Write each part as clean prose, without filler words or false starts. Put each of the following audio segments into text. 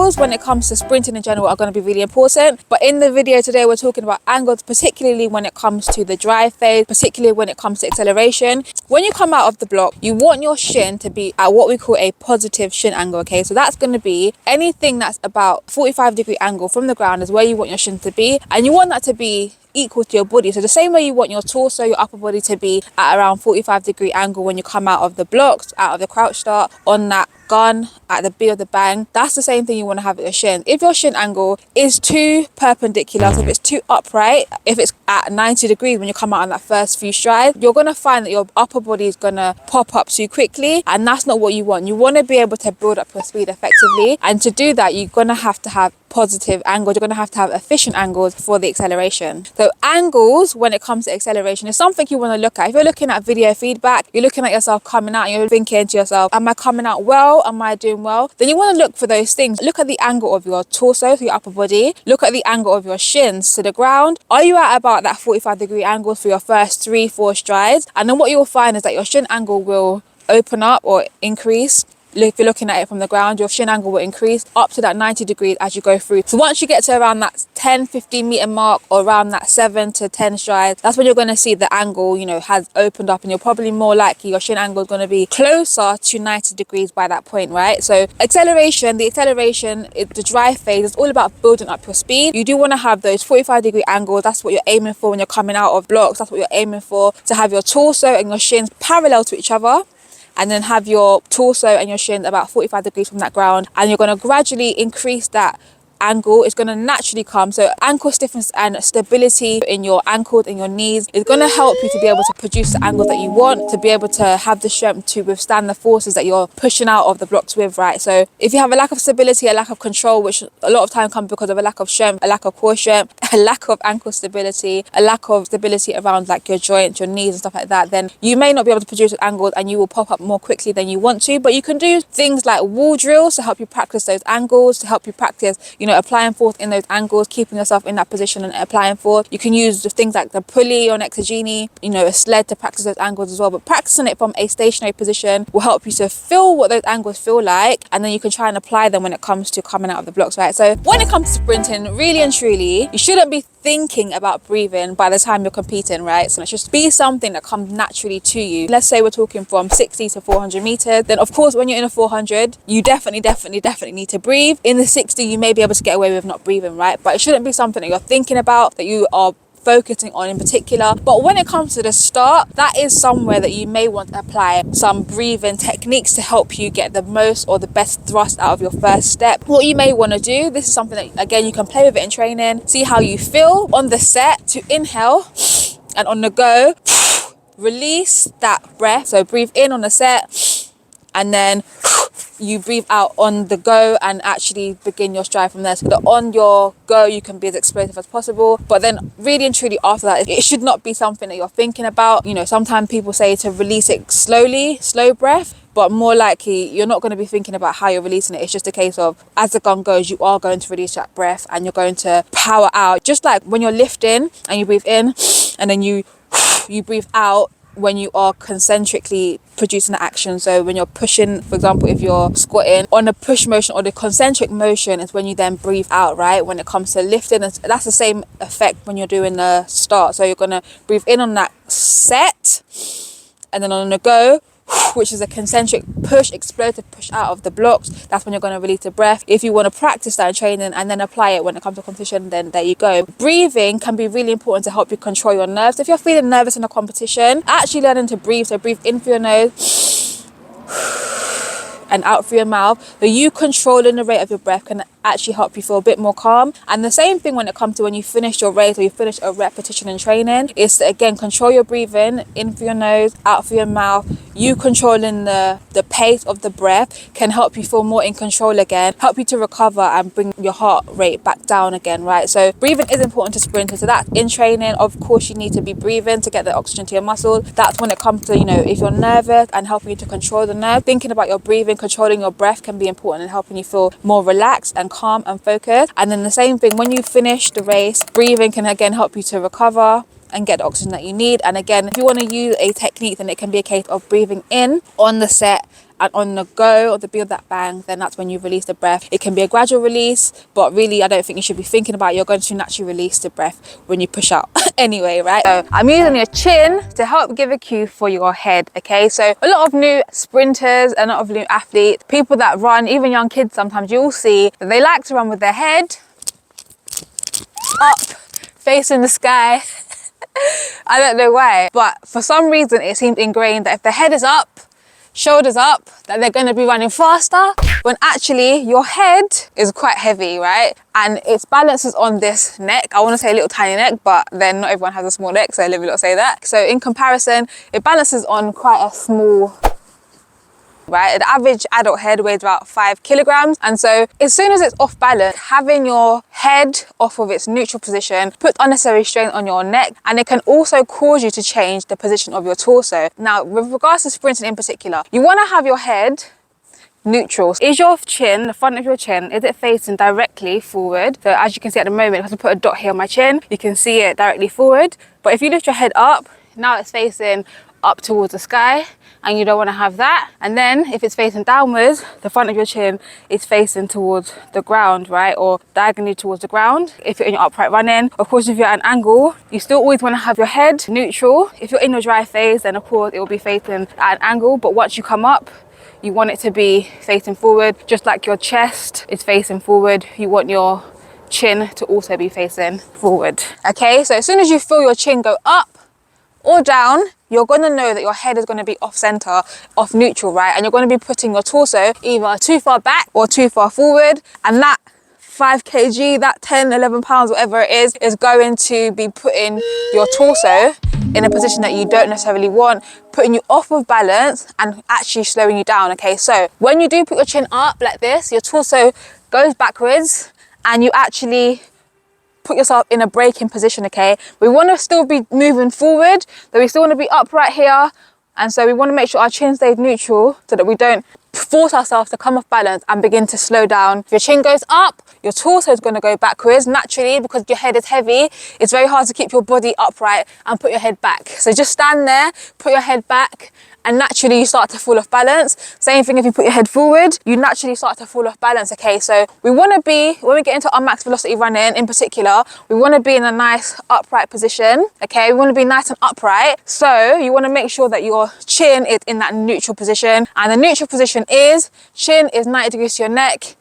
angles when it comes to sprinting in general are going to be really important, but in the video today we're talking about angles particularly when it comes to the drive phase, particularly when it comes to acceleration. When you come out of the block, you want your shin to be at what we call a positive shin angle, okay? So that's going to be anything that's about 45-degree angle from the ground is where you want your shin to be, and you want that to be equal to your body. So the same way you want your torso, your upper body to be at around 45-degree angle when you come out of the blocks, out of the crouch start, on that gun, at the B of the bang, that's the same thing you want to have at your shin. If your shin angle is too perpendicular, so if it's too upright, if it's at 90 degrees when you come out on that first few strides, you're going to find that your upper body is going to pop up too quickly, and that's not what you want. You want to be able to build up your speed effectively, and to do that you're going to have positive angles, you're going to have efficient angles for the acceleration. So angles when it comes to acceleration is something you want to look at. If you're looking at video feedback, you're looking at yourself coming out and you're thinking to yourself, am I coming out well? Am I doing well? Then you want to look for those things. Look at the angle of your torso, so your upper body. Look at the angle of your shins to the ground. Are you at about that 45-degree angle for your first 3-4 strides? And then what you'll find is that your shin angle will open up or increase. If you're looking at it from the ground, your shin angle will increase up to that 90 degrees as you go through. So once you get to around that 10-15 meter mark, or around that 7 to 10 strides, that's when you're going to see the angle, has opened up, and you're probably more likely your shin angle is going to be closer to 90 degrees by that point, right? So the acceleration, the drive phase is all about building up your speed. You do want to have those 45-degree angles. That's what you're aiming for when you're coming out of blocks. That's what you're aiming for, to have your torso and your shins parallel to each other, and then have your torso and your shin about 45 degrees from that ground, and you're going to gradually increase that angle. It's going to naturally come. So ankle stiffness and stability in your ankles and your knees is going to help you to be able to produce the angles that you want, to be able to have the strength to withstand the forces that you're pushing out of the blocks with, right? So if you have a lack of stability, a lack of control, which a lot of time comes because of a lack of strength, a lack of core strength, a lack of ankle stability, a lack of stability around like your joints, your knees and stuff like that, then you may not be able to produce angles, and you will pop up more quickly than you want to. But you can do things like wall drills to help you practice those angles, to help you practice, applying force in those angles, keeping yourself in that position and applying force. You can use things like the pulley or exogeny, a sled to practice those angles as well. But practicing it from a stationary position will help you to feel what those angles feel like, and then you can try and apply them when it comes to coming out of the blocks, right? So when it comes to sprinting, really and truly, you shouldn't be thinking about breathing by the time you're competing, right? So let's just be something that comes naturally to you. Let's say we're talking from 60 to 400 meters. Then of course, when you're in a 400, you definitely need to breathe. In the 60, you may be able to get away with not breathing, right? But it shouldn't be something that you're thinking about, that you are focusing on in particular. But when it comes to the start, that is somewhere that you may want to apply some breathing techniques to help you get the most or the best thrust out of your first step. What you may want to do, this is something that again you can play with it in training, see how you feel on the set to inhale, and on the go release that breath. So breathe in on the set, and then you breathe out on the go, and actually begin your stride from there. So that on your go you can be as explosive as possible, but then really and truly after that, it should not be something that you're thinking about. Sometimes people say to release it slowly, slow breath, but more likely you're not going to be thinking about how you're releasing it. It's just a case of as the gun goes, you are going to release that breath and you're going to power out, just like when you're lifting and you breathe in and then you breathe out when you are concentrically producing the action. So when you're pushing, for example, if you're squatting, on the push motion or the concentric motion is when you then breathe out, right? When it comes to lifting, that's the same effect when you're doing the start. So you're going to breathe in on that set, and then on the go, which is a concentric push, explosive push out of the blocks, that's when you're going to release the breath. If you want to practice that in training and then apply it when it comes to competition, then there you go. Breathing can be really important to help you control your nerves. If you're feeling nervous in a competition, actually learning to breathe, so breathe in through your nose and out through your mouth, but you controlling the rate of your breath can actually help you feel a bit more calm. And the same thing when it comes to when you finish your race or you finish a repetition in training, is to again control your breathing in through your nose, out through your mouth. You controlling the pace of the breath can help you feel more in control again, help you to recover and bring your heart rate back down again, right? So breathing is important to sprinters. So that's in training. Of course, you need to be breathing to get the oxygen to your muscles. That's when it comes to, if you're nervous and helping you to control the nerve, thinking about your breathing, controlling your breath can be important in helping you feel more relaxed and calm and focused. And then the same thing when you finish the race, breathing can again help you to recover and get the oxygen that you need. And again, if you want to use a technique, then it can be a case of breathing in on the set and on the go, or the build that bang, then that's when you release the breath. It can be a gradual release, but really I don't think you should be thinking about you're going to naturally release the breath when you push out. Anyway, right, so I'm using your chin to help give a cue for your head. Okay, so a lot of new sprinters, a lot of new athletes, people that run, even young kids, sometimes you'll see that they like to run with their head up, facing the sky. I don't know why, but for some reason it seems ingrained that if the head is up, shoulders up, that they're going to be running faster, when actually your head is quite heavy, right? And its balance is on this neck. I want to say a little tiny neck, but then not everyone has a small neck, so let me not say that. So in comparison, it balances on quite a small, right? The average adult head weighs about 5 kilograms. And so as soon as it's off balance, having your head off of its neutral position puts unnecessary strain on your neck, and it can also cause you to change the position of your torso. Now, with regards to sprinting in particular, you want to have your head neutral. Is your chin, the front of your chin, is it facing directly forward? So as you can see at the moment, if I put a dot here on my chin, you can see it directly forward. But if you lift your head up, now it's facing up towards the sky, and you don't want to have that. And then if it's facing downwards, the front of your chin is facing towards the ground, right? Or diagonally towards the ground if you're in your upright running. Of course, if you're at an angle, you still always want to have your head neutral. If you're in your dry phase, then of course it will be facing at an angle. But once you come up, you want it to be facing forward, just like your chest is facing forward. You want your chin to also be facing forward. Okay, so as soon as you feel your chin go up or down, you're going to know that your head is going to be off center, off neutral, right? And you're going to be putting your torso either too far back or too far forward. And that 5 kg, that 10, 11 pounds, whatever it is going to be putting your torso in a position that you don't necessarily want, putting you off of balance and actually slowing you down. Okay, so when you do put your chin up like this, your torso goes backwards and you actually put yourself in a braking position. Okay, we want to still be moving forward, but we still want to be upright here, and so we want to make sure our chin stays neutral so that we don't force ourselves to come off balance and begin to slow down. If your chin goes up, your torso is going to go backwards naturally because your head is heavy. It's very hard to keep your body upright and put your head back. So just stand there, put your head back, and naturally you start to fall off balance. Same thing if you put your head forward, you naturally start to fall off balance. Okay, so we want to be, when we get into our max velocity running in particular, we want to be in a nice upright position. Okay, we want to be nice and upright. So you want to make sure that your chin is in that neutral position, and the neutral position is chin is 90 degrees to your neck,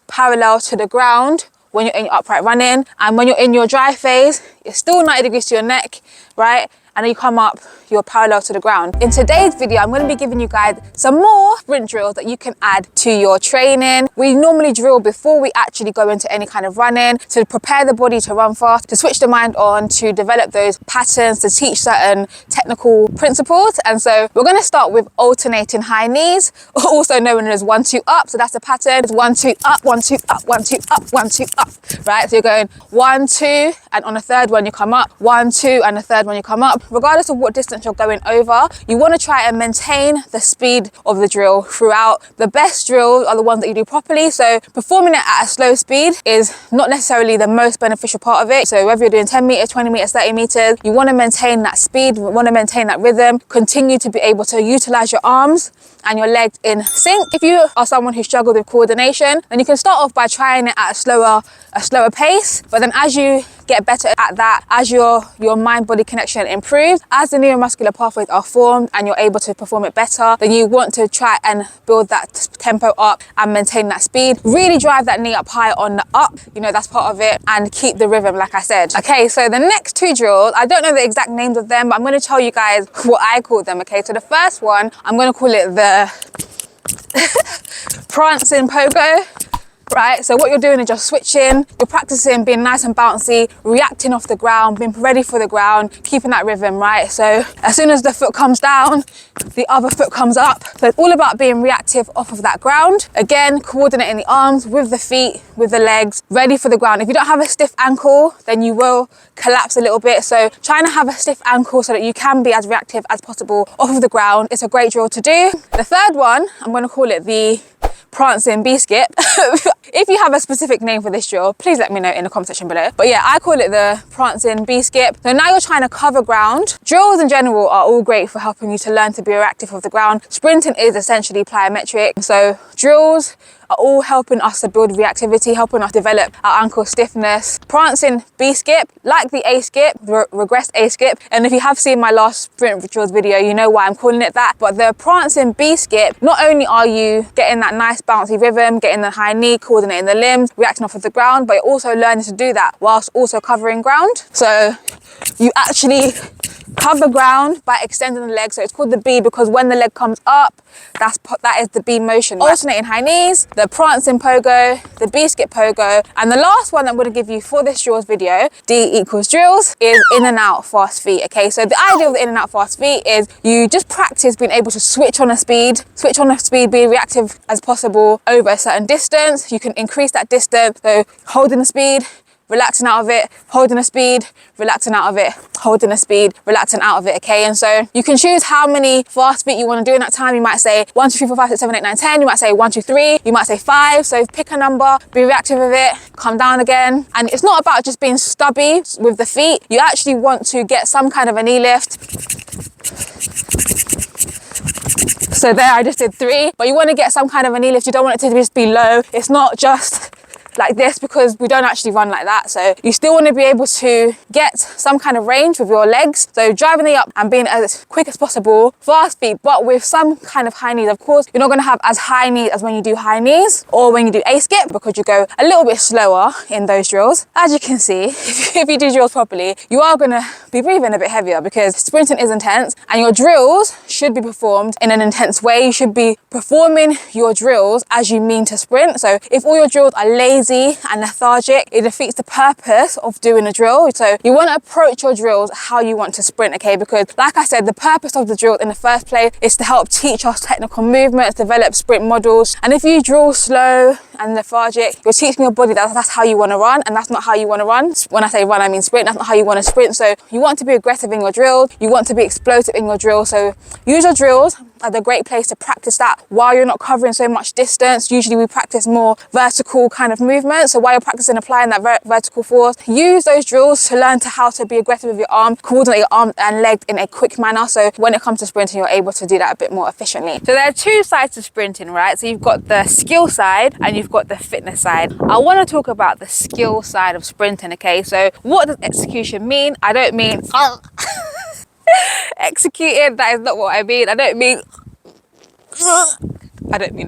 parallel to the ground when you're in your upright running. And when you're in your dry phase, it's still 90 degrees to your neck, right? And then you come up, you're parallel to the ground. In today's video, I'm going to be giving you guys some more sprint drills that you can add to your training. We normally drill before we actually go into any kind of running, to prepare the body to run fast, to switch the mind on, to develop those patterns, to teach certain technical principles. And so we're going to start with alternating high knees, also known as 1-2 up. So that's the pattern. It's 1-2 up, 1-2 up, 1-2 up, 1-2 up, right? So you're going 1-2, and on a third one you come up, 1-2, and a third one you come up. Regardless of what distance you're going over, you want to try and maintain the speed of the drill throughout. The best drills are the ones that you do properly. So performing it at a slow speed is not necessarily the most beneficial part of it. So whether you're doing 10 meters, 20 meters, 30 meters, you want to maintain that speed, you want to maintain that rhythm, continue to be able to utilize your arms and your legs in sync. If you are someone who struggles with coordination, then you can start off by trying it at a slower pace. But then as you get better at that, as your mind-body connection improves, as the neuromuscular pathways are formed and you're able to perform it better, then you want to try and build that tempo up and maintain that speed. Really drive that knee up high on the up, you know, that's part of it, and keep the rhythm, like I said. Okay, so the next two drills, I don't know the exact names of them, but I'm going to tell you guys what I call them. Okay, so the first one, I'm going to call it the prancing pogo. Right, so what you're doing is just switching, you're practicing being nice and bouncy, reacting off the ground, being ready for the ground, keeping that rhythm, right? So as soon as the foot comes down, the other foot comes up. So it's all about being reactive off of that ground. Again, coordinating the arms with the feet, with the legs, ready for the ground. If you don't have a stiff ankle, then you will collapse a little bit. So trying to have a stiff ankle so that you can be as reactive as possible off of the ground is a great drill to do. The third one, I'm going to call it the prancing B-skip. If you have a specific name for this drill, please let me know in the comment section below. But yeah, I call it the prancing B-skip. So now you're trying to cover ground. Drills in general are all great for helping you to learn to be reactive of the ground. Sprinting is essentially plyometric. So drills are all helping us to build reactivity, helping us develop our ankle stiffness. Prancing B-skip, like the A-skip, regressed A-skip. And if you have seen my last sprint drills video, you know why I'm calling it that. But the prancing B-skip, not only are you getting that nice bouncy rhythm, getting the high knee, coordinating the limbs, reacting off of the ground, but you're also learning to do that whilst also covering ground. So you actually cover ground by extending the leg. So it's called the B because when the leg comes up, that is the B motion. Alternating high knees, the prancing pogo, the B-skip pogo, and the last one I'm going to give you for this drills video, D equals drills, is in and out fast feet. Okay, so the idea of the in and out fast feet is you just practice being able to switch on a speed, be reactive as possible over a certain distance. You can increase that distance, so holding the speed, relaxing out of it, holding a speed, relaxing out of it, holding a speed, relaxing out of it, okay? And so you can choose how many fast feet you want to do in that time. You might say 1, 2, 3, 4, 5, 6, 7, 8, 9, 10. You might say 1, 2, 3. You might say 5. So pick a number, be reactive with it, come down again. And it's not about just being stubby with the feet. You actually want to get some kind of a knee lift. So there, I just did 3, but you want to get some kind of a knee lift. You don't want it to just be low. It's not just like this because we don't actually run like that. So you still want to be able to get some kind of range with your legs. So driving the up and being as quick as possible, fast feet, but with some kind of high knees. Of course, you're not going to have as high knees as when you do high knees or when you do A-skip because you go a little bit slower in those drills. As you can see, if you do drills properly, you are going to be breathing a bit heavier because sprinting is intense and your drills should be performed in an intense way. You should be performing your drills as you mean to sprint. So if all your drills are lazy and lethargic, it defeats the purpose of doing a drill. So you want to approach your drills how you want to sprint, okay? Because like I said, the purpose of the drill in the first place is to help teach us technical movements, develop sprint models. And if you drill slow and lethargic, you're teaching your body that that's how you want to run, and that's not how you want to run. When I say run, I mean sprint. That's not how you want to sprint. So you want to be aggressive in your drill. You want to be explosive in your drill. So use your drills as a great place to practice that while you're not covering so much distance. Usually we practice more vertical kind of movement. So while you're practicing applying that vertical force, use those drills to learn how to be aggressive with your arm, coordinate your arm and leg in a quick manner. So when it comes to sprinting, you're able to do that a bit more efficiently. So there are 2 sides to sprinting, right? So you've got the skill side and you've got the fitness side. I want to talk about the skill side of sprinting, okay? So what does execution mean? I don't mean executing, that is not what I mean. I don't mean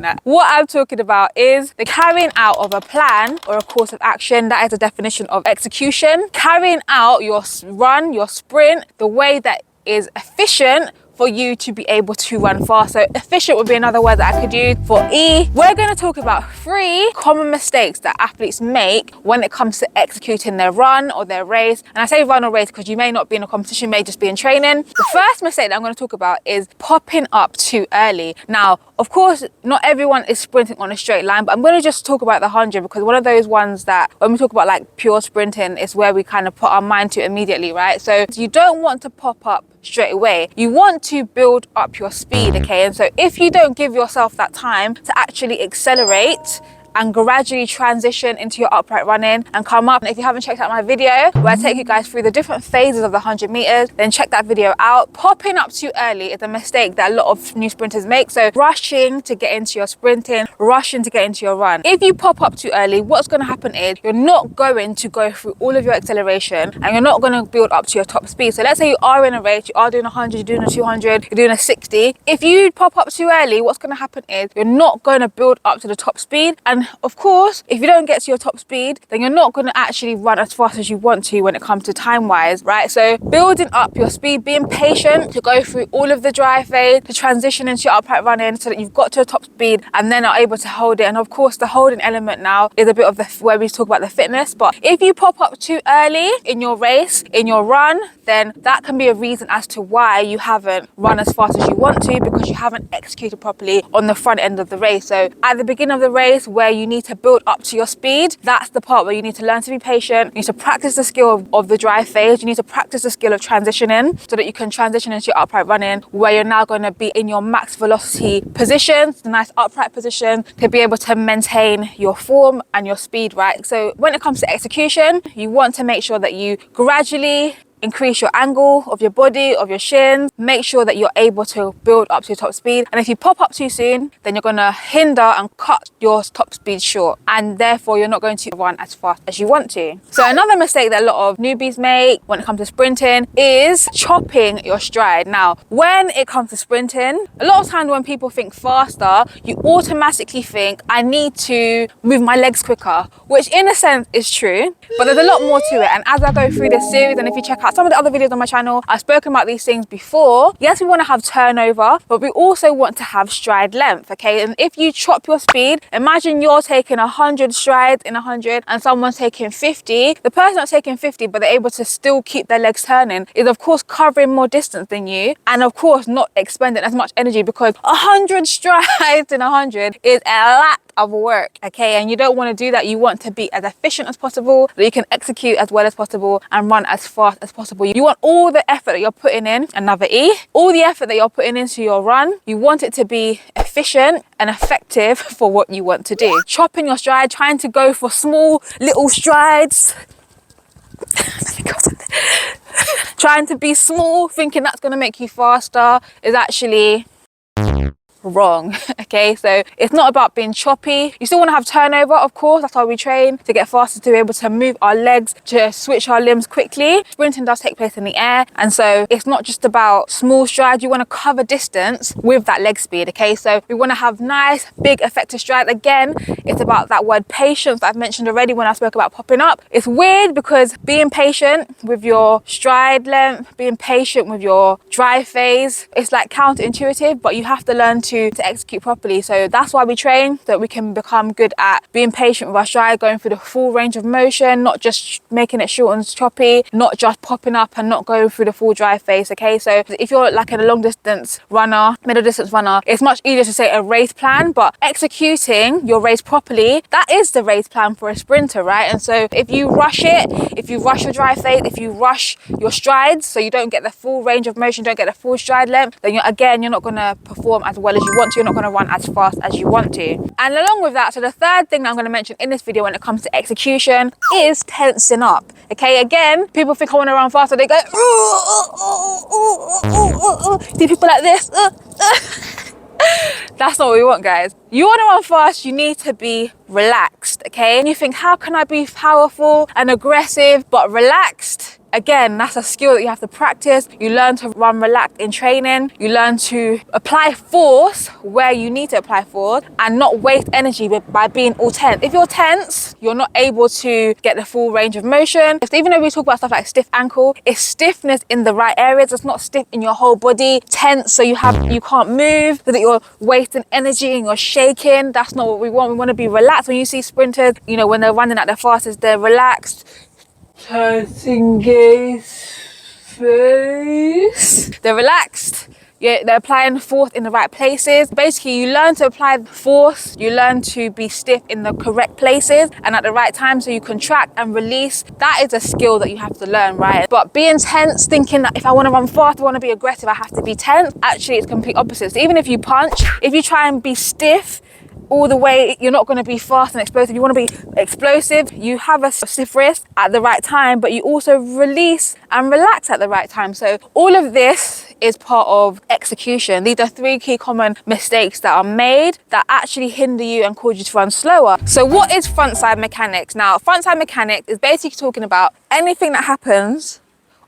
that. What I'm talking about is the carrying out of a plan or a course of action. That is the definition of execution. Carrying out your run, your sprint, the way that is efficient for you to be able to run fast. So efficient would be another word that I could use for E. We're going to talk about 3 common mistakes that athletes make when it comes to executing their run or their race. And I say run or race because you may not be in a competition, you may just be in training. The first mistake that I'm going to talk about is popping up too early. Now, of course, not everyone is sprinting on a straight line, but I'm going to just talk about the 100 because one of those ones that when we talk about like pure sprinting is where we kind of put our mind to immediately, right? So you don't want to pop up straight away. You want to build up your speed, okay? And so if you don't give yourself that time to actually accelerate and gradually transition into your upright running and come up. And if you haven't checked out my video where I take you guys through the different phases of the 100 meters, then check that video out. Popping up too early is a mistake that a lot of new sprinters make. So rushing to get into your sprinting, rushing to get into your run. If you pop up too early, what's going to happen is you're not going to go through all of your acceleration and you're not going to build up to your top speed. So let's say you are in a race, you are doing 100, you're doing a 200, you're doing a 60. If you pop up too early, what's going to happen is you're not going to build up to the top speed. And of course, if you don't get to your top speed, then you're not going to actually run as fast as you want to when it comes to time wise, right? So building up your speed, being patient to go through all of the dry phase, to transition into your upright running so that you've got to a top speed and then are able to hold it. And of course, the holding element now is a bit of where we talk about the fitness. But if you pop up too early in your race, in your run, then that can be a reason as to why you haven't run as fast as you want to because you haven't executed properly on the front end of the race. So at the beginning of the race where where you need to build up to your speed. That's the part where you need to learn to be patient. You need to practice the skill of the dry phase. You need to practice the skill of transitioning so that you can transition into your upright running, where you're now going to be in your max velocity position, the nice upright position, to be able to maintain your form and your speed, right? So when it comes to execution, you want to make sure that you gradually increase your angle of your body, of your shins. Make sure that you're able to build up to your top speed. And if you pop up too soon, then you're going to hinder and cut your top speed short. And therefore, you're not going to run as fast as you want to. So another mistake that a lot of newbies make when it comes to sprinting is chopping your stride. Now, when it comes to sprinting, a lot of times when people think faster, you automatically think, I need to move my legs quicker, which in a sense is true, but there's a lot more to it. And as I go through this series, and if you check out some of the other videos on my channel, I've spoken about these things before. Yes, we want to have turnover, but we also want to have stride length, okay? And if you chop your speed, imagine you're taking 100 strides in 100 and someone's taking 50. The person that's taking 50, but they're able to still keep their legs turning, is of course covering more distance than you, and of course not expending as much energy, because 100 strides in 100 is a lot of work, okay? And you don't want to do that. You want to be as efficient as possible, so you can execute as well as possible and run as fast as possible. You want all the effort that you're putting in, another E, all the effort that you're putting into your run, you want it to be efficient and effective for what you want to do. Chopping your stride, trying to go for small little strides, trying to be small, thinking that's going to make you faster, is actually wrong. Okay, so it's not about being choppy. You still want to have turnover, of course. That's why we train, to get faster, to be able to move our legs, to switch our limbs quickly. Sprinting does take place in the air, and so it's not just about small strides. You want to cover distance with that leg speed, okay? So we want to have nice big effective strides. Again, it's about that word patience that I've mentioned already when I spoke about popping up. It's weird because being patient with your stride length, being patient with your dry phase, it's like counterintuitive, but you have to learn to execute properly. So that's why we train, so that we can become good at being patient with our stride, going through the full range of motion, not just making it short and choppy, not just popping up and not going through the full dry phase, okay? So if you're like a long distance runner, middle distance runner, it's much easier to say a race plan, but executing your race properly, that is the race plan for a sprinter, right? And so if you rush it, if you rush your dry phase, if you rush your strides, so you don't get the full range of motion, don't get the full stride length, then you're not going to perform as well as you want to. You're not going to run as fast as you want to. And along with that, so the third thing that I'm going to mention in this video when it comes to execution is tensing up. Okay, again, people think I want to run faster, they go see people like this. That's not what we want, guys. You want to run fast, you need to be relaxed, okay? And you think, how can I be powerful and aggressive but relaxed? Again, that's a skill that you have to practice. You learn to run relaxed in training. You learn to apply force where you need to apply force and not waste energy by being all tense. If you're tense, you're not able to get the full range of motion. Even though we talk about stuff like stiff ankle, it's stiffness in the right areas. It's not stiff in your whole body. Tense, so you can't move, so that you're wasting energy and you're shaking. That's not what we want. We want to be relaxed. When you see sprinters, you know, when they're running at their fastest, they're relaxed. Touching gaze face. They're relaxed. Yeah, they're applying force in the right places. Basically, you learn to apply force, you learn to be stiff in the correct places and at the right time, so you contract and release. That is a skill that you have to learn, right? But being tense, thinking that if I want to run fast, I want to be aggressive, I have to be tense, actually it's complete opposite. So even if you punch, if you try and be stiff all the way, you're not going to be fast and explosive. You want to be explosive. You have a stiff wrist at the right time, but you also release and relax at the right time. So all of this is part of execution. These are three key common mistakes that are made that actually hinder you and cause you to run slower. So what is frontside mechanics? Now, frontside mechanics is basically talking about anything that happens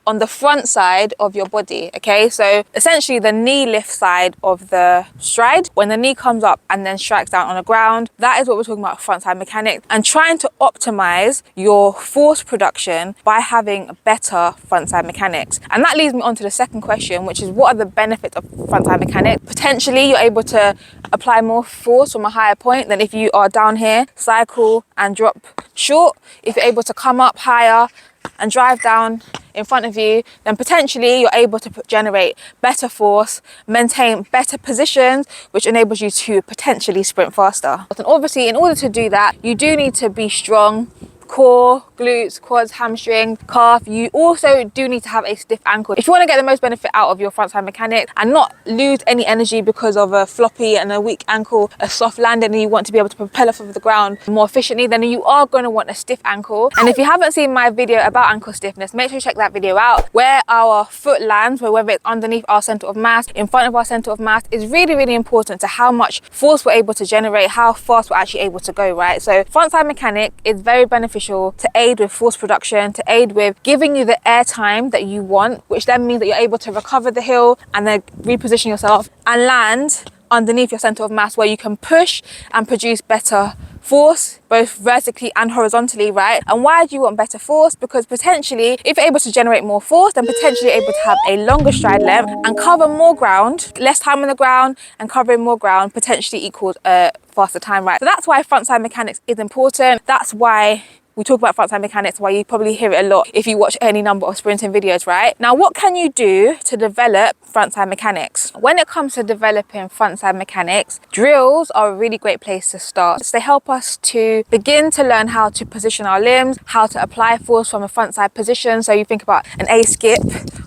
on the front side of your body, okay? So essentially the knee lift side of the stride, when the knee comes up and then strikes down on the ground, that is what we're talking about, frontside mechanics, and trying to optimize your force production by having better frontside mechanics. And that leads me on to the second question, which is what are the benefits of frontside mechanics? Potentially you're able to apply more force from a higher point than if you are down here, cycle and drop short. If you're able to come up higher and drive down in front of you, then potentially you're able to generate better force, maintain better positions, which enables you to potentially sprint faster. And obviously, in order to do that, you do need to be strong. Core, glutes, quads, hamstring, calf. You also do need to have a stiff ankle if you want to get the most benefit out of your frontside mechanics and not lose any energy because of a floppy and a weak ankle, a soft landing, and you want to be able to propel off of the ground more efficiently. Then you are going to want a stiff ankle. And if you haven't seen my video about ankle stiffness, make sure you check that video out. Where our foot lands, whether it's underneath our center of mass, in front of our center of mass, is really, really important to how much force we're able to generate, how fast we're actually able to go, right? So frontside mechanic is very beneficial to aid with force production, to aid with giving you the air time that you want, which then means that you're able to recover the hill and then reposition yourself and land underneath your center of mass, where you can push and produce better force, both vertically and horizontally, right? And why do you want better force? Because potentially, if you're able to generate more force, then potentially you're able to have a longer stride length and cover more ground. Less time on the ground and covering more ground potentially equals a faster time, right? So that's why frontside mechanics is important. That's why we talk about frontside mechanics, why you probably hear it a lot if you watch any number of sprinting videos, right? Now, what can you do to develop frontside mechanics? When it comes to developing frontside mechanics, drills are a really great place to start. So they help us to begin to learn how to position our limbs, how to apply force from a frontside position. So you think about an A skip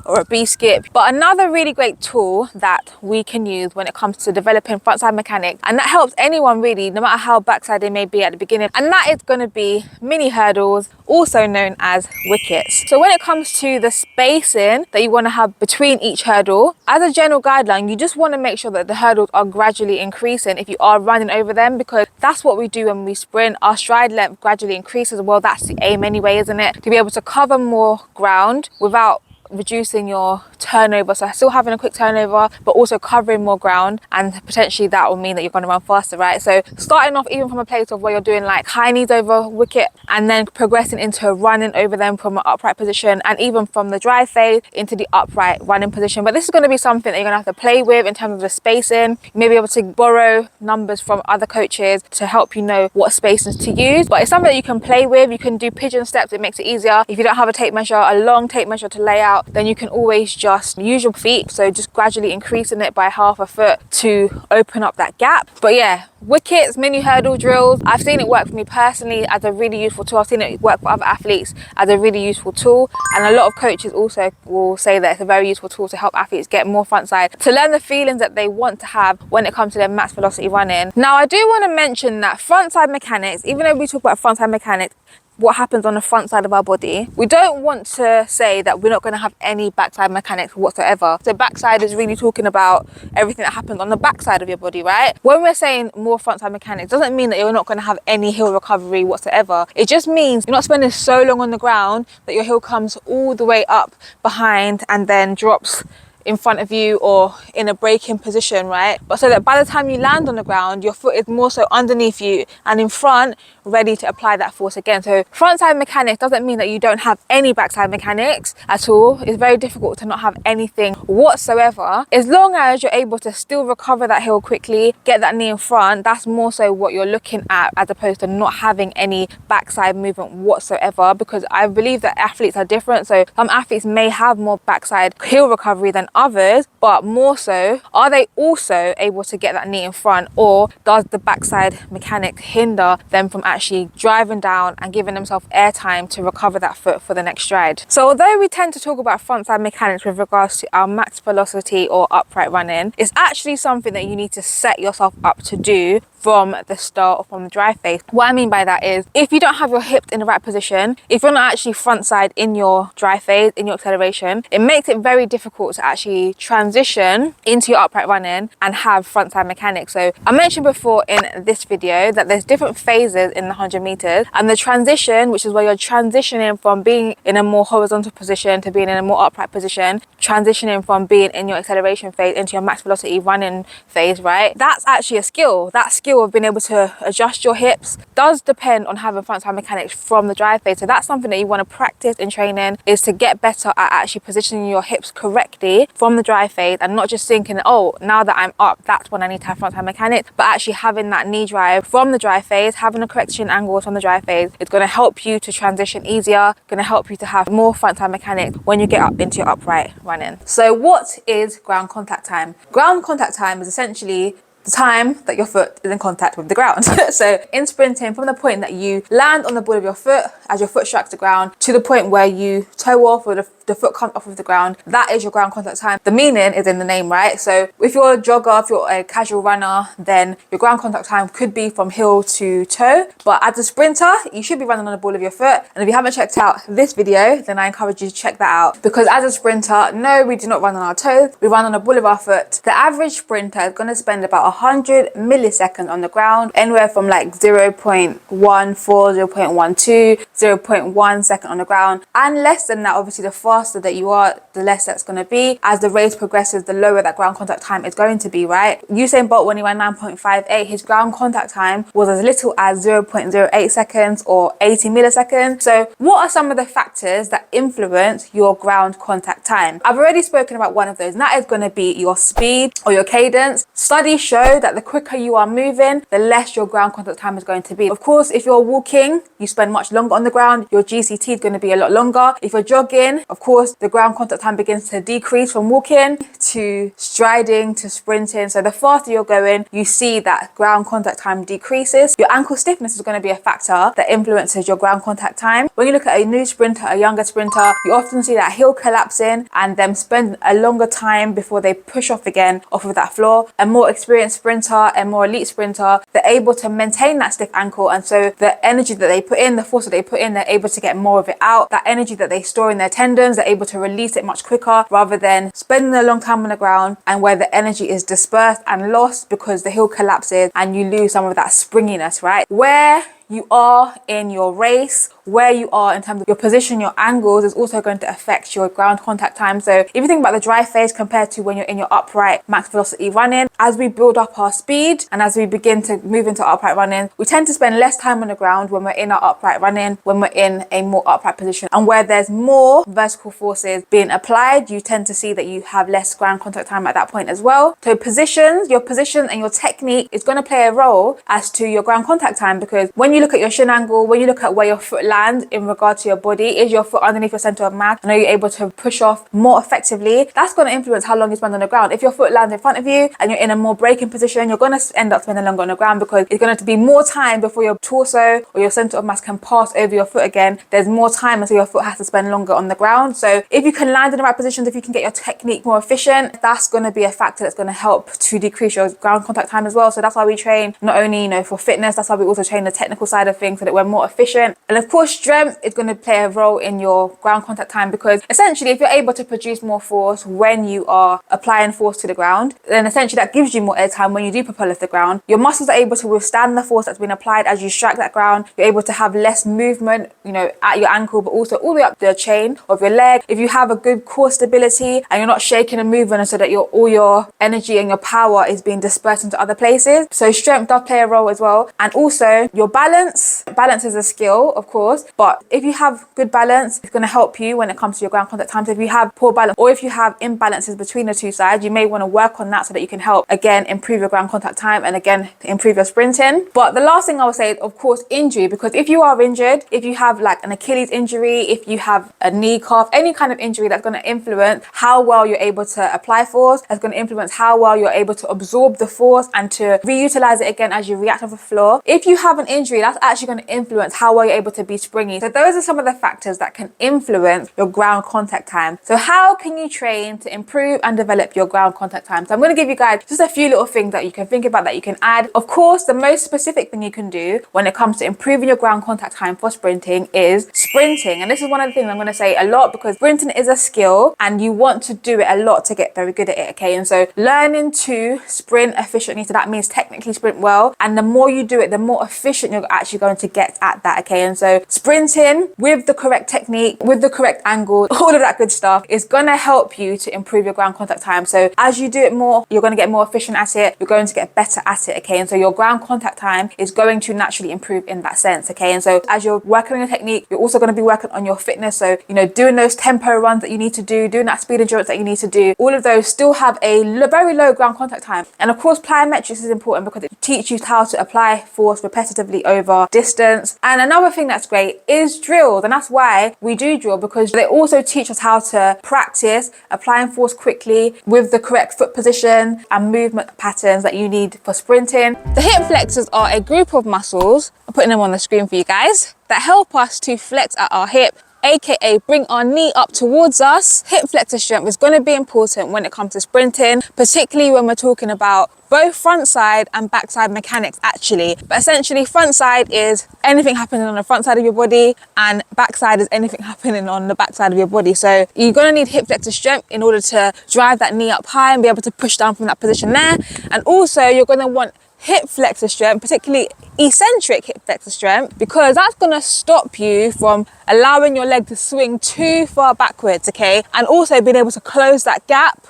or a B skip. But another really great tool that we can use when it comes to developing frontside mechanics, and that helps anyone really, no matter how backside they may be at the beginning, and that is going to be mini hurdles, also known as wickets. So when it comes to the spacing that you want to have between each hurdle, as a general guideline, you just want to make sure that the hurdles are gradually increasing if you are running over them, because that's what we do when we sprint. Our stride length gradually increases. Well, that's the aim anyway, isn't it? To be able to cover more ground without reducing your turnover, so still having a quick turnover but also covering more ground, and potentially that will mean that you're going to run faster, right? So starting off even from a place of where you're doing like high knees over wicket and then progressing into running over them from an upright position, and even from the drive phase into the upright running position. But this is going to be something that you're going to have to play with in terms of the spacing. You may be able to borrow numbers from other coaches to help you know what spacings to use, but it's something that you can play with. You can do pigeon steps, it makes it easier. If you don't have a tape measure, a long tape measure to lay out, then you can always just use your feet, so just gradually increasing it by half a foot to open up that gap. But yeah, wickets, mini hurdle drills, I've seen it work for me personally as a really useful tool. I've seen it work for other athletes as a really useful tool, and a lot of coaches also will say that it's a very useful tool to help athletes get more frontside, to learn the feelings that they want to have when it comes to their max velocity running. Now, I do want to mention that frontside mechanics, even though we talk about frontside mechanics, what happens on the front side of our body, we don't want to say that we're not going to have any backside mechanics whatsoever. So backside is really talking about everything that happens on the backside of your body, right? When we're saying more frontside mechanics, doesn't mean that you're not going to have any heel recovery whatsoever. It just means you're not spending so long on the ground that your heel comes all the way up behind and then drops in front of you or in a braking position, right? But so that by the time you land on the ground, your foot is more so underneath you and in front, ready to apply that force again. So frontside mechanics doesn't mean that you don't have any backside mechanics at all. It's very difficult to not have anything whatsoever. As long as you're able to still recover that heel quickly, get that knee in front, that's more so what you're looking at, as opposed to not having any backside movement whatsoever, because I believe that athletes are different. So some athletes may have more backside heel recovery than others, but more so, are they also able to get that knee in front, or does the backside mechanic hinder them from actually driving down and giving themselves air time to recover that foot for the next stride? So although we tend to talk about frontside mechanics with regards to our max velocity or upright running, it's actually something that you need to set yourself up to do from the start or from the drive phase. What I mean by that is, if you don't have your hips in the right position, if you're not actually frontside in your drive phase, in your acceleration, it makes it very difficult to actually transition into your upright running and have frontside mechanics. So I mentioned before in this video that there's different phases in the 100 meters, and the transition, which is where you're transitioning from being in a more horizontal position to being in a more upright position, transitioning from being in your acceleration phase into your max velocity running phase, right? That's actually a skill. That skill skill of being able to adjust your hips does depend on having frontside mechanics from the dry phase. So that's something that you want to practice in training, is to get better at actually positioning your hips correctly from the dry phase, and not just thinking, oh, now that I'm up, that's when I need to have frontside mechanics, but actually having that knee drive from the dry phase, having a correction angle from the dry phase. It's going to help you to transition easier, going to help you to have more frontside mechanics when you get up into your upright running. So what is ground contact time? Ground contact time is essentially the time that your foot is in contact with the ground. So in sprinting, from the point that you land on the ball of your foot as your foot strikes the ground to the point where you toe off or the foot comes off of the ground, that is your ground contact time. The meaning is in the name, right? So if you're a jogger, if you're a casual runner, then your ground contact time could be from heel to toe. But as a sprinter, you should be running on the ball of your foot. And if you haven't checked out this video, then I encourage you to check that out. Because as a sprinter, no, we do not run on our toes. We run on the ball of our foot. The average sprinter is going to spend about 100 milliseconds on the ground, anywhere from like 0.14, 0.12, 0.1 second on the ground. And less than that, obviously, the faster that you are, the less that's going to be. As the race progresses, the lower that ground contact time is going to be, right? Usain Bolt, when he ran 9.58, his ground contact time was as little as 0.08 seconds or 80 milliseconds. So what are some of the factors that influence your ground contact time? I've already spoken about one of those, and that is going to be your speed or your cadence. Studies show that the quicker you are moving, the less your ground contact time is going to be. Of course, if you're walking, you spend much longer on the ground. Your GCT is going to be a lot longer. If you're jogging, of course, the ground contact time begins to decrease from walking to striding to sprinting. So the faster you're going, you see that ground contact time decreases. Your ankle stiffness is going to be a factor that influences your ground contact time. When you look at a new sprinter, a younger sprinter, you often see that heel collapsing and them spend a longer time before they push off again off of that floor. A more experienced sprinter and more elite sprinter, they're able to maintain that stiff ankle, and so the energy that they put in, the force that they put in, they're able to get more of it out. That energy that they store in their tendons, they're able to release it much quicker rather than spending a long time on the ground and where the energy is dispersed and lost because the heel collapses and you lose some of that springiness, right? Where you are in your race, where you are in terms of your position, your angles is also going to affect your ground contact time. So if you think about the dry phase compared to when you're in your upright max velocity running, as we build up our speed and as we begin to move into upright running, we tend to spend less time on the ground when we're in our upright running, when we're in a more upright position. And where there's more vertical forces being applied, you tend to see that you have less ground contact time at that point as well. So positions, your position and your technique is going to play a role as to your ground contact time, because when you look at your shin angle, when you look at where your foot lands in regard to your body, is your foot underneath your center of mass, and are you able to push off more effectively? That's going to influence how long you spend on the ground. If your foot lands in front of you and you're in a more braking position, you're going to end up spending longer on the ground because it's going to be more time before your torso or your center of mass can pass over your foot again. There's more time, and so your foot has to spend longer on the ground. So if you can land in the right positions, if you can get your technique more efficient, that's going to be a factor that's going to help to decrease your ground contact time as well. So that's why we train not only, for fitness, that's why we also train the technical side of things so that we're more efficient. And of course, strength is going to play a role in your ground contact time, because essentially if you're able to produce more force when you are applying force to the ground, then essentially that gives you more air time when you do propel off the ground. Your muscles are able to withstand the force that's been applied as you strike that ground. You're able to have less movement, at your ankle, but also all the way up the chain of your leg. If you have a good core stability and you're not shaking and moving, and so that all your energy and your power is being dispersed into other places. So strength does play a role as well. And also your balance. Balance is a skill, of course, but if you have good balance, it's going to help you when it comes to your ground contact times. If you have poor balance, or if you have imbalances between the two sides, you may want to work on that so that you can help, again, improve your ground contact time and again, improve your sprinting. But the last thing I would say is, of course, injury, because if you are injured, if you have like an Achilles injury, if you have a knee, calf, any kind of injury, that's going to influence how well you're able to apply force, that's going to influence how well you're able to absorb the force and to reutilize it again as you react off the floor. If you have an injury, that's actually going to influence how well you're able to be springy. So those are some of the factors that can influence your ground contact time. So how can you train to improve and develop your ground contact time? So I'm going to give you guys just a few little things that you can think about, that you can add. Of course, the most specific thing you can do when it comes to improving your ground contact time for sprinting is sprinting. And this is one of the things I'm going to say a lot, because sprinting is a skill and you want to do it a lot to get very good at it, okay? And so learning to sprint efficiently, so that means technically sprint well, and the more you do it, the more efficient you're actually going to get at that, okay? And so sprinting with the correct technique, with the correct angle, all of that good stuff is gonna help you to improve your ground contact time. So as you do it more, you're gonna get more efficient at it, you're going to get better at it, okay? And so your ground contact time is going to naturally improve in that sense, okay? And so as you're working on your technique, you're also gonna be working on your fitness. So, you know, doing those tempo runs that you need to do, doing that speed endurance that you need to do, all of those still have a very low ground contact time. And of course, plyometrics is important because it teaches you how to apply force repetitively over distance. And another thing that's great is drills. And that's why we do drill, because they also teach us how to practice applying force quickly with the correct foot position and movement patterns that you need for sprinting. The hip flexors are a group of muscles, I'm putting them on the screen for you guys, that help us to flex at our hip, aka bring our knee up towards us. Hip flexor strength is going to be important when it comes to sprinting, particularly when we're talking about both front side and backside mechanics actually. But essentially front side is anything happening on the front side of your body, and backside is anything happening on the backside of your body. So you're going to need hip flexor strength in order to drive that knee up high and be able to push down from that position there. And also you're going to want hip flexor strength, particularly eccentric hip flexor strength, because that's going to stop you from allowing your leg to swing too far backwards, okay? And also being able to close that gap,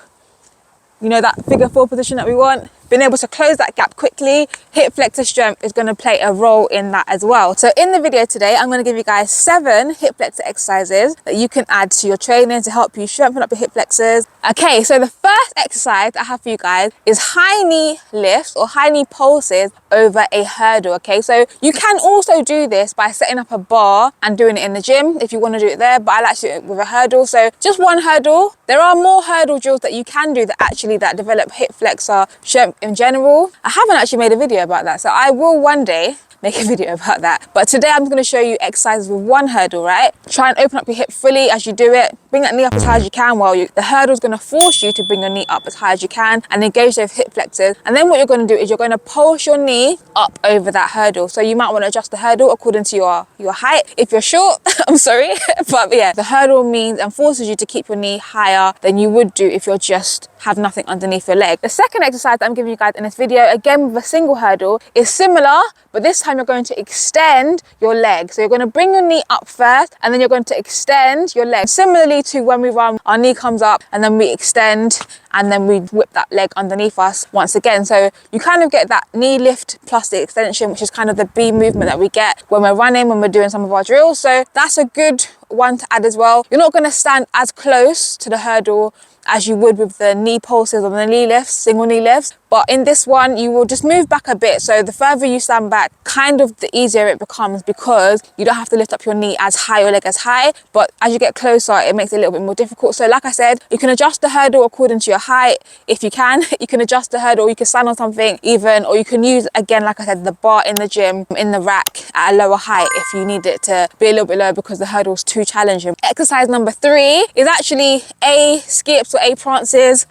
you know, that figure 4 position that we want, being able to close that gap quickly. Hip flexor strength is going to play a role in that as well. So in the video today, I'm going to give you guys 7 hip flexor exercises that you can add to your training to help you strengthen up your hip flexors. Okay, so the first exercise I have for you guys is high knee lifts or high knee pulses over a hurdle, okay? So you can also do this by setting up a bar and doing it in the gym if you want to do it there, but I like to do it with a hurdle. So just one hurdle. There are more hurdle drills that you can do that develop hip flexor strength in general. I haven't actually made a video about that, so I will one day make a video about that. But today I'm going to show you exercises with one hurdle, right? Try and open up your hip fully as you do it. Bring that knee up as high as you can the hurdle is going to force you to bring your knee up as high as you can and engage those hip flexors. And then what you're going to do is you're going to pulse your knee up over that hurdle. So you might want to adjust the hurdle according to your height. If you're short, I'm sorry, but yeah, the hurdle means and forces you to keep your knee higher than you would do if you're just have nothing underneath your leg. The second exercise that I'm giving you guys in this video, again with a single hurdle, is similar, but this time you're going to extend your leg. So you're going to bring your knee up first, and then you're going to extend your leg. Similarly to when we run, our knee comes up and then we extend and then we whip that leg underneath us once again. So you kind of get that knee lift plus the extension, which is kind of the B movement that we get when we're running, when we're doing some of our drills. So that's a good one to add as well. You're not going to stand as close to the hurdle as you would with the knee pulses or the knee lifts, single knee lifts. But in this one, you will just move back a bit. So the further you stand back, kind of the easier it becomes, because you don't have to lift up your knee as high or leg as high. But as you get closer, it makes it a little bit more difficult. So like I said, you can adjust the hurdle according to your height. If you can, you can adjust the hurdle, you can stand on something even, or you can use, again, like I said, the bar in the gym, in the rack at a lower height if you need it to be a little bit lower because the hurdle's too challenging. Exercise number 3 is actually A skips or A prances.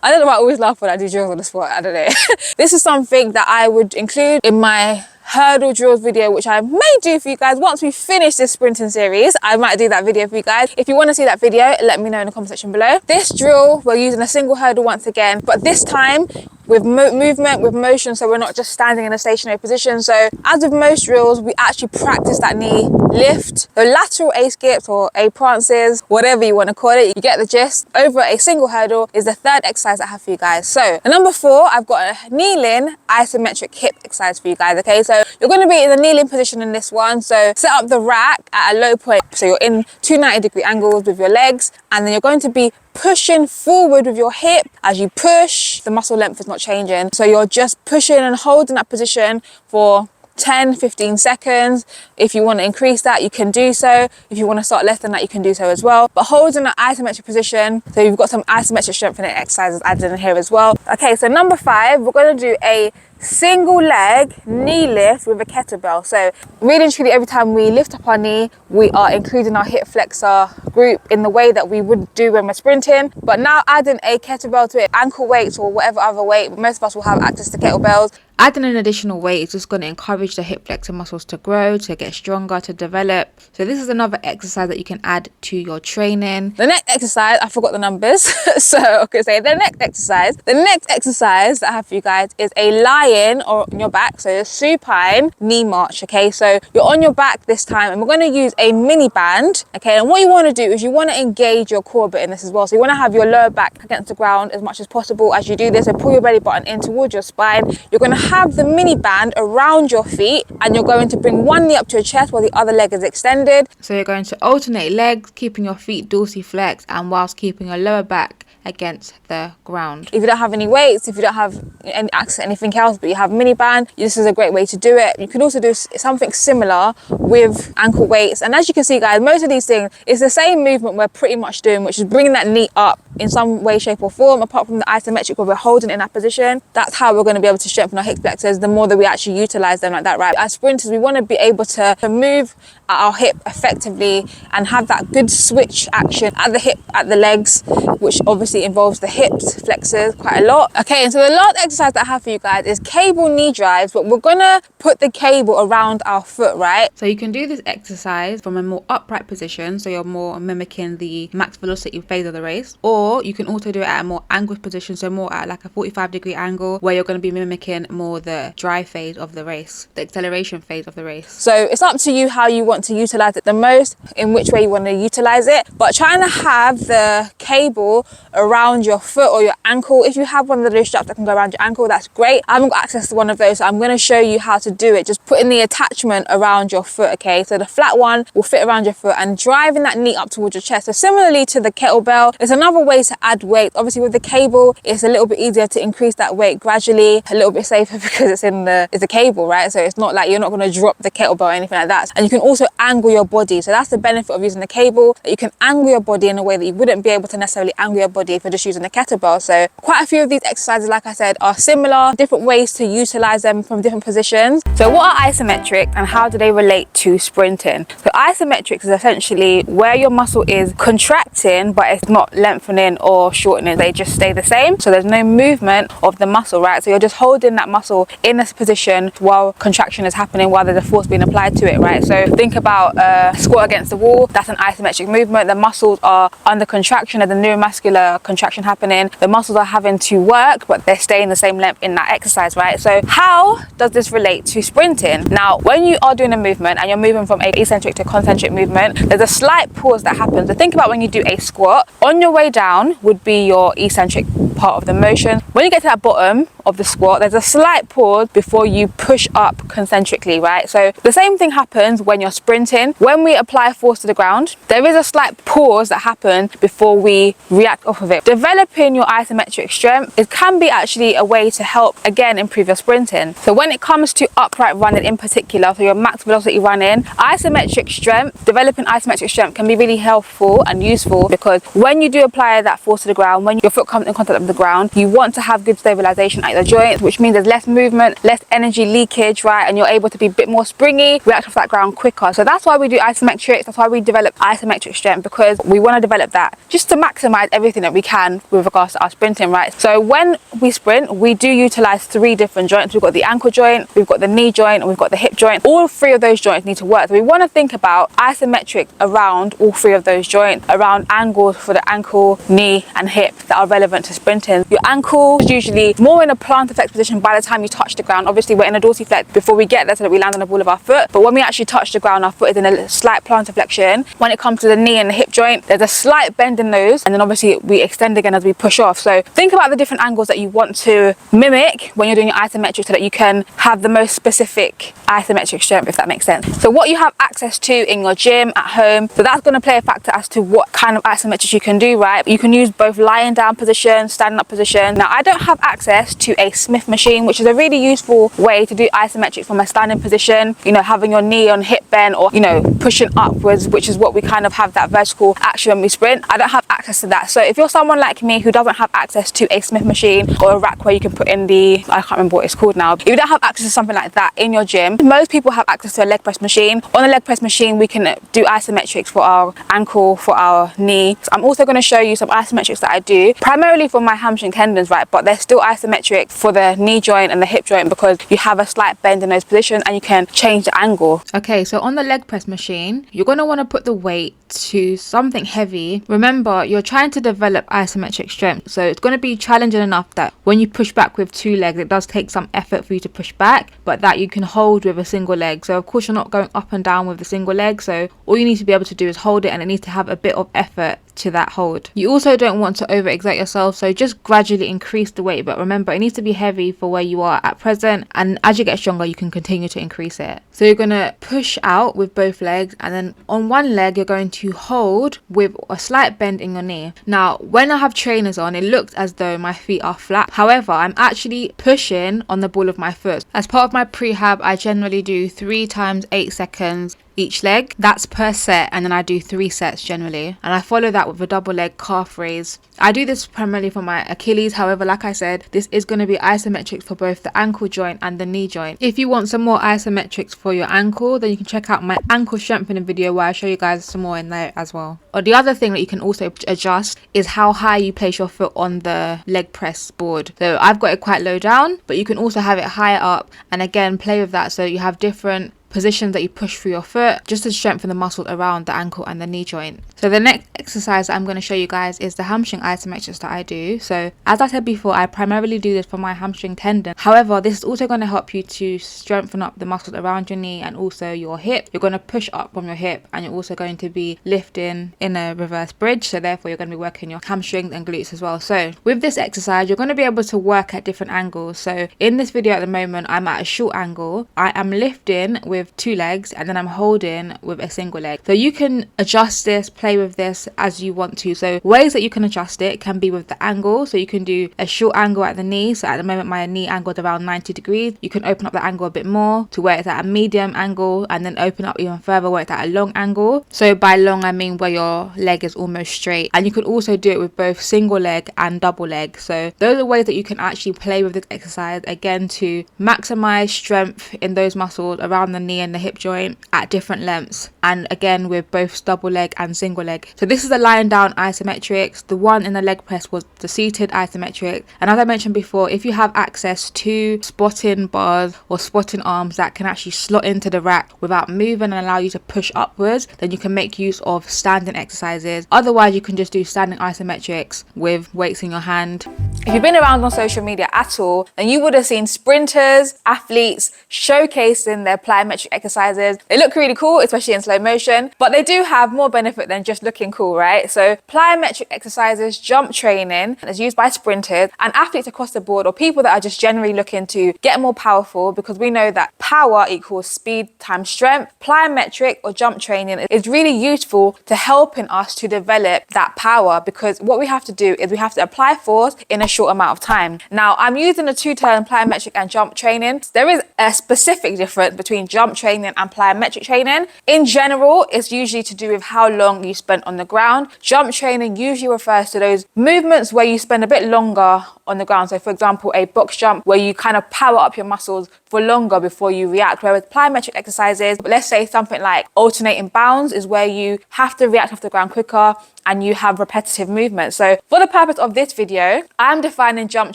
I don't know why I always laugh when I do drills on the spot, I don't know. This is something that I would include in my hurdle drills video, which I may do for you guys once we finish this sprinting series. I might do that video for you guys. If you want to see that video, let me know in the comment section below. This drill, we're using a single hurdle once again, but this time with movement, with motion, so we're not just standing in a stationary position. So as with most drills, we actually practice that knee lift. The lateral A skips or A prances, whatever you want to call it, you get the gist, over a single hurdle is the third exercise I have for you guys. So number 4, I've got a kneeling isometric hip exercise for you guys, okay? So you're going to be in the kneeling position in this one. So set up the rack at a low point. So you're in 2 90-degree angles with your legs, and then you're going to be pushing forward with your hip. As you push, the muscle length is not changing. So you're just pushing and holding that position for 10-15 seconds. If you want to increase that, you can do so. If you want to start less than that, you can do so as well. But holding an isometric position, so you've got some isometric strengthening exercises added in here as well. Okay, so number 5, we're going to do a single leg knee lift with a kettlebell. So really and truly, every time we lift up our knee, we are including our hip flexor group in the way that we would do when we're sprinting. But now adding a kettlebell to it, ankle weights or whatever other weight, most of us will have access to kettlebells. Adding an additional weight is just going to encourage the hip flexor muscles to grow, to get stronger, to develop. So this is another exercise that you can add to your training. The next exercise, I forgot the numbers. So I could say the next exercise that I have for you guys is a lion lying on your back, so a supine knee march, okay? So you're on your back this time, and we're going to use a mini band, okay? And what you want to do is you want to engage your core bit in this as well. So you want to have your lower back against the ground as much as possible as you do this, and pull your belly button in towards your spine. You're going to have the mini band around your feet, and you're going to bring one knee up to your chest while the other leg is extended. So you're going to alternate legs, keeping your feet dorsiflex and whilst keeping your lower back against the ground. If you don't have any weights, if you don't have any access to anything else, but you have mini band, this is a great way to do it. You can also do something similar with ankle weights. And as you can see, guys, most of these things, it's the same movement we're pretty much doing, which is bringing that knee up in some way, shape or form, apart from the isometric where we're holding in that position. That's how we're going to be able to strengthen our hip flexors the more that we actually utilize them like that, right? As sprinters, we want to be able to move our hip effectively and have that good switch action at the hip, at the legs, which obviously involves the hips, flexors quite a lot. Okay, and so the last exercise that I have for you guys is cable knee drives, but we're gonna put the cable around our foot, right? So you can do this exercise from a more upright position, so you're more mimicking the max velocity phase of the race, or you can also do it at a more angled position, so more at like a 45-degree angle, where you're going to be mimicking more the drive phase of the race, the acceleration phase of the race. So it's up to you how you want to utilize it the most, in which way you want to utilize it, but trying to have the cable around your foot or your ankle. If you have one of those straps that can go around your ankle, that's great. I haven't got access to one of those, so I'm going to show you how to do it. Just putting the attachment around your foot, okay? So the flat one will fit around your foot and driving that knee up towards your chest. So similarly to the kettlebell, it's another way to add weight. Obviously with the cable, it's a little bit easier to increase that weight gradually, a little bit safer because it's a cable, right? So it's not like you're not going to drop the kettlebell or anything like that. And you can also angle your body. So that's the benefit of using the cable, that you can angle your body in a way that you wouldn't be able to necessarily angle your body if you're just using the kettlebell. So quite a few of these exercises, like I said, are similar, different ways to utilize them from different positions. So what are isometrics and how do they relate to sprinting? So isometrics is essentially where your muscle is contracting, but it's not lengthening or shortening. They just stay the same. So there's no movement of the muscle, right? So you're just holding that muscle in this position while contraction is happening, while there's a force being applied to it, right? So think about a squat against the wall. That's an isometric movement. The muscles are under contraction, there's a neuromuscular contraction happening. The muscles are having to work, but they're staying the same length in that exercise, right? So how does this relate to sprinting? Now, when you are doing a movement and you're moving from a eccentric to concentric movement, there's a slight pause that happens. So think about when you do a squat, on your way down would be your eccentric part of the motion. When you get to that bottom of the squat, there's a slight pause before you push up concentrically, right? So the same thing happens when you're sprinting. When we apply force to the ground, there is a slight pause that happens before we react off of it. Developing your isometric strength, it can be actually a way to help, again, improve your sprinting. So when it comes to upright running in particular, so your max velocity running, isometric strength, developing isometric strength can be really helpful and useful, because when you do apply that force to the ground, when your foot comes in contact with the ground, you want to have good stabilization at the joints, which means there's less movement, less energy leakage, right? And you're able to be a bit more springy, react off that ground quicker. So that's why we do isometrics. That's why we develop isometric strength, because we want to develop that just to maximize everything that we can with regards to our sprinting, right? So when we sprint, we do utilize 3 different joints. We've got the ankle joint, we've got the knee joint, and we've got the hip joint. All 3 of those joints need to work. So we want to think about isometric around all 3 of those joints, around angles for the ankle, knee, and hip that are relevant to sprinting. Your ankle is usually more in a plantar flex position by the time you touch the ground. Obviously, we're in a dorsiflex before we get there so that we land on the ball of our foot. But when we actually touch the ground, our foot is in a slight plantar flexion. When it comes to the knee and the hip joint, there's a slight bend in those, and then obviously we extend again as we push off. So think about the different angles that you want to mimic when you're doing your isometric, so that you can have the most specific isometric strength, if that makes sense. So what you have access to in your gym, at home, so that's going to play a factor as to what kind of isometrics you can do, right? You can use both lying down position, standing up position. Now, I don't have access to a Smith machine, which is a really useful way to do isometrics from a standing position, you know, having your knee on hip bend, or, you know, pushing upwards, which is what we kind of have that vertical action when we sprint. I don't have access to that. So if you're someone like me who doesn't have access to a Smith machine or a rack where you can put in the, I can't remember what it's called now, if you don't have access to something like that in your gym, most people have access to a leg press machine. On the leg press machine, we can do isometrics for our ankle, for our knee. So I'm also going to show you some isometrics that I do primarily for my hamstring tendons, right? But they're still isometric for the knee joint and the hip joint, because you have a slight bend in those positions and you can change the angle. Okay, so on the leg press machine, you're going to want to put the weight to something heavy. Remember, you're trying to develop isometric strength, so it's going to be challenging enough that when you push back with 2 legs, it does take some effort for you to push back, but that you can hold with a single leg. So of course you're not going up and down with the single leg, so all you need to be able to do is hold it, and it needs to have a bit of effort to that hold. You also don't want to overexert yourself, so just gradually increase the weight, but remember, it needs to be heavy for where you are at present, and as you get stronger you can continue to increase it. So you're going to push out with both legs, and then on one leg you're going to hold with a slight bend in your knee. Now when I have trainers on, it looks as though my feet are flat, however I'm actually pushing on the ball of my foot. As part of my prehab, I generally do 3 times 8 seconds each leg. That's per set, and then I do 3 sets generally, and I follow that with a double leg calf raise. I do this primarily for my Achilles, however, like I said, this is going to be isometrics for both the ankle joint and the knee joint. If you want some more isometrics for your ankle, then you can check out my ankle strengthening video where I show you guys some more in there as well. Or the other thing that you can also adjust is how high you place your foot on the leg press board. So I've got it quite low down, but you can also have it higher up, and again play with that so you have different positions that you push through your foot just to strengthen the muscle around the ankle and the knee joint. So the next exercise I'm going to show you guys is the hamstring isometrics that I do. So as I said before, I primarily do this for my hamstring tendon. However, this is also going to help you to strengthen up the muscles around your knee and also your hip. You're going to push up from your hip, and you're also going to be lifting in a reverse bridge, so therefore you're going to be working your hamstrings and glutes as well. So with this exercise you're going to be able to work at different angles. So in this video at the moment I'm at a short angle. I am lifting with 2 legs, and then I'm holding with a single leg. So you can adjust this, play with this as you want to. So ways that you can adjust it can be with the angle. So you can do a short angle at the knee. So at the moment my knee angle is around 90 degrees. You can open up the angle a bit more to where it's at a medium angle, and then open up even further where it's at a long angle. So by long I mean where your leg is almost straight. And you can also do it with both single leg and double leg. So those are ways that you can actually play with this exercise, again to maximize strength in those muscles around the knee and the hip joint at different lengths, and again with both double leg and single leg. So this is the lying down isometrics. The one in the leg press was the seated isometric, and as I mentioned before, if you have access to spotting bars or spotting arms that can actually slot into the rack without moving and allow you to push upwards, then you can make use of standing exercises. Otherwise you can just do standing isometrics with weights in your hand. If you've been around on social media at all, then you would have seen sprinters, athletes showcasing their plyometric exercises. They look really cool, especially in slow motion, but they do have more benefit than just looking cool, right? So plyometric exercises, jump training is used by sprinters and athletes across the board, or people that are just generally looking to get more powerful, because we know that power equals speed times strength. Plyometric or jump training is really useful to helping us to develop that power, because what we have to do is we have to apply force in a short amount of time. Now I'm using a 2-term plyometric and jump training. There is a specific difference between jump training and plyometric training. In general, it's usually to do with how long you spent on the ground. Jump training usually refers to those movements where you spend a bit longer on the ground. So for example, a box jump where you kind of power up your muscles for longer before you react. Whereas plyometric exercises, let's say something like alternating bounds, is where you have to react off the ground quicker and you have repetitive movements. So for the purpose of this video, I'm defining jump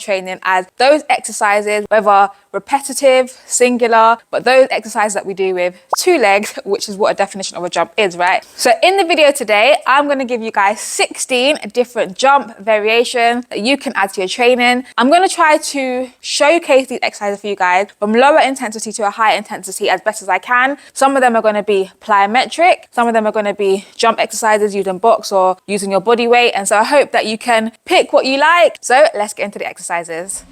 training as those exercises, whether repetitive, singular, but those exercises that we do with 2 legs, which is what a definition of a jump is, right? So in the video today, I'm going to give you guys 16 different jump variations that you can add to your training. I'm going to try to showcase these exercises for you guys from lower intensity to a higher intensity as best as I can. Some of them are going to be plyometric, some of them are going to be jump exercises using box or using your body weight, and so I hope that you can pick what you like. So let's get into the exercises.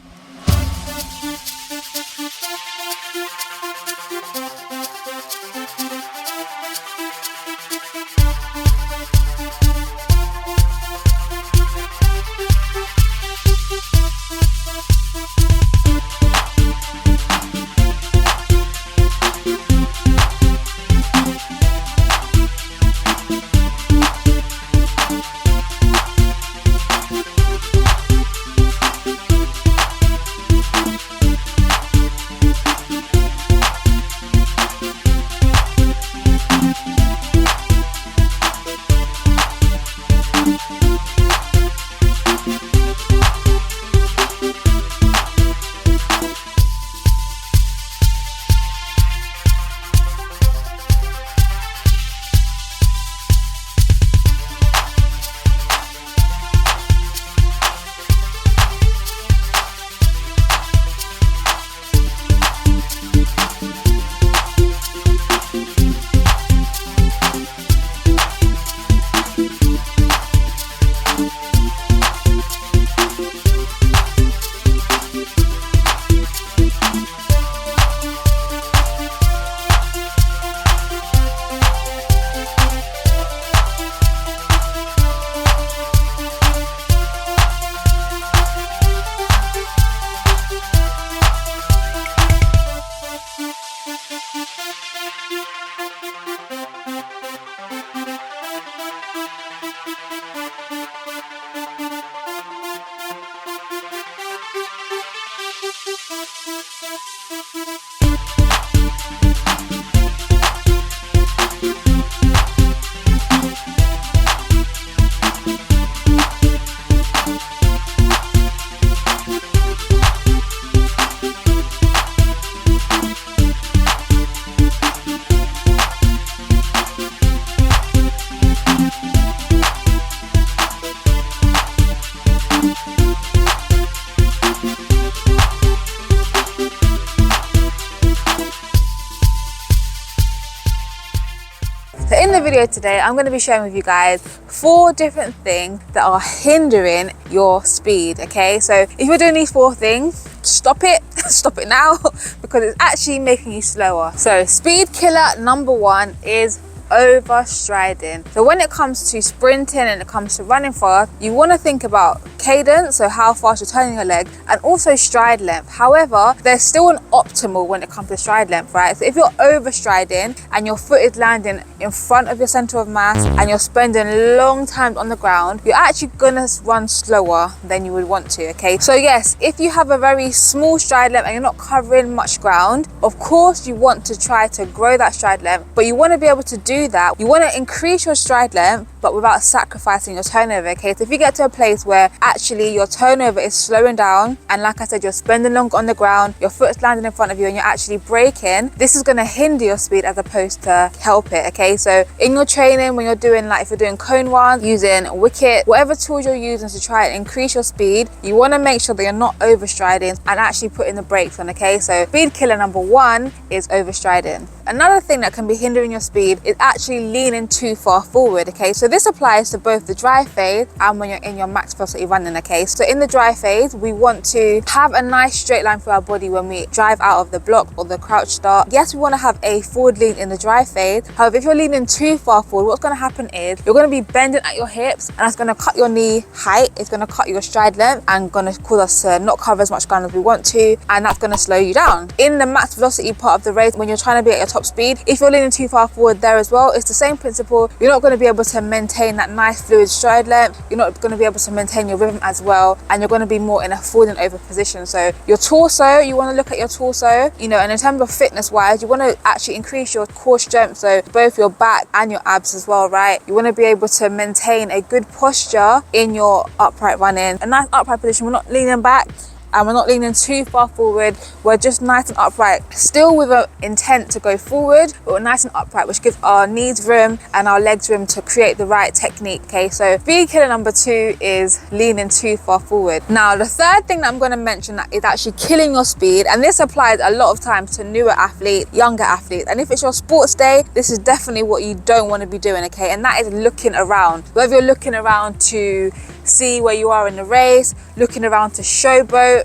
So in the video today, I'm going to be sharing with you guys 4 different things that are hindering your speed, okay? So if you're doing these 4 things, stop it, stop it now, because it's actually making you slower. So speed killer number 1 is overstriding. So when it comes to sprinting and it comes to running fast, you want to think about cadence, so how fast you're turning your leg, and also stride length. However, there's still an optimal when it comes to stride length, right? So if you're overstriding and your foot is landing in front of your center of mass and you're spending long time on the ground, you're actually gonna run slower than you would want to, okay? So yes, if you have a very small stride length and you're not covering much ground, of course you want to try to grow that stride length, but you want to be able to do that. You want to increase your stride length but without sacrificing your turnover, okay? So if you get to a place where actually your turnover is slowing down, and like I said, you're spending longer on the ground, your foot's landing in front of you and you're actually braking, this is going to hinder your speed as opposed to help it, okay? So in your training, when you're doing, like if you're doing cone runs, using wicket, whatever tools you're using to try and increase your speed, you want to make sure that you're not overstriding and actually putting the brakes on, okay? So speed killer number 1 is overstriding. Another thing that can be hindering your speed is actually leaning too far forward, okay? So this applies to both the dry phase and when you're in your max velocity running, okay? So in the dry phase, we want to have a nice straight line through our body when we drive out of the block or the crouch start. Yes, we want to have a forward lean in the dry phase. However, if you're leaning too far forward, what's going to happen is you're going to be bending at your hips, and that's going to cut your knee height, it's going to cut your stride length and going to cause us to not cover as much ground as we want to, and that's going to slow you down. In the max velocity part of the race, when you're trying to be at your top speed, if you're leaning too far forward there as well, it's the same principle. You're not going to be able to maintain that nice fluid stride length, you're not going to be able to maintain your rhythm as well, and you're going to be more in a falling over position. So your torso, you want to look at your torso, you know, and in terms of fitness wise, you want to actually increase your core strength, so both your back and your abs as well, right? You want to be able to maintain a good posture in your upright running, a nice upright position. We're not leaning back and we're not leaning too far forward, we're just nice and upright, still with an intent to go forward, but we're nice and upright, which gives our knees room and our legs room to create the right technique, okay? So speed killer number 2 is leaning too far forward. Now the third thing that I'm going to mention that is actually killing your speed, and this applies a lot of times to newer athletes, younger athletes, and if it's your sports day, this is definitely what you don't want to be doing, okay? And that is looking around. Whether you're looking around to see where you are in the race, looking around to showboat,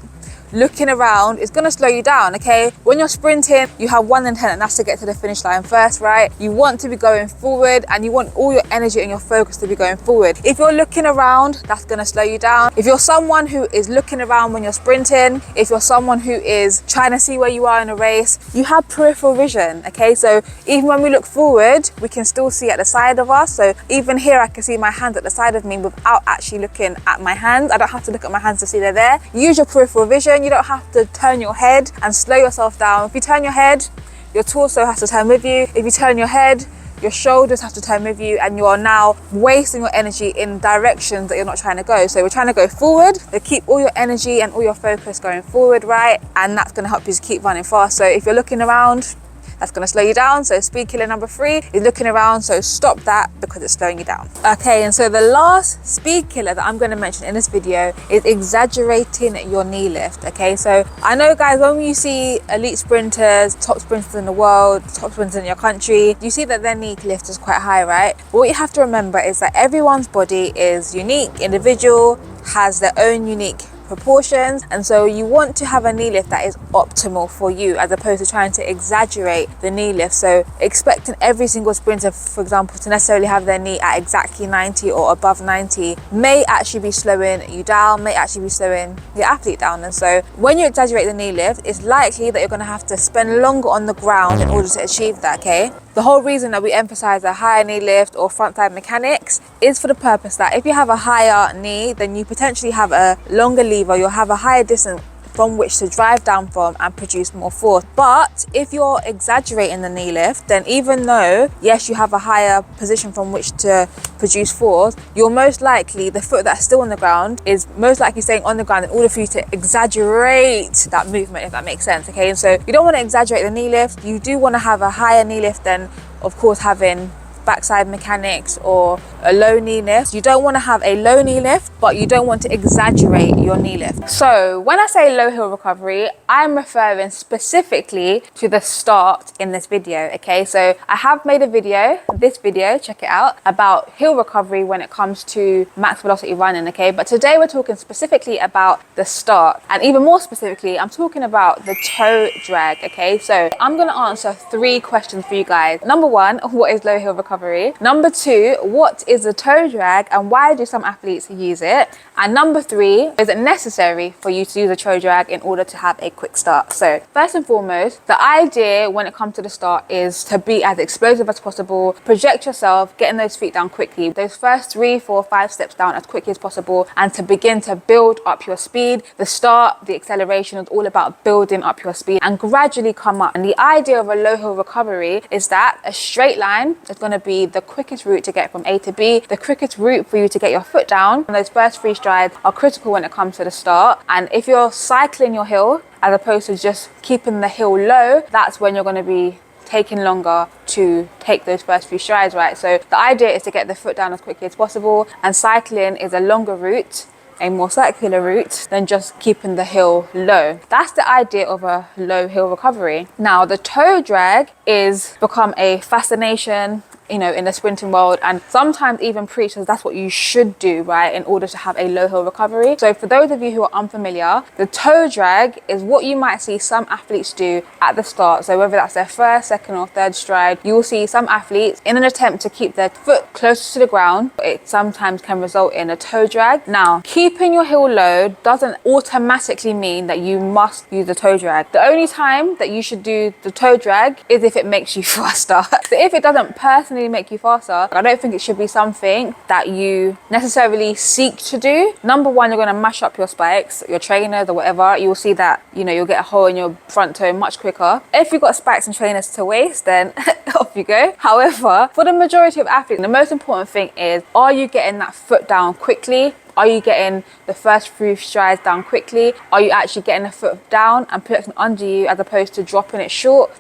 looking around is going to slow you down, okay? When you're sprinting, you have one intent, and that's to get to the finish line first, right? You want to be going forward and you want all your energy and your focus to be going forward. If you're looking around, that's going to slow you down. If you're someone who is looking around when you're sprinting, if you're someone who is trying to see where you are in a race, you have peripheral vision, okay? So even when we look forward, we can still see at the side of us. So even here, I can see my hands at the side of me without actually looking at my hands. I don't have to look at my hands to see they're there. Use your peripheral vision. You don't have to turn your head and slow yourself down. If you turn your head, your torso has to turn with you. If you turn your head, your shoulders have to turn with you, and you are now wasting your energy in directions that you're not trying to go. So we're trying to go forward, so keep all your energy and all your focus going forward, right? And that's going to help you to keep running fast. So if you're looking around, that's going to slow you down. So speed killer number 3 is looking around, so stop that because it's slowing you down. Okay, and so the last speed killer that I'm going to mention in this video is exaggerating your knee lift, okay? So I know, guys, when you see elite sprinters, top sprinters in the world, top sprinters in your country, you see that their knee lift is quite high, right? But what you have to remember is that everyone's body is unique, individual, has their own unique proportions, and so you want to have a knee lift that is optimal for you as opposed to trying to exaggerate the knee lift. So expecting every single sprinter, for example, to necessarily have their knee at exactly 90 or above 90 may actually be slowing you down, may actually be slowing your athlete down. And so when you exaggerate the knee lift, it's likely that you're going to have to spend longer on the ground in order to achieve that, okay? The whole reason that we emphasize a higher knee lift or frontside mechanics is for the purpose that if you have a higher knee, then you potentially have a longer lever, you'll have a higher distance from which to drive down from and produce more force. But if you're exaggerating the knee lift, then even though, yes, you have a higher position from which to produce force, you're most likely, the foot that's still on the ground is most likely staying on the ground in order for you to exaggerate that movement, if that makes sense, okay? And so you don't want to exaggerate the knee lift. You do want to have a higher knee lift than, of course, having backside mechanics or a low knee lift. You don't want to have a low knee lift, but you don't want to exaggerate your knee lift. So when I say low heel recovery, I'm referring specifically to the start in this video, okay? So I have made a video, this video, check it out, about heel recovery when it comes to max velocity running, okay? But today we're talking specifically about the start, and even more specifically, I'm talking about the toe drag, okay? So I'm gonna answer 3 questions for you guys. Number 1, what is low heel recovery? Number 2, what is the toe drag and why do some athletes use it? And number 3, is it necessary for you to use a toe drag in order to have a quick start? So first and foremost, the idea when it comes to the start is to be as explosive as possible, project yourself, getting those feet down quickly, those first 3, 4, 5 steps down as quickly as possible, and to begin to build up your speed. The start, the acceleration is all about building up your speed and gradually come up. And the idea of a low heel recovery is that a straight line is going to be the quickest route to get from A to B, the quickest route for you to get your foot down. And those first 3 strides are critical when it comes to the start. And if you're cycling your heel as opposed to just keeping the heel low, that's when you're going to be taking longer to take those first few strides, right? So the idea is to get the foot down as quickly as possible, and cycling is a longer route, a more circular route than just keeping the heel low. That's the idea of a low heel recovery. Now the toe drag is become a fascination, you know, in the sprinting world, and sometimes even preachers, that's what you should do, right, in order to have a low heel recovery. So for those of you who are unfamiliar, the toe drag is what you might see some athletes do at the start. So whether that's their first, second or third stride, you will see some athletes in an attempt to keep their foot closer to the ground, it sometimes can result in a toe drag. Now, keeping your heel low doesn't automatically mean that you must use the toe drag. The only time that you should do the toe drag is if it makes you faster. So if it doesn't personally make you faster, I don't think it should be something that you necessarily seek to do. Number 1, you're going to mash up your spikes, your trainers or whatever. You'll see that, you know, you'll get a hole in your front toe much quicker. If you've got spikes and trainers to waste, then off you go. However, for the majority of athletes, the most important thing is, are you getting that foot down quickly? Are you getting the first few strides down quickly? Are you actually getting the foot down and putting it under you, as opposed to dropping it short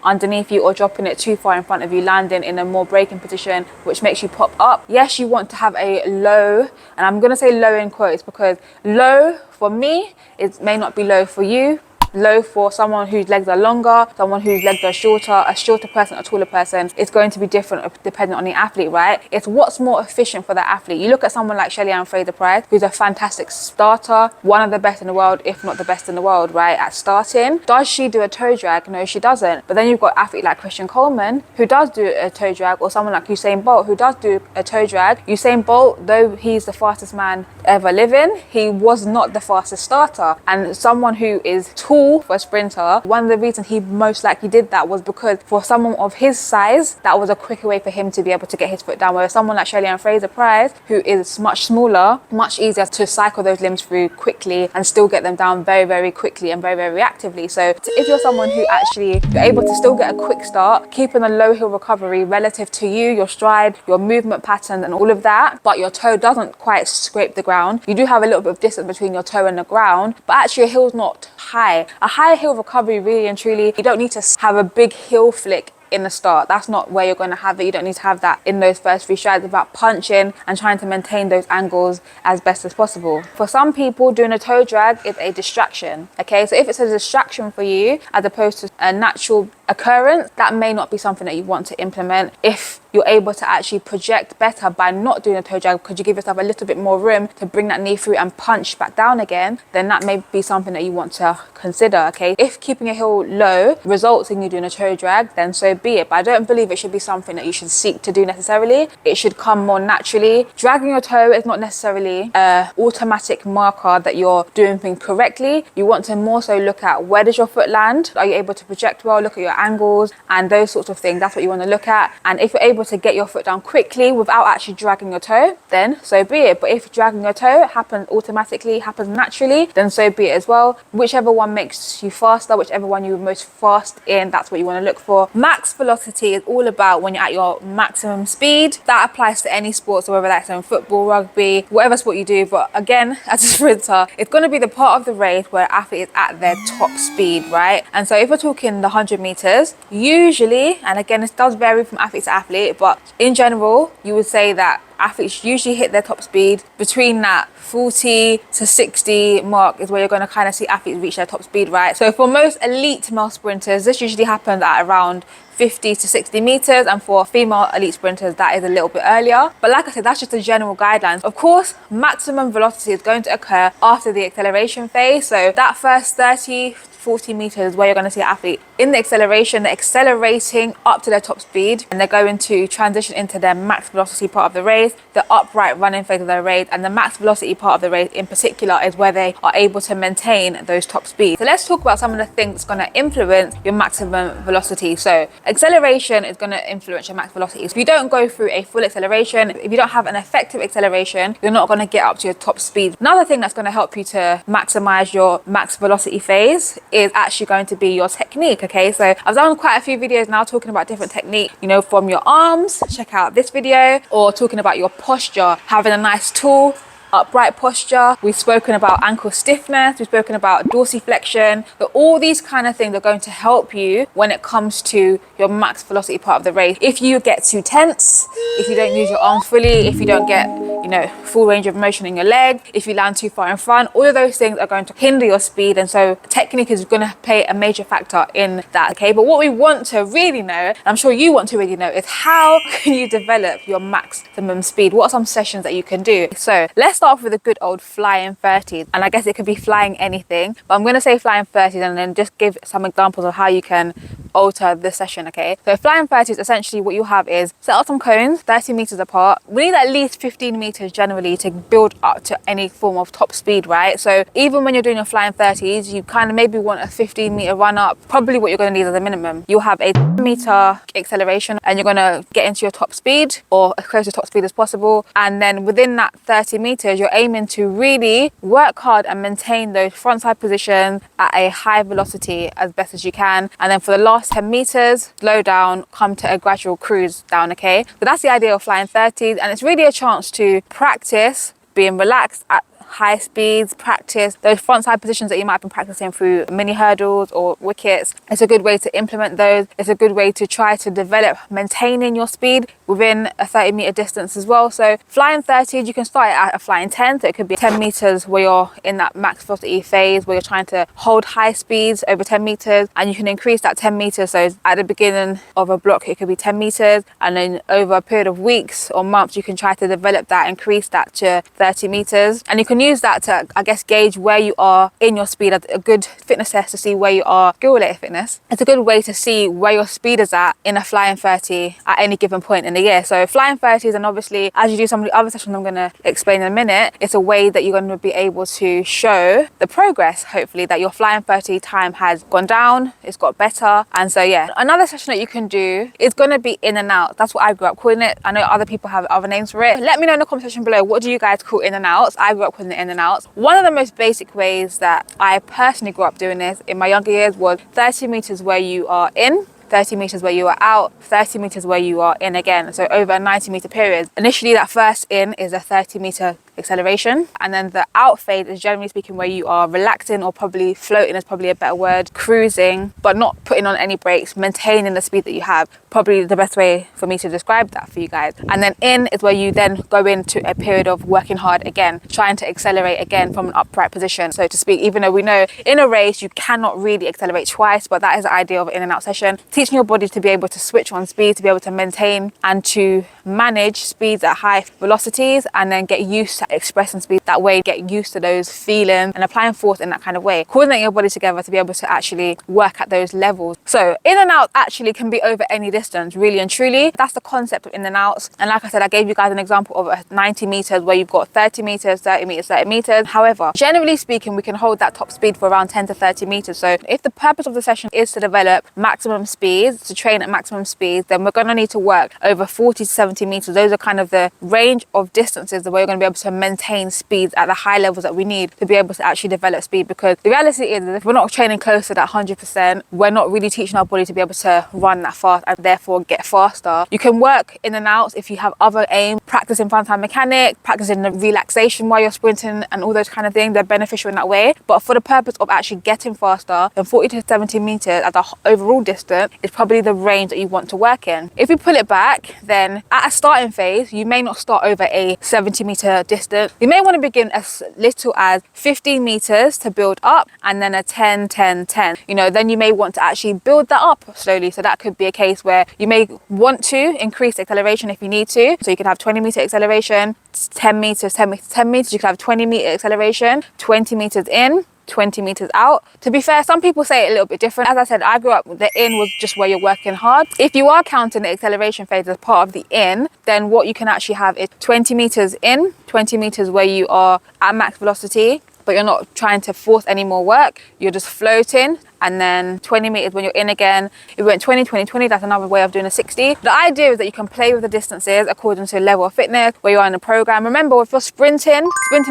underneath you, or dropping it too far in front of you, landing in a more braking position, which makes you pop up? Yes, you want to have a low, and I'm going to say low in quotes because low for me, it may not be low for you. Low for someone whose legs are longer, someone whose legs are shorter, a shorter person, a taller person. It's going to be different depending on the athlete, right? It's what's more efficient for that athlete. You look at someone like Shelly-Ann Fraser-Pryce, who's a fantastic starter, one of the best in the world, if not the best in the world, right, at starting. Does she do a toe drag? No, she doesn't. But then you've got an athlete like Christian Coleman, who does do a toe drag, or someone like Usain Bolt, who does do a toe drag. Usain Bolt, though he's the fastest man ever living, he was not the fastest starter. And someone who is tall for a sprinter, one of the reasons he most likely did that was because for someone of his size, that was a quicker way for him to be able to get his foot down. Whereas someone like Shelly-Ann Fraser-Pryce, who is much smaller, much easier to cycle those limbs through quickly and still get them down very, very quickly and very, very reactively. So if you're someone who actually, you're able to still get a quick start, keeping a low heel recovery relative to you, your stride, your movement pattern and all of that, but your toe doesn't quite scrape the ground, you do have a little bit of distance between your toe and the ground, but actually your heel's not high. A high heel recovery, really and truly, you don't need to have a big heel flick in the start. That's not where you're going to have it. You don't need to have that in those first 3 strides. It's about punching and trying to maintain those angles as best as possible. For some people, doing a toe drag is a distraction, okay? So if it's a distraction for you as opposed to a natural occurrence, that may not be something that you want to implement. If you're able to actually project better by not doing a toe drag, because you give yourself a little bit more room to bring that knee through and punch back down again, then that may be something that you want to consider, okay? If keeping your heel low results in you doing a toe drag, then so be it. But I don't believe it should be something that you should seek to do necessarily. It should come more naturally. Dragging your toe is not necessarily an automatic marker that you're doing things correctly. You want to more so look at, where does your foot land? Are you able to project well? Look at your angles and those sorts of things. That's what you want to look at. And if you're able to get your foot down quickly without actually dragging your toe, then so be it. But if dragging your toe happens automatically, happens naturally, then so be it as well. Whichever one makes you faster, whichever one you're most fast in, that's what you want to look for. Max velocity is all about when you're at your maximum speed. That applies to any sport, so whether that's in football, rugby, whatever sport you do. But again, as a sprinter, it's going to be the part of the race where athlete is at their top speed, right? And so if we're talking the 100 meters, usually, and again, it does vary from athlete to athlete, but in general, you would say that athletes usually hit their top speed between that 40 to 60 mark is where you're going to kind of see athletes reach their top speed, right? So for most elite male sprinters, this usually happens at around 50 to 60 meters, and for female elite sprinters that is a little bit earlier. But like I said, that's just the general guidelines. Of course, maximum velocity is going to occur after the acceleration phase. So that first 30, 40 meters where you're going to see an athlete in the acceleration, they're accelerating up to their top speed, and they're going to transition into their max velocity part of the race, the upright running phase of the race, and the max velocity part of the race in particular is where they are able to maintain those top speeds. So let's talk about some of the things that's going to influence your maximum velocity. So acceleration is going to influence your max velocity. If you don't go through a full acceleration, if you don't have an effective acceleration, you're not going to get up to your top speed. Another thing that's going to help you to maximize your max velocity phase is actually going to be your technique. Okay, so I've done quite a few videos now talking about different technique, you know, from your arms, check out this video, or talking about your posture, having a nice tall upright posture. We've spoken about ankle stiffness, we've spoken about dorsiflexion. But all these kind of things are going to help you when it comes to your max velocity part of the race. If you get too tense, if you don't use your arms fully, if you don't get, you know, full range of motion in your leg, if you land too far in front, all of those things are going to hinder your speed. And so technique is going to play a major factor in that. Okay, but what we want to really know, and I'm sure you want to really know, is how can you develop your maximum speed? What are some sessions that you can do? So let's start off with a good old flying 30s, and I guess it could be flying anything, but I'm going to say flying 30s and then just give some examples of how you can alter the session. Okay, so flying 30s, essentially what you have is set up some cones 30 meters apart. We need at least 15 meters generally to build up to any form of top speed, right? So even when you're doing your flying 30s, you kind of maybe want a 15 meter run up. Probably what you're going to need as a minimum, you'll have a 10 meter acceleration, and you're going to get into your top speed or as close to top speed as possible. And then within that 30 meters, you're aiming to really work hard and maintain those frontside positions at a high velocity as best as you can. And then for the last 10 meters, slow down, come to a gradual cruise down. Okay, so that's the idea of flying 30s, and it's really a chance to practice being relaxed at high speeds, practice those frontside positions that you might have been practicing through mini hurdles or wickets. It's a good way to implement those. It's a good way to try to develop maintaining your speed within a 30 meter distance as well. So flying 30s, you can start at a flying 10, so it could be 10 meters where you're in that max velocity phase where you're trying to hold high speeds over 10 meters, and you can increase that 10 meters. So at the beginning of a block it could be 10 meters, and then over a period of weeks or months you can try to develop that, increase that to 30 meters, and you can use that to, I guess, gauge where you are in your speed. A good fitness test to see where you are, skill related fitness. It's a good way to see where your speed is at in a flying 30 at any given point in the year. So flying 30s, and obviously as you do some of the other sessions I'm going to explain in a minute, it's a way that you're going to be able to show the progress, hopefully, that your flying 30 time has gone down, it's got better. And so yeah, another session that you can do is going to be in and out. That's what I grew up calling it. I know other people have other names for it. Let me know in the comment section below, what do you guys call in and outs? I grew up calling it in and outs. One of the most basic ways that I personally grew up doing this in my younger years was 30 meters where you are in, 30 meters where you are out, 30 meters where you are in again. So over a 90 meter period. Initially that first in is a 30 meter acceleration, and then the out phase is generally speaking where you are relaxing, or probably floating is probably a better word, cruising, but not putting on any brakes, maintaining the speed that you have. Probably the best way for me to describe that for you guys. And then in is where you then go into a period of working hard again, trying to accelerate again from an upright position, so to speak. Even though we know in a race you cannot really accelerate twice, but that is the idea of an in and out session, teaching your body to be able to switch on speed, to be able to maintain and to manage speeds at high velocities, and then get used to to express in speed. That way you get used to those feelings and applying force in that kind of way, coordinating your body together to be able to actually work at those levels. So in and out actually can be over any distance, really and truly. That's the concept of in and outs. And like I said, I gave you guys an example of a 90 meters where you've got 30 meters, 30 meters, 30 meters. However, generally speaking, we can hold that top speed for around 10 to 30 meters. So if the purpose of the session is to develop maximum speeds, to train at maximum speeds, then we're going to need to work over 40 to 70 meters. Those are kind of the range of distances that we're going to be able to maintain speeds at the high levels that we need to be able to actually develop speed. Because the reality is that if we're not training close to that 100%, we're not really teaching our body to be able to run that fast and therefore get faster. You can work in and outs if you have other aims, practicing frontside mechanic, practicing the relaxation while you're sprinting and all those kind of things. They're beneficial in that way. But for the purpose of actually getting faster, then 40 to 70 meters at the overall distance is probably the range that you want to work in. If we pull it back, then at a starting phase, you may not start over a 70 meter distance. You may want to begin as little as 15 meters to build up, and then a 10, 10, 10. You know, then you may want to actually build that up slowly. So that could be a case where you may want to increase acceleration if you need to. So you could have 20 meter acceleration, 10 meters, 10 meters, 10 meters. You could have 20 meter acceleration, 20 meters in, 20 meters out. To be fair, some people say it a little bit different. As I said, I grew up, the in was just where you're working hard. If you are counting the acceleration phase as part of the in, then what you can actually have is 20 meters in, 20 meters where you are at max velocity, but you're not trying to force any more work. You're just floating. And then 20 meters when you're in again. If we went 20, 20, 20, that's another way of doing a 60. The idea is that you can play with the distances according to level of fitness, where you are in the program. Remember, if you're sprinting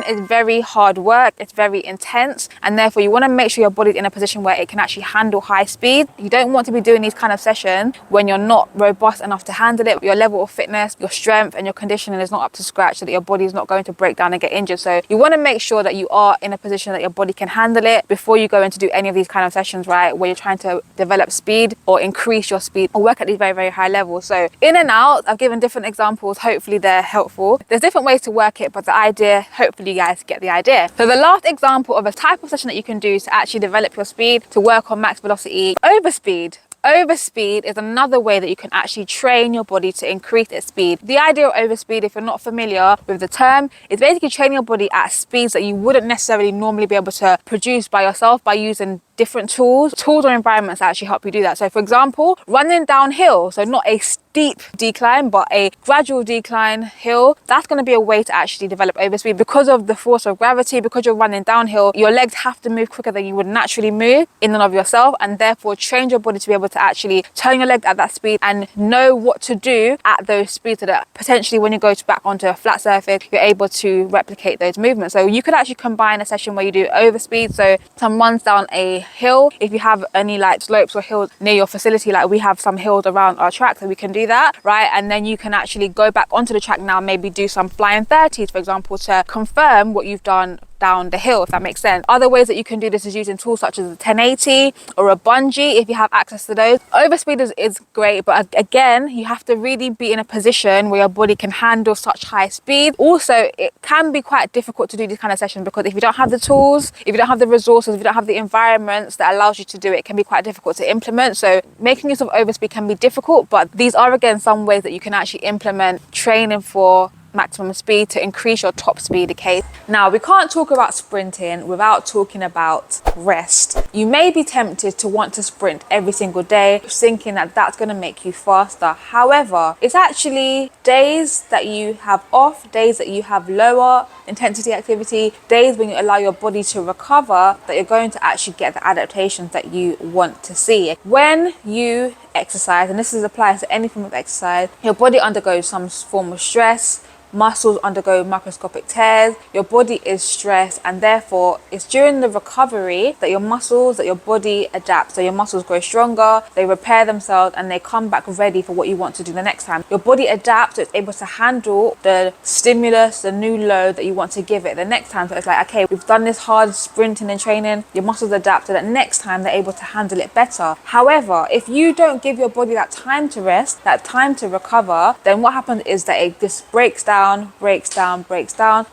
is very hard work. It's very intense. And therefore, you want to make sure your body's in a position where it can actually handle high speed. You don't want to be doing these kind of sessions when you're not robust enough to handle it. Your level of fitness, your strength, and your conditioning is not up to scratch, so that your body is not going to break down and get injured. So you want to make sure that you are in a position that your body can handle it before you go in to do any of these kind of sessions, right, where you're trying to develop speed or increase your speed or work at these very, very high levels. So in and out, I've given different examples. Hopefully they're helpful. There's different ways to work it, but the idea, hopefully you guys get the idea. So the last example of a type of session that you can do to actually develop your speed, to work on max velocity, overspeed. Overspeed is another way that you can actually train your body to increase its speed. The idea of overspeed, if you're not familiar with the term, is basically training your body at speeds that you wouldn't necessarily normally be able to produce by yourself by using different tools or environments that actually help you do that. So for example, running downhill, so not a steep decline, but a gradual decline hill, that's going to be a way to actually develop overspeed. Because of the force of gravity, because you're running downhill, your legs have to move quicker than you would naturally move in and of yourself, and therefore train your body to be able to actually turn your legs at that speed and know what to do at those speeds, so that potentially when you go back onto a flat surface, you're able to replicate those movements. So you could actually combine a session where you do overspeed, so some runs down a hill. If you have any like slopes or hills near your facility, like we have some hills around our track, so we can do that, right? And then you can actually go back onto the track now, maybe do some flying 30s, for example, to confirm what you've done down the hill, if that makes sense. Other ways that you can do this is using tools such as a 1080 or a bungee, if you have access to those. Overspeed is great, but again, you have to really be in a position where your body can handle such high speed. Also, it can be quite difficult to do these kind of sessions because if you don't have the tools, if you don't have the resources, if you don't have the environments that allows you to do it, it can be quite difficult to implement. So making use of overspeed can be difficult, but these are again some ways that you can actually implement training for maximum speed to increase your top speed. Okay, now we can't talk about sprinting without talking about rest. You may be tempted to want to sprint every single day, thinking that that's going to make you faster. However, it's actually days that you have off, days that you have lower intensity activity, days when you allow your body to recover, that you're going to actually get the adaptations that you want to see. When you exercise, and this applies to any form of exercise, your body undergoes some form of stress, muscles undergo microscopic tears, your body is stressed, and therefore it's during the recovery that your muscles, that your body adapts. So your muscles grow stronger, they repair themselves, and they come back ready for what you want to do the next time. Your body adapts, so it's able to handle the stimulus, the new load that you want to give it the next time. So it's like, okay, we've done this hard sprinting and training, your muscles adapt so that next time they're able to handle it better. However, if you don't give your body that time to rest, that time to recover, then what happens is that it just breaks down,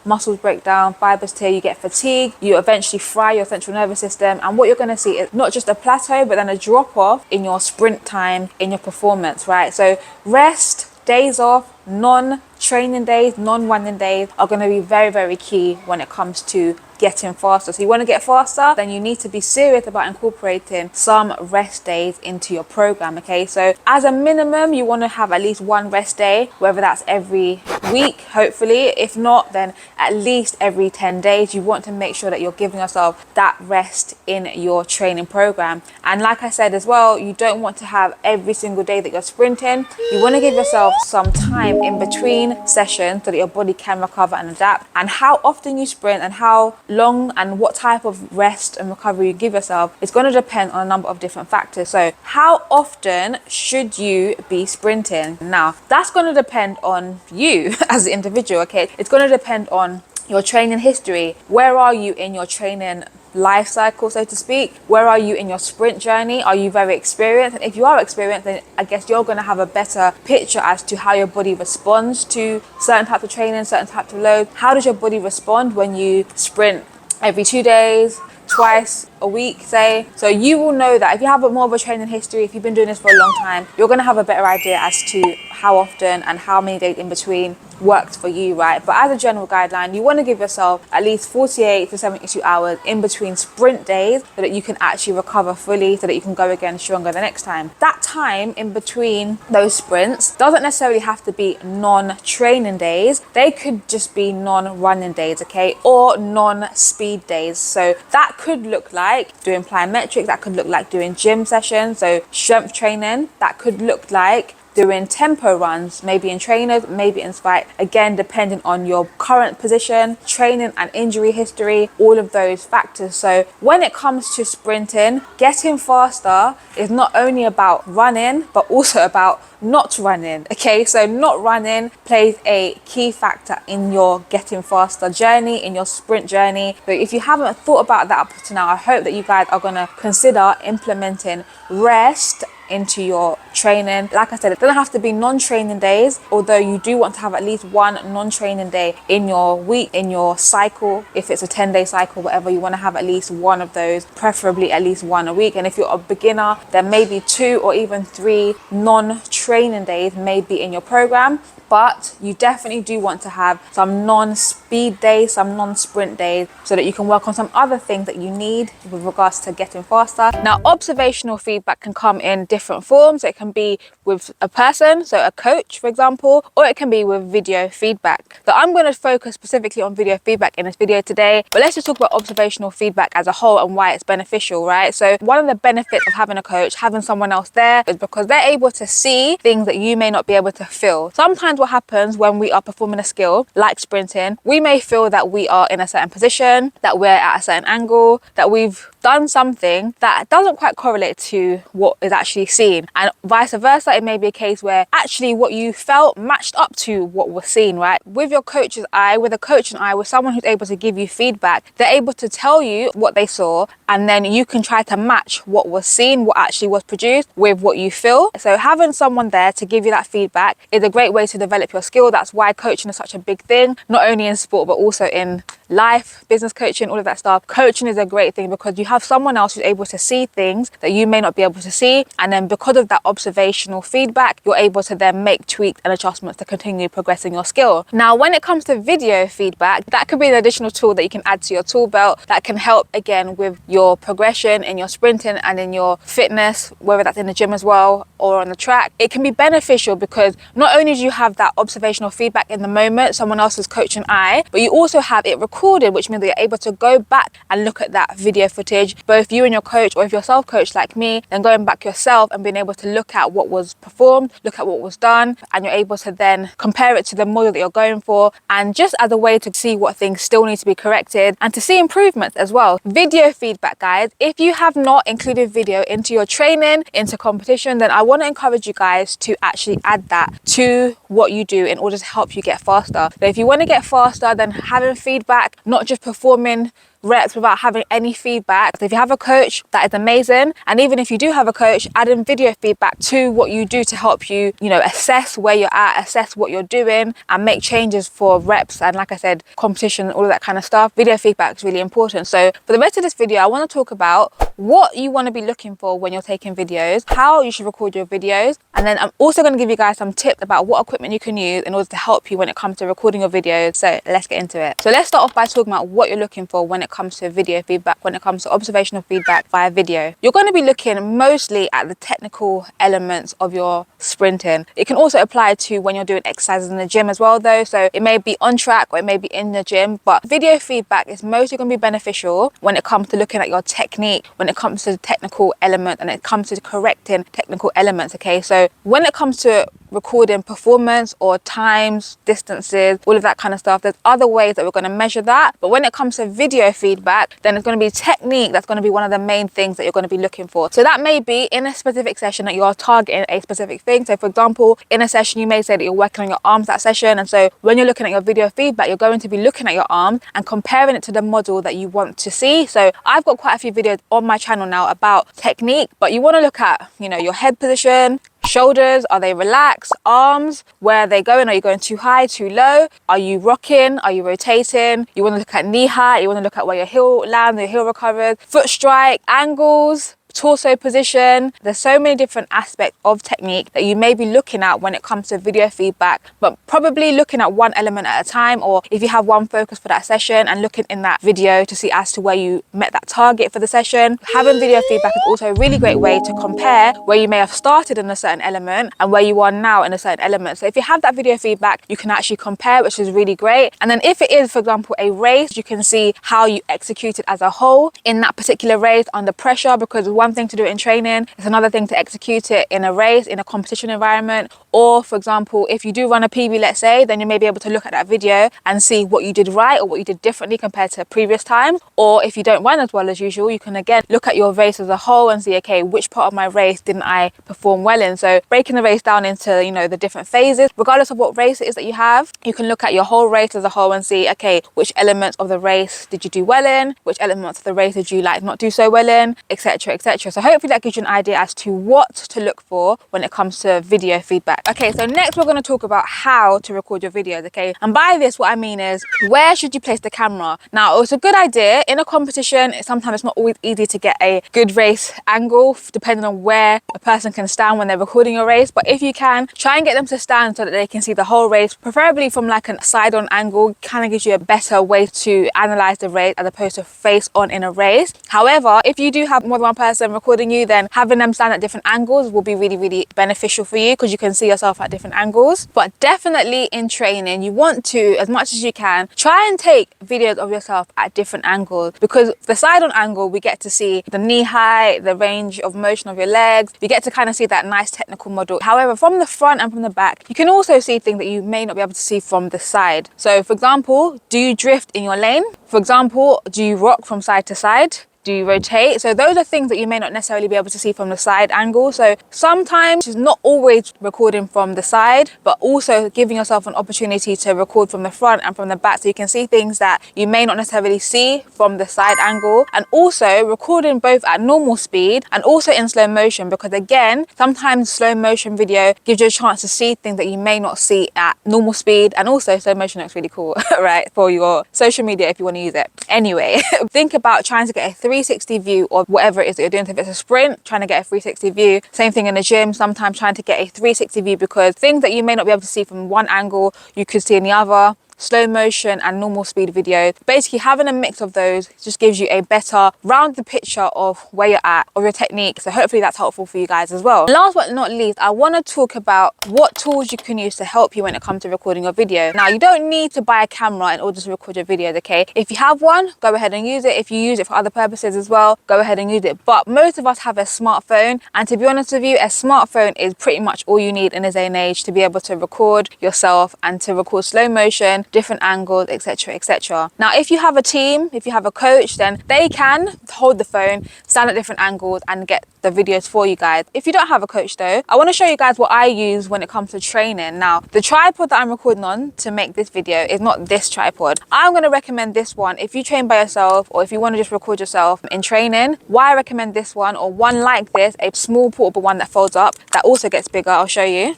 muscles break down, fibers tear, you get fatigue, you eventually fry your central nervous system, and what you're going to see is not just a plateau, but then a drop off in your sprint time, in your performance, right? So rest, days off, non-training days, non-running days are going to be very, very key when it comes to getting faster. So you want to get faster, then you need to be serious about incorporating some rest days into your program. Okay, so as a minimum, you want to have at least one rest day, whether that's every week, hopefully. If not, then at least every 10 days. You want to make sure that you're giving yourself that rest in your training program. And like I said as well, you don't want to have every single day that you're sprinting. You want to give yourself some time in between sessions so that your body can recover and adapt. And how often you sprint and how long and what type of rest and recovery you give yourself is going to depend on a number of different factors. So how often should you be sprinting? Now, that's going to depend on you as an individual. Okay, it's going to depend on your training history. Where are you in your training life cycle, so to speak? Where are you in your sprint journey? Are you very experienced? And if you are experienced, then I guess you're going to have a better picture as to how your body responds to certain types of training, certain types of loads. How does your body respond when you sprint every 2 days, twice a week, say? So you will know that if you have more of a training history, if you've been doing this for a long time, you're going to have a better idea as to how often and how many days in between works for you, right? But as a general guideline, you want to give yourself at least 48 to 72 hours in between sprint days so that you can actually recover fully, so that you can go again stronger the next time. That time in between those sprints doesn't necessarily have to be non-training days. They could just be non-running days, okay? Or non-speed days. So that could look like doing plyometrics, that could look like doing gym sessions, so strength training. That could look like doing tempo runs, maybe in trainers, maybe in spike, again depending on your current position, training and injury history, all of those factors. So when it comes to sprinting, getting faster is not only about running but also about not running. Okay, so not running plays a key factor in your getting faster journey, in your sprint journey. So if you haven't thought about that up to now, I hope that you guys are going to consider implementing rest into your training. Like I said, it doesn't have to be non-training days, although you do want to have at least one non-training day in your week, in your cycle. If it's a 10-day cycle, whatever, you want to have at least one of those, preferably at least one a week. And if you're a beginner, then maybe 2 or even 3 non-training days may be in your program. But you definitely do want to have some non-speed days, some non-sprint days, so that you can work on some other things that you need with regards to getting faster. Now, observational feedback can come in different forms. It can be with a person, so a coach, for example, or it can be with video feedback. So I'm going to focus specifically on video feedback in this video today, but let's just talk about observational feedback as a whole and why it's beneficial, right? So one of the benefits of having a coach, having someone else there, is because they're able to see things that you may not be able to feel. Sometimes what happens when we are performing a skill like sprinting, we may feel that we are in a certain position, that we're at a certain angle, that we've done something that doesn't quite correlate to what is actually seen, and vice versa. It may be a case where actually what you felt matched up to what was seen, right? With your coach's eye, with a coaching eye, with someone who's able to give you feedback, they're able to tell you what they saw, and then you can try to match what was seen, what actually was produced, with what you feel. So having someone there to give you that feedback is a great way to develop your skill. That's why coaching is such a big thing, not only in sport but also in life, business coaching, all of that stuff. Coaching is a great thing because you have someone else who's able to see things that you may not be able to see, and then because of that observational feedback, you're able to then make tweaks and adjustments to continue progressing your skill. Now, when it comes to video feedback, that could be an additional tool that you can add to your tool belt that can help again with your progression in your sprinting and in your fitness, whether that's in the gym as well or on the track. It can be beneficial because not only do you have that observational feedback in the moment, someone else's coaching eye, but you also have it recorded, which means that you're able to go back and look at that video footage, both you and your coach, or if you're self-coached like me, then going back yourself and being able to look at what was performed, look at what was done, and you're able to then compare it to the model that you're going for, and just as a way to see what things still need to be corrected and to see improvements as well. Video feedback, guys, if you have not included video into your training, into competition, then I want to encourage you guys to actually add that to what you do in order to help you get faster. So if you want to get faster, then having feedback, not just performing reps without having any feedback. So if you have a coach, that is amazing. And even if you do have a coach, add in video feedback to what you do to help you, assess where you're at, assess what you're doing, and make changes for reps. And like I said, competition, all of that kind of stuff. Video feedback is really important. So for the rest of this video, I want to talk about what you want to be looking for when you're taking videos, how you should record your videos, and then I'm also going to give you guys some tips about what equipment you can use in order to help you when it comes to recording your videos. So let's get into it. So let's start off by talking about what you're looking for when it comes to video feedback, when it comes to observational feedback via video. You're going to be looking mostly at the technical elements of your sprinting. It can also apply to when you're doing exercises in the gym as well though. So it may be on track or it may be in the gym, but video feedback is mostly going to be beneficial when it comes to looking at your technique, when it comes to the technical element, and it comes to correcting technical elements. Okay, so when it comes to recording performance or times, distances, all of that kind of stuff, there's other ways that we're going to measure that. But when it comes to video feedback, then it's going to be technique that's going to be one of the main things that you're going to be looking for. So that may be in a specific session that you're targeting a specific thing. So for example, in a session, you may say that you're working on your arms that session. And so when you're looking at your video feedback, you're going to be looking at your arms and comparing it to the model that you want to see. So I've got quite a few videos on my channel now about technique, but you want to look at, your head position, shoulders, are they relaxed, arms, where are they going? Are you going too high, too low? Are you rocking? Are you rotating? You want to look at knee height, you want to look at where your heel lands, your heel recovers, foot strike, angles, torso position. There's so many different aspects of technique that you may be looking at when it comes to video feedback, but probably looking at one element at a time, or if you have one focus for that session and looking in that video to see as to where you met that target for the session. Having video feedback is also a really great way to compare where you may have started in a certain element and where you are now in a certain element. So if you have that video feedback, you can actually compare, which is really great. And then if it is, for example, a race, you can see how you executed as a whole in that particular race under pressure, because one thing to do it in training, it's another thing to execute it in a race, in a competition environment. Or for example, if you do run a PB, let's say, then you may be able to look at that video and see what you did right or what you did differently compared to previous times. Or if you don't run as well as usual, you can again look at your race as a whole and see, okay, which part of my race didn't I perform well in? So breaking the race down into, the different phases, regardless of what race it is that you have, you can look at your whole race as a whole and see, okay, which elements of the race did you do well in? Which elements of the race did you not do so well in? Etc, etc. So hopefully that gives you an idea as to what to look for when it comes to video feedback. Okay, so next we're going to talk about how to record your videos, okay? And by this, what I mean is, where should you place the camera? Now, it's a good idea. In a competition, sometimes it's not always easy to get a good race angle, depending on where a person can stand when they're recording a race. But if you can, try and get them to stand so that they can see the whole race, preferably from like a side-on angle. Kind of gives you a better way to analyze the race as opposed to face-on in a race. However, if you do have more than one person recording you, then having them stand at different angles will be really, really beneficial for you, because you can see yourself at different angles. But definitely in training, you want to, as much as you can, try and take videos of yourself at different angles, because the side on angle, we get to see the knee height, the range of motion of your legs. You get to kind of see that nice technical model. However, from the front and from the back, you can also see things that you may not be able to see from the side. So for example, do you drift in your lane? For example, do you rock from side to side? Do you rotate? So those are things that you may not necessarily be able to see from the side angle. So sometimes it's not always recording from the side, but also giving yourself an opportunity to record from the front and from the back, so you can see things that you may not necessarily see from the side angle. And also recording both at normal speed and also in slow motion, because again, sometimes slow motion video gives you a chance to see things that you may not see at normal speed. And also slow motion looks really cool, right, for your social media if you want to use it. Anyway, think about trying to get a 360 view of whatever it is that you're doing. So if it's a sprint, trying to get a 360 view. Same thing in the gym, sometimes trying to get a 360 view, because things that you may not be able to see from one angle, you could see in the other. Slow motion and normal speed video. Basically having a mix of those just gives you a better rounded picture of where you're at, of your technique. So hopefully that's helpful for you guys as well. Last but not least, I want to talk about what tools you can use to help you when it comes to recording your video. Now, you don't need to buy a camera in order to record your videos, okay? If you have one, go ahead and use it. If you use it for other purposes as well, go ahead and use it. But most of us have a smartphone, and to be honest with you, a smartphone is pretty much all you need in this day and age to be able to record yourself and to record slow motion, different angles, etc, etc. Now if you have a team, if you have a coach, then they can hold the phone, stand at different angles and get the videos for you guys. If you don't have a coach though, I want to show you guys what I use when it comes to training. Now the tripod that I'm recording on to make this video is not this tripod. I'm going to recommend this one if you train by yourself, or if you want to just record yourself in training. Why I recommend this one, or one like this, a small portable one that folds up, that also gets bigger. I'll show you.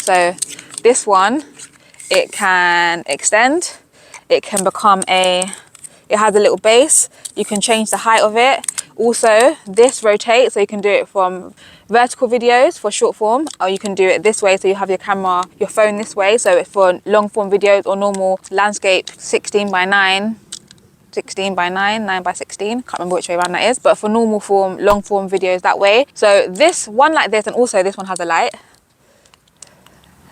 So this one, it can extend, it can become it has a little base, you can change the height of it. Also this rotates, so you can do it from vertical videos for short form, or you can do it this way, so you have your camera, your phone this way, so it's for long form videos or normal landscape 16 by 9, 16 by 9, 9 by 16, can't remember which way around that is, but for normal form, long form videos that way. So this one like this, and also this one has a light,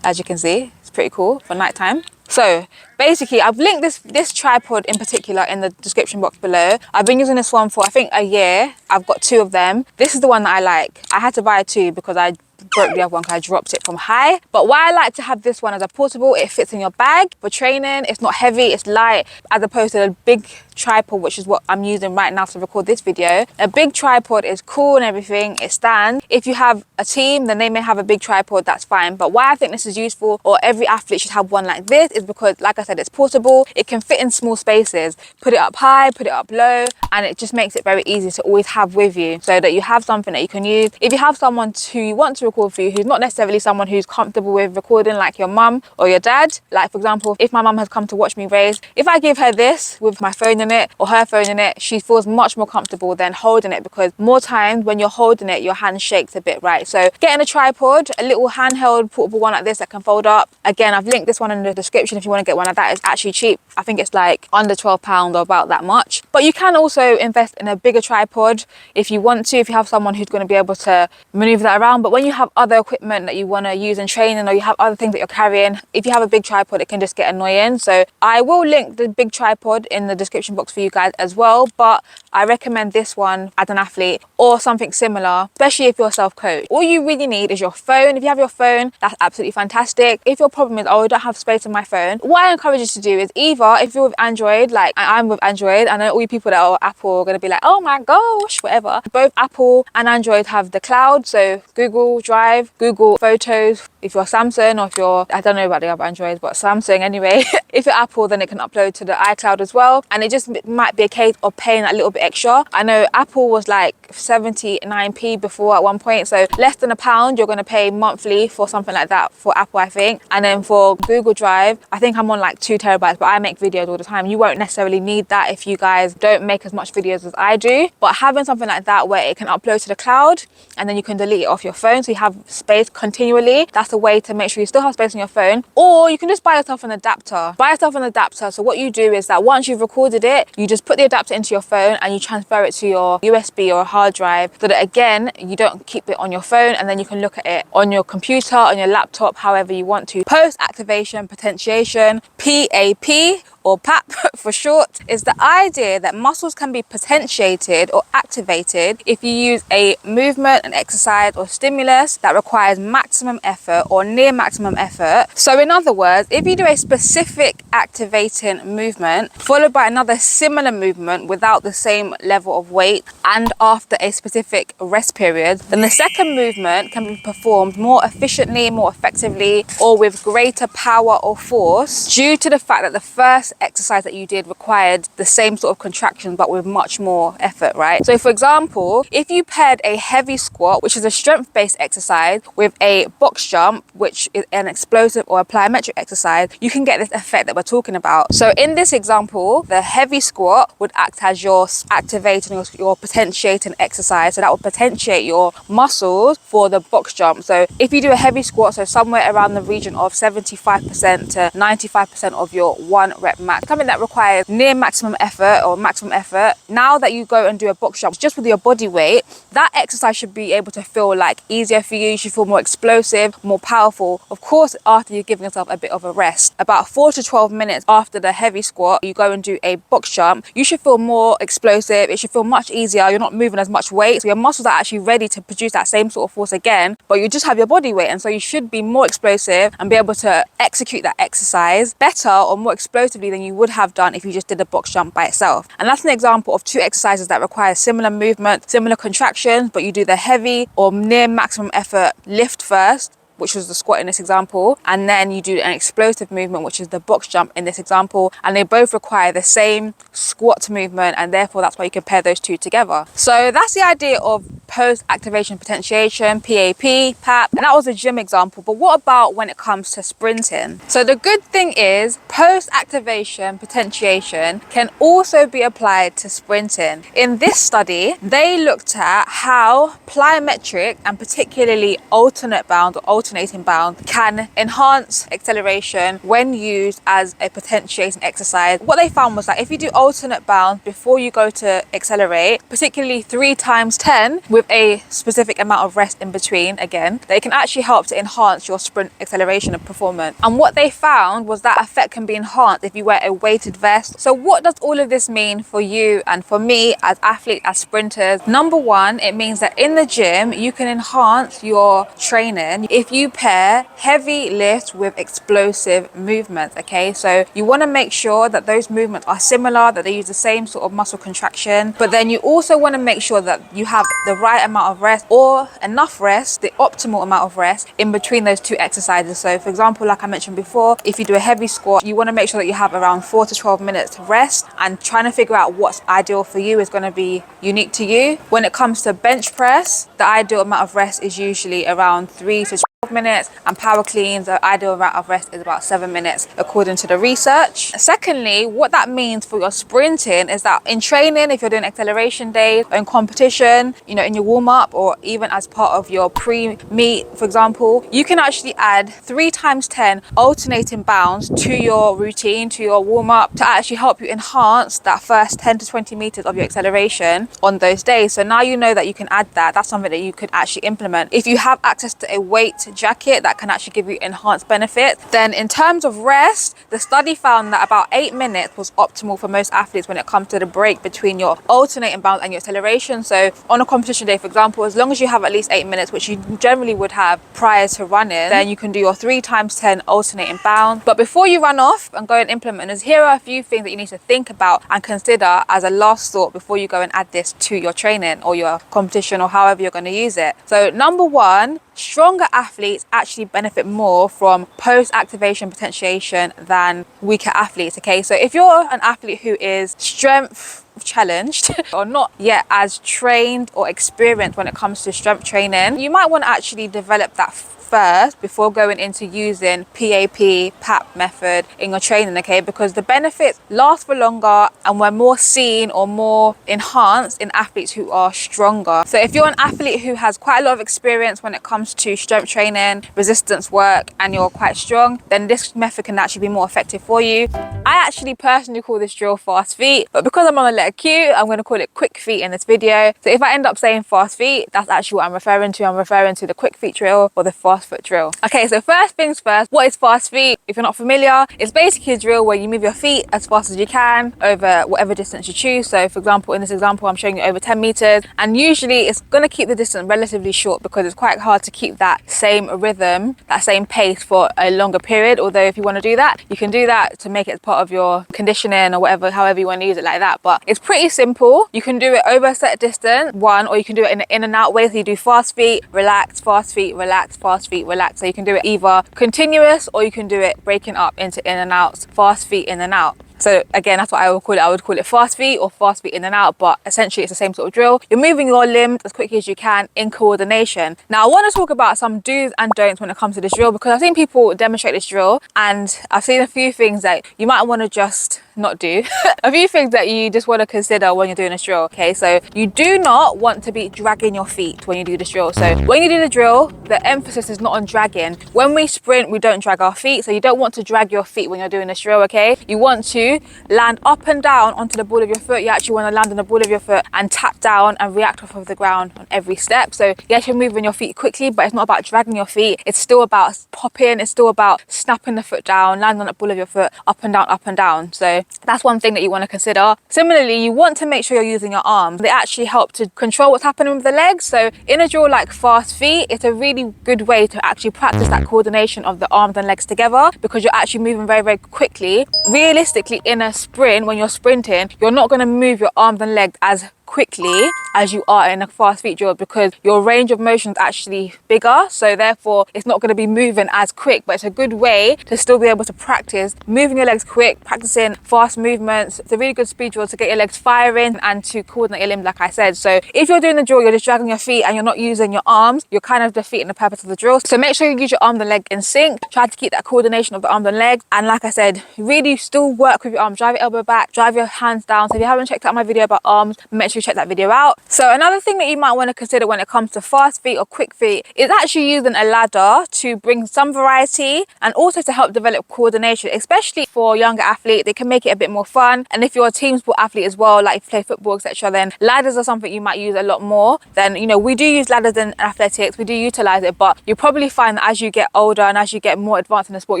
as you can see. It's pretty cool for nighttime. So basically I've linked this tripod in particular in the description box below. I've been using this one for I think a year. I've got 2 of them. This is the one that I like. I had to buy 2 because I broke the other one because I dropped it from high. But why I like to have this one as a portable, it fits in your bag for training. It's not heavy, it's light, as opposed to a big tripod, which is what I'm using right now to record this video. A big tripod is cool and everything, it stands. If you have a team, then they may have a big tripod, that's fine. But why I think this is useful, or every athlete should have one like this, is because like I said, it's portable, it can fit in small spaces. Put it up high, put it up low, and it just makes it very easy to always have with you, so that you have something that you can use. If you have someone who you want to record for you, who's not necessarily someone who's comfortable with recording, like your mum or your dad, like for example, if my mum has come to watch me race, if I give her this with my phone in it or her phone in it, she feels much more comfortable than holding it, because more times when you're holding it, your hand shakes a bit, right? So getting a tripod, a little handheld portable one like this that can fold up. Again, I've linked this one in the description if you want to get one like that. It's actually cheap. I think it's like under £12 or about that much. But you can also invest in a bigger tripod if you want to, if you have someone who's going to be able to maneuver that around. But when you have other equipment that you want to use in training, or you have other things that you're carrying, if you have a big tripod, it can just get annoying. So I will link the big tripod in the description box for you guys as well, but I recommend this one as an athlete or something similar, especially if you're self-coached. All you really need is your phone. If you have your phone, that's absolutely fantastic. If your problem is, oh, I don't have space on my phone, what I encourage you to do is, either if you're with Android, like I'm with Android, I know all you people that are Apple are going to be like, oh my gosh, whatever. Both Apple and Android have the cloud, so Google Drive, Google Photos. If you're Samsung, or if you're, I don't know about the other Androids, but Samsung anyway. If you're Apple, then it can upload to the iCloud as well. And it just might be a case of paying a little bit extra. I know Apple was like 79p before at one point. So less than £1 you're going to pay monthly for something like that for Apple, I think. And then for Google Drive, I think I'm on like 2 terabytes, but I make videos all the time. You won't necessarily need that if you guys don't make as much videos as I do. But having something like that where it can upload to the cloud and then you can delete it off your phone, so you have space continually, that's a way to make sure you still have space on your phone. Or you can just buy yourself an adapter. Buy yourself an adapter. So what you do is that once you've recorded it, you just put the adapter into your phone and you transfer it to your USB or a hard drive, so that again, you don't keep it on your phone, and then you can look at it on your computer, on your laptop, however you want to. Post-activation potentiation, PAP, or PAP for short, is the idea that muscles can be potentiated or activated if you use a movement, an exercise or stimulus that requires maximum effort or near maximum effort. So in other words, if you do a specific activating movement followed by another similar movement without the same level of weight and after a specific rest period, then the second movement can be performed more efficiently, more effectively, or with greater power or force, due to the fact that the first exercise that you did required the same sort of contraction but with much more effort, right? So for example, if you paired a heavy squat, which is a strength-based exercise, with a box jump, which is an explosive or a plyometric exercise, you can get this effect that we're talking about. So in this example, the heavy squat would act as your activating, your potentiating exercise, so that would potentiate your muscles for the box jump. So if you do a heavy squat, so somewhere around the region of 75% to 95% of your 1 rep max, something that requires near maximum effort or maximum effort. Now that you go and do a box jump just with your body weight, that exercise should be able to feel like easier for you. You should feel more explosive, more powerful. Of course, after you're giving yourself a bit of a rest. About 4 to 12 minutes after the heavy squat, you go and do a box jump. You should feel more explosive. It should feel much easier. You're not moving as much weight. So your muscles are actually ready to produce that same sort of force again, but you just have your body weight. And so you should be more explosive and be able to execute that exercise better or more explosively than you would have done if you just did a box jump by itself. And that's an example of two exercises that require similar movement, similar contractions, but you do the heavy or near maximum effort lift first, which was the squat in this example, and then you do an explosive movement, which is the box jump in this example, and they both require the same squat movement, and therefore that's why you compare those two together. So that's the idea of post-activation potentiation, PAP, and that was a gym example. But what about when it comes to sprinting? So the good thing is post-activation potentiation can also be applied to sprinting. In this study, they looked at how plyometric and particularly alternate bound or alternating bound can enhance acceleration when used as a potentiating exercise. What they found was that if you do alternate bound before you go to accelerate, particularly 3 times 10 with a specific amount of rest in between, again, they can actually help to enhance your sprint acceleration and performance. And what they found was that effect can be enhanced if you wear a weighted vest. So what does all of this mean for you and for me as athletes, as sprinters? Number one, it means that in the gym, you can enhance your training if you pair heavy lifts with explosive movements, okay? So you want to make sure that those movements are similar, that they use the same sort of muscle contraction, but then you also want to make sure that you have the right amount of rest or enough rest, the optimal amount of rest in between those two exercises. So for example, like I mentioned before, if you do a heavy squat, you want to make sure that you have around 4 to 12 minutes rest, and trying to figure out what's ideal for you is going to be unique to you. When it comes to bench press, the ideal amount of rest is usually around 3 to 12 minutes, and power cleans, the ideal amount of rest is about 7 minutes according to the research. Secondly, what that means for your sprinting is that in training, if you're doing acceleration days or in competition, you know, in your warm-up or even as part of your pre-meet, for example, you can actually add 3 times 10 alternating bounds to your routine, to your warm-up, to actually help you enhance that first 10 to 20 meters of your acceleration on those days. So now you know that you can add that. That's something that you could actually implement. If you have access to a weight jacket that can actually give you enhanced benefits, then in terms of rest, the study found that about 8 minutes was optimal for most athletes when it comes to the break between your alternating bounds and your acceleration. So on a competition day, for example, as long as you have at least 8 minutes, which you generally would have prior to running, then you can do your 3 times 10 alternating bound. But before you run off and go and implement this, here are a few things that you need to think about and consider as a last thought before you go and add this to your training or your competition or however you're going to use it. So number one, stronger athletes actually benefit more from post-activation potentiation than weaker athletes, okay? So if you're an athlete who is strength challenged or not yet as trained or experienced when it comes to strength training, you might want to actually develop that first before going into using PAP method in your training, okay? Because the benefits last for longer and we're more seen or more enhanced in athletes who are stronger. So if you're an athlete who has quite a lot of experience when it comes to strength training, resistance work, and you're quite strong, then this method can actually be more effective for you. I actually personally call this drill fast feet, but because I'm on a letter Q, I'm going to call it quick feet in this video. So if I end up saying fast feet, that's actually what I'm referring to. I'm referring to the quick feet drill or the fast foot drill. Okay, so first things first, what is fast feet? If you're not familiar, it's basically a drill where you move your feet as fast as you can over whatever distance you choose. So for example, in this example, I'm showing you over 10 meters, and usually it's going to keep the distance relatively short because it's quite hard to keep that same rhythm, that same pace for a longer period. Although if you want to do that, you can do that to make it part of your conditioning or whatever, however you want to use it, like that. But it's pretty simple. You can do it over a set distance, or you can do it in an in and out way. So you do fast feet, relax, fast feet, relax, fast feet, relax. So you can do it either continuous or you can do it breaking up into in and outs, fast feet, in and out. So again, that's what I would call it. I would call it fast feet or fast feet in and out, but essentially it's the same sort of drill. You're moving your limbs as quickly as you can in coordination. Now I want to talk about some do's and don'ts when it comes to this drill, because I've seen people demonstrate this drill and I've seen a few things that you might want to just not do. A few things that you just want to consider when you're doing this drill, okay? So you do not want to be dragging your feet when you do this drill. So when you do the drill, the emphasis is not on dragging. When we sprint, we don't drag our feet, so you don't want to drag your feet when you're doing this drill, okay? You want to land up and down onto the ball of your foot. You actually want to land on the ball of your foot and tap down and react off of the ground on every step. So yes, you're moving your feet quickly, but it's not about dragging your feet. It's still about popping. It's still about snapping the foot down, landing on the ball of your foot, up and down, up and down. So that's one thing that you want to consider. Similarly, you want to make sure you're using your arms. They actually help to control what's happening with the legs. So in a drill like fast feet, it's a really good way to actually practice that coordination of the arms and legs together, because you're actually moving very, very quickly. Realistically, in a sprint, when you're sprinting, you're not going to move your arms and legs as quickly as you are in a fast feet drill, because your range of motion is actually bigger, so therefore it's not going to be moving as quick. But it's a good way to still be able to practice moving your legs quick, practicing fast movements. It's a really good speed drill to get your legs firing and to coordinate your limbs, like I said. So if you're doing the drill, you're just dragging your feet and you're not using your arms, you're kind of defeating the purpose of the drill. So make sure you use your arms and leg in sync. Try to keep that coordination of the arms and legs, and like I said, really still work with your arms. Drive your elbow back, drive your hands down. So if you haven't checked out my video about arms, make sure you check that video out. So another thing that you might want to consider when it comes to fast feet or quick feet is actually using a ladder to bring some variety and also to help develop coordination, especially for younger athletes. They can make it a bit more fun, and if you're a team sport athlete as well, like if you play football, etc., then ladders are something you might use a lot more. Then, you know, we do use ladders in athletics, we do utilize it, but you probably find that as you get older and as you get more advanced in the sport,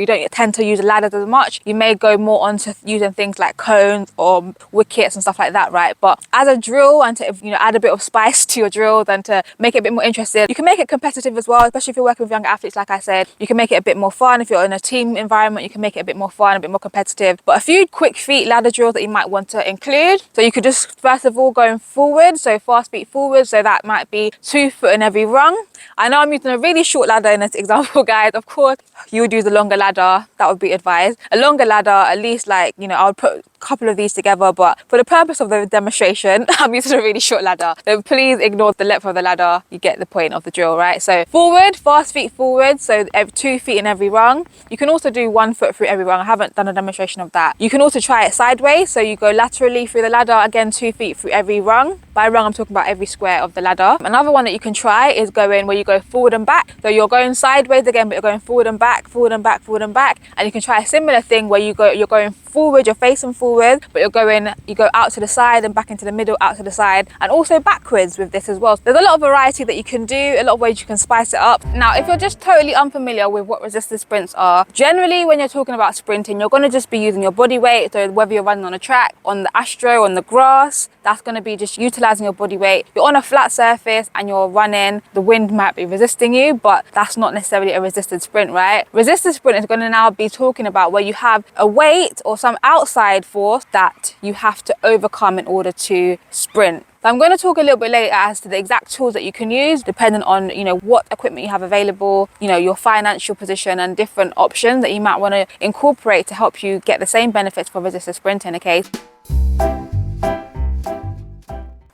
you don't tend to use ladders as much. You may go more onto using things like cones or wickets and stuff like that, right? But as a drill, and to, you know, add a bit of spice to your drills and to make it a bit more interesting, you can make it competitive as well, especially if you're working with younger athletes. Like I said, you can make it a bit more fun. If you're in a team environment, you can make it a bit more fun, a bit more competitive. But a few quick feet ladder drills that you might want to include. So you could just first of all going forward, so fast feet forward, so that might be 2 foot in every rung. I know I'm using a really short ladder in this example, guys. Of course, you would use a longer ladder. That would be advised. A longer ladder, at least, like, you know, I would put a couple of these together, but for the purpose of the demonstration, I'm using a really short ladder. So please ignore the length of the ladder. You get the point of the drill, right? So forward, fast feet forward, so 2 feet in every rung. You can also do 1 foot through every rung. I haven't done a demonstration of that. You can also try it sideways, so you go laterally through the ladder, again 2 feet through every rung. By rung, I'm talking about every square of the ladder. Another one that you can try is going where you go forward and back. So you're going sideways again, but you're going forward and back, forward and back, forward and back. And you can try a similar thing where you're going forward, you're facing forward, but you go out to the side and back into the middle, out to the side, and also backwards with this as well. There's a lot of variety that you can do, a lot of ways you can spice it up. Now, if you're just totally unfamiliar with what resistance sprints are, generally when you're talking about sprinting, you're going to just be using your body weight. So whether you're running on a track, on the astro, on the grass, that's going to be just utilizing your body weight. You're on a flat surface and you're running, the wind might be resisting you, but that's not necessarily a resisted sprint, right? Resisted sprint is going to now be talking about where you have a weight or some outside force that you have to overcome in order to sprint. So I'm going to talk a little bit later as to the exact tools that you can use depending on, you know, what equipment you have available, you know, your financial position and different options that you might want to incorporate to help you get the same benefits for resisted sprinting, okay?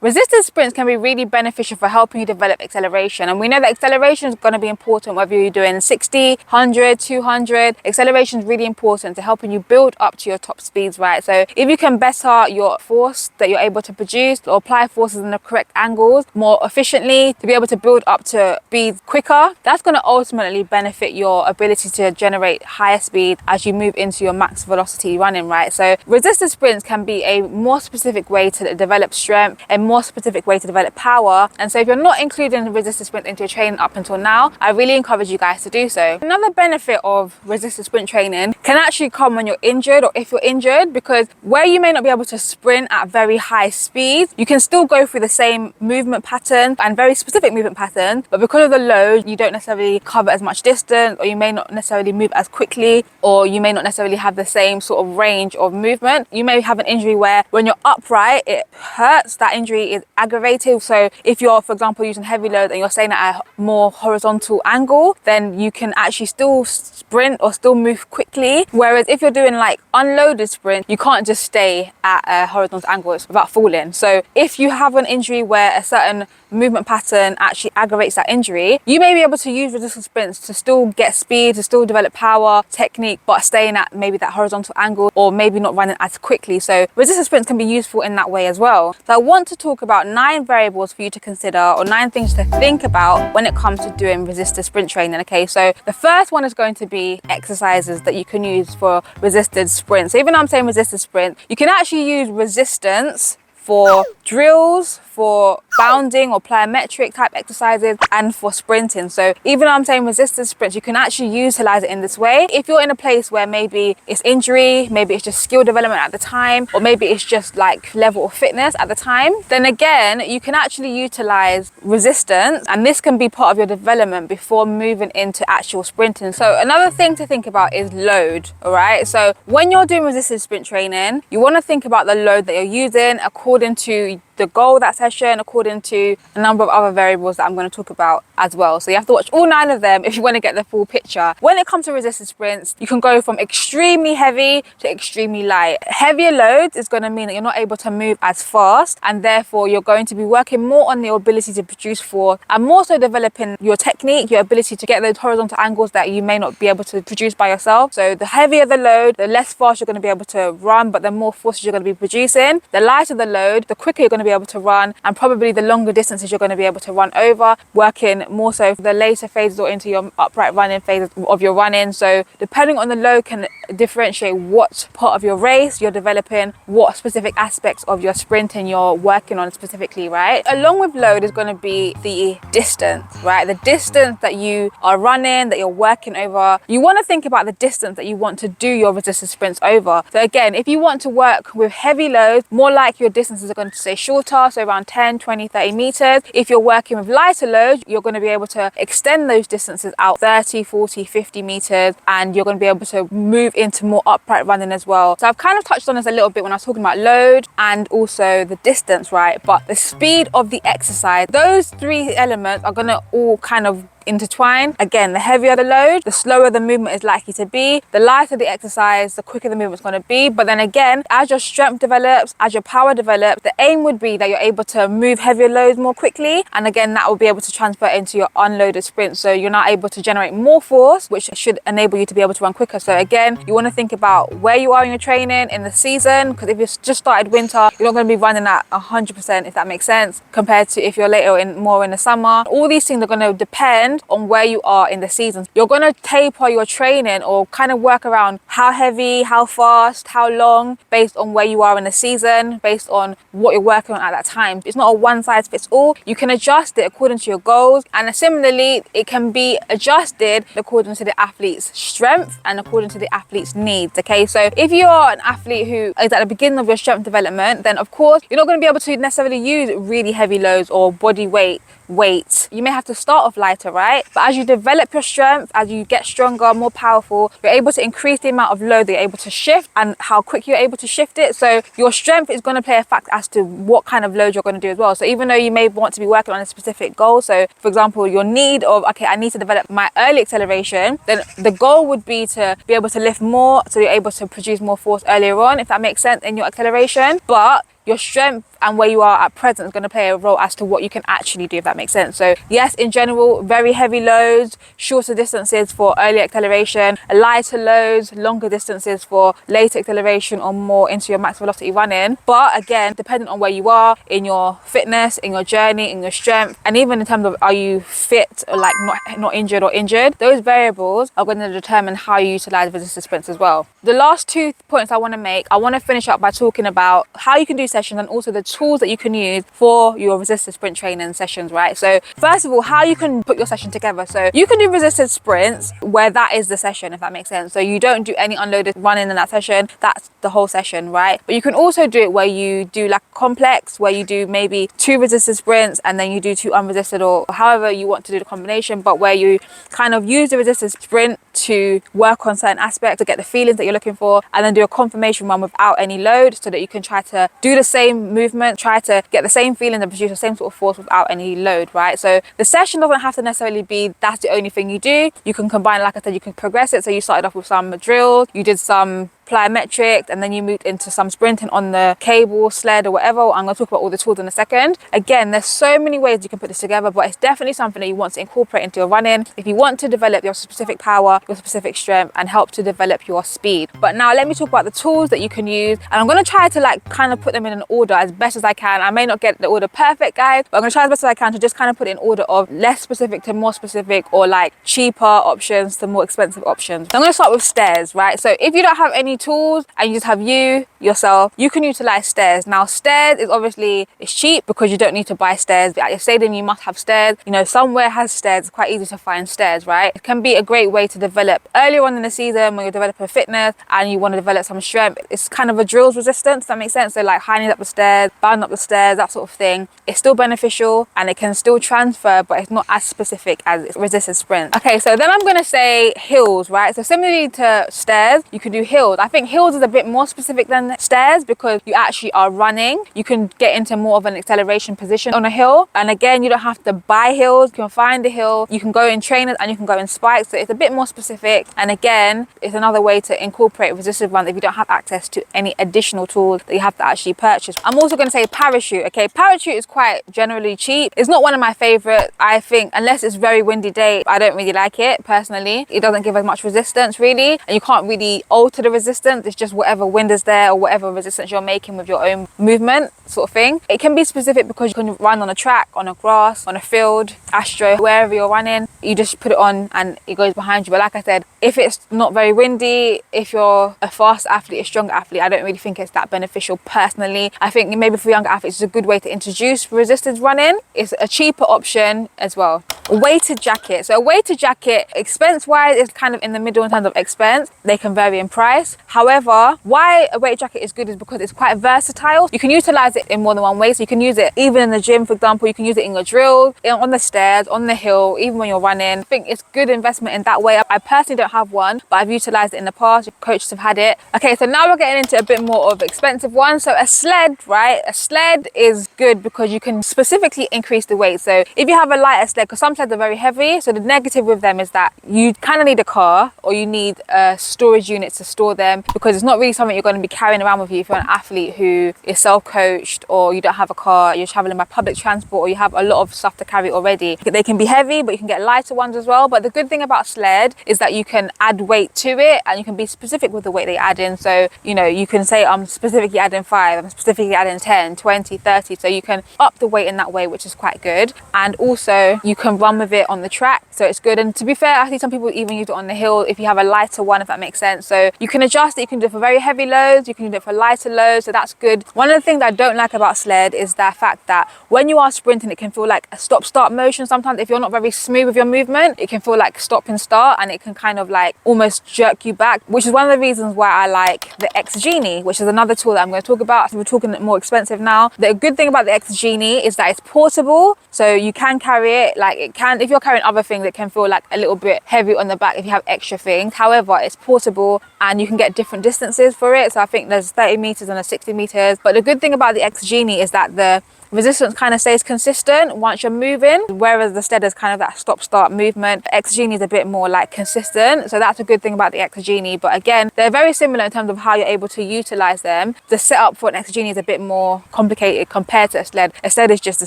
Resistance sprints can be really beneficial for helping you develop acceleration. And we know that acceleration is going to be important whether you're doing 60, 100, 200. Acceleration is really important to helping you build up to your top speeds, right? So if you can better your force that you're able to produce or apply forces in the correct angles more efficiently to be able to build up to speeds quicker, that's going to ultimately benefit your ability to generate higher speed as you move into your max velocity running, right? So resistance sprints can be a more specific way to develop strength and more specific way to develop power. And so if you're not including the resistance sprint into your training up until now, I really encourage you guys to do so. Another benefit of resistance sprint training can actually come when you're injured or if you're injured, because where you may not be able to sprint at very high speeds, you can still go through the same movement pattern and very specific movement pattern, but because of the load, you don't necessarily cover as much distance, or you may not necessarily move as quickly, or you may not necessarily have the same sort of range of movement. You may have an injury where when you're upright, it hurts. That injury is aggravated. So if you're, for example, using heavy load and you're staying at a more horizontal angle, then you can actually still sprint or still move quickly. Whereas if you're doing like unloaded sprint, you can't just stay at a horizontal angle without falling. So if you have an injury where a certain movement pattern actually aggravates that injury, you may be able to use resistance sprints to still get speed, to still develop power, technique, but staying at maybe that horizontal angle or maybe not running as quickly. So resistance sprints can be useful in that way as well. So I want to talk talk about 9 variables for you to consider, or 9 things to think about when it comes to doing resisted sprint training. Okay, so the first one is going to be exercises that you can use for resisted sprints. So even though I'm saying resisted sprint, you can actually use resistance for drills, for bounding or plyometric type exercises, and for sprinting. So even though I'm saying resistance sprints, you can actually utilize it in this way. If you're in a place where maybe it's injury, maybe it's just skill development at the time, or maybe it's just like level of fitness at the time, then again, you can actually utilize resistance, and this can be part of your development before moving into actual sprinting. So another thing to think about is load, all right? So when you're doing resistance sprint training, you want to think about the load that you're using according to the goal of that session, according to a number of other variables that I'm going to talk about as well. So you have to watch all 9 of them if you want to get the full picture. When it comes to resistance sprints, you can go from extremely heavy to extremely light. Heavier loads is going to mean that you're not able to move as fast, and therefore you're going to be working more on your ability to produce force, and more so developing your technique, your ability to get those horizontal angles that you may not be able to produce by yourself. So the heavier the load, the less fast you're going to be able to run, but the more forces you're going to be producing. The lighter the load, the quicker you're going to be able to run, and probably the longer distances you're going to be able to run over, working more so for the later phases or into your upright running phases of your running. So depending on the load can differentiate what part of your race you're developing, what specific aspects of your sprinting you're working on specifically, right? Along with load is going to be the distance, right? The distance that you are running, that you're working over. You want to think about the distance that you want to do your resistance sprints over. So again, if you want to work with heavy loads, more like your distances are going to stay shorter, so around 10, 20, 30 meters. If you're working with lighter loads, you're going to be able to extend those distances out 30, 40, 50 meters, and you're going to be able to move into more upright running as well. So I've kind of touched on this a little bit when I was talking about load and also the distance, right? But the speed of the exercise, those 3 elements are going to all kind of intertwine. Again, the heavier the load, the slower the movement is likely to be. The lighter the exercise, the quicker the movement's going to be. But then again, as your strength develops, as your power develops, the aim would be that you're able to move heavier loads more quickly, and again that will be able to transfer into your unloaded sprint, so you're now able to generate more force, which should enable you to be able to run quicker. So again, you want to think about where you are in your training in the season, because if you've just started winter, you're not going to be running at 100%, if that makes sense, compared to if you're later more in the summer. All these things are going to depend on where you are in the season. You're going to taper your training or kind of work around how heavy, how fast, how long, based on where you are in the season, based on what you're working on at that time. It's not a one size fits all. You can adjust it according to your goals, and similarly it can be adjusted according to the athlete's strength and according to the athlete's needs. Okay, so if you are an athlete who is at the beginning of your strength development, then of course you're not going to be able to necessarily use really heavy loads or body weight weights. You may have to start off lighter, right? But as you develop your strength, as you get stronger, more powerful, you're able to increase the amount of load that you're able to shift and how quick you're able to shift it. So your strength is going to play a factor as to what kind of load you're going to do as well. So even though you may want to be working on a specific goal, so for example, your need of, okay, I need to develop my early acceleration, then the goal would be to be able to lift more, so you're able to produce more force earlier on, if that makes sense, in your acceleration. But your strength and where you are at present is going to play a role as to what you can actually do, if that makes sense. So yes, in general, very heavy loads, shorter distances for early acceleration, lighter loads, longer distances for later acceleration or more into your max velocity running. But again, depending on where you are in your fitness, in your journey, in your strength, and even in terms of are you fit or like not injured or injured, those variables are going to determine how you utilize resistance sprints as well. The last 2 points I want to make, I want to finish up by talking about how you can do sessions and also the tools that you can use for your resistance sprint training sessions, right? So first of all, how you can put your session together. So you can do resistance sprints where that is the session, if that makes sense. So you don't do any unloaded running in that session, that's the whole session, right? But you can also do it where you do like complex, where you do maybe 2 resistance sprints and then you do 2 unresisted, or however you want to do the combination, but where you kind of use the resistance sprint to work on certain aspects to get the feelings that you're looking for, and then do a confirmation run without any load so that you can try to do the same movement, try to get the same feeling and produce the same sort of force without any load, right? So the session doesn't have to necessarily be that's the only thing you do. You can combine, like I said, you can progress it. So you started off with some drills, you did some plyometrics, and then you moved into some sprinting on the cable, sled or whatever. I'm going to talk about all the tools in a second. Again, there's so many ways you can put this together, but it's definitely something that you want to incorporate into your running if you want to develop your specific power, your specific strength, and help to develop your speed. But now let me talk about the tools that you can use, and I'm going to try to like kind of put them in an order as best as I can. I may not get the order perfect, guys, but I'm going to try as best as I can to just kind of put it in order of less specific to more specific, or like cheaper options to more expensive options. So I'm going to start with stairs, right? So if you don't have any tools and you just have yourself, you can utilize stairs. Now stairs is obviously, it's cheap because you don't need to buy stairs. At your stadium you must have stairs. You know, somewhere has stairs. It's quite easy to find stairs, right? It can be a great way to develop earlier on in the season when you're developing fitness and you want to develop some strength. It's kind of a drills resistance, does that make sense? So like high knees up the stairs, bound up the stairs, that sort of thing. It's still beneficial and it can still transfer, but it's not as specific as its resistance sprint. Okay, so then I'm going to say hills, right? So similarly to stairs, you can do hills. I think hills is a bit more specific than stairs because you actually are running. You can get into more of an acceleration position on a hill. And again, you don't have to buy hills. You can find a hill. You can go in trainers and you can go in spikes. So it's a bit more specific. And again, it's another way to incorporate resistive runs if you don't have access to any additional tools that you have to actually purchase. I'm also going to say parachute. Okay, parachute is quite generally cheap. It's not one of my favorites. I think unless it's very windy day, I don't really like it personally. It doesn't give as much resistance really, and you can't really alter the resistance. It's just whatever wind is there or whatever resistance you're making with your own movement sort of thing. It can be specific because you can run on a track, on a grass, on a field, astro, wherever you're running. You just put it on and it goes behind you. But like I said, if it's not very windy, if you're a fast athlete, a strong athlete, I don't really think it's that beneficial personally. I think maybe for younger athletes it's a good way to introduce resistance running. It's a cheaper option as well. A weighted jacket. So a weighted jacket, expense wise, is kind of in the middle in terms of expense. They can vary in price. However, why a weighted jacket is good is because it's quite versatile. You can utilize it in more than one way. So you can use it even in the gym, for example. You can use it in your drill, on the stairs, on the hill, even when you're running. I think it's good investment in that way. I personally don't have one, but I've utilized it in the past. Coaches have had it. Okay, so now we're getting into a bit more of expensive ones. So a sled, right? A sled is good because you can specifically increase the weight. So if you have a lighter sled, because some sleds are very heavy, so the negative with them is that you kind of need a car or you need a storage unit to store them, because it's not really something you're going to be carrying around with you if you're an athlete who is self-coached, or you don't have a car, you're traveling by public transport, or you have a lot of stuff to carry already. They can be heavy, but you can get lighter ones as well. But the good thing about sled is that you can add weight to it and you can be specific with the weight they add in. So, you know, you can say I'm specifically adding 5, I'm specifically adding 10, 20, 30. So you can up the weight in that way, which is quite good. And also you can run with it on the track, so it's good. And to be fair, I think some people even use it on the hill if you have a lighter one, if that makes sense. So you can adjust it. You can do it for very heavy loads, you can do it for lighter loads, so that's good. One of the things I don't like about sled is the fact that when you are sprinting, it can feel like a stop-start motion. Sometimes if you're not very smooth with your movement, it can feel like stop and start, and it can kind of like almost jerk you back, which is one of the reasons why I like the X Genie, which is another tool that I'm going to talk about. So we're talking more expensive now. The good thing about the X Genie is that it's portable, so you can carry it. Like it can, if you're carrying other things, it can feel like a little bit heavy on the back if you have extra things. However, it's portable and you can get different distances for it. So I think there's 30 meters and a 60 meters. But the good thing about the X Genie is that the resistance kind of stays consistent once you're moving, whereas the sled is kind of that stop-start movement. The X Genie is a bit more like consistent, so that's a good thing about the X Genie. But again, they're very similar in terms of how you're able to utilize them. The setup for an X Genie is a bit more complicated compared to a sled. A sled is just a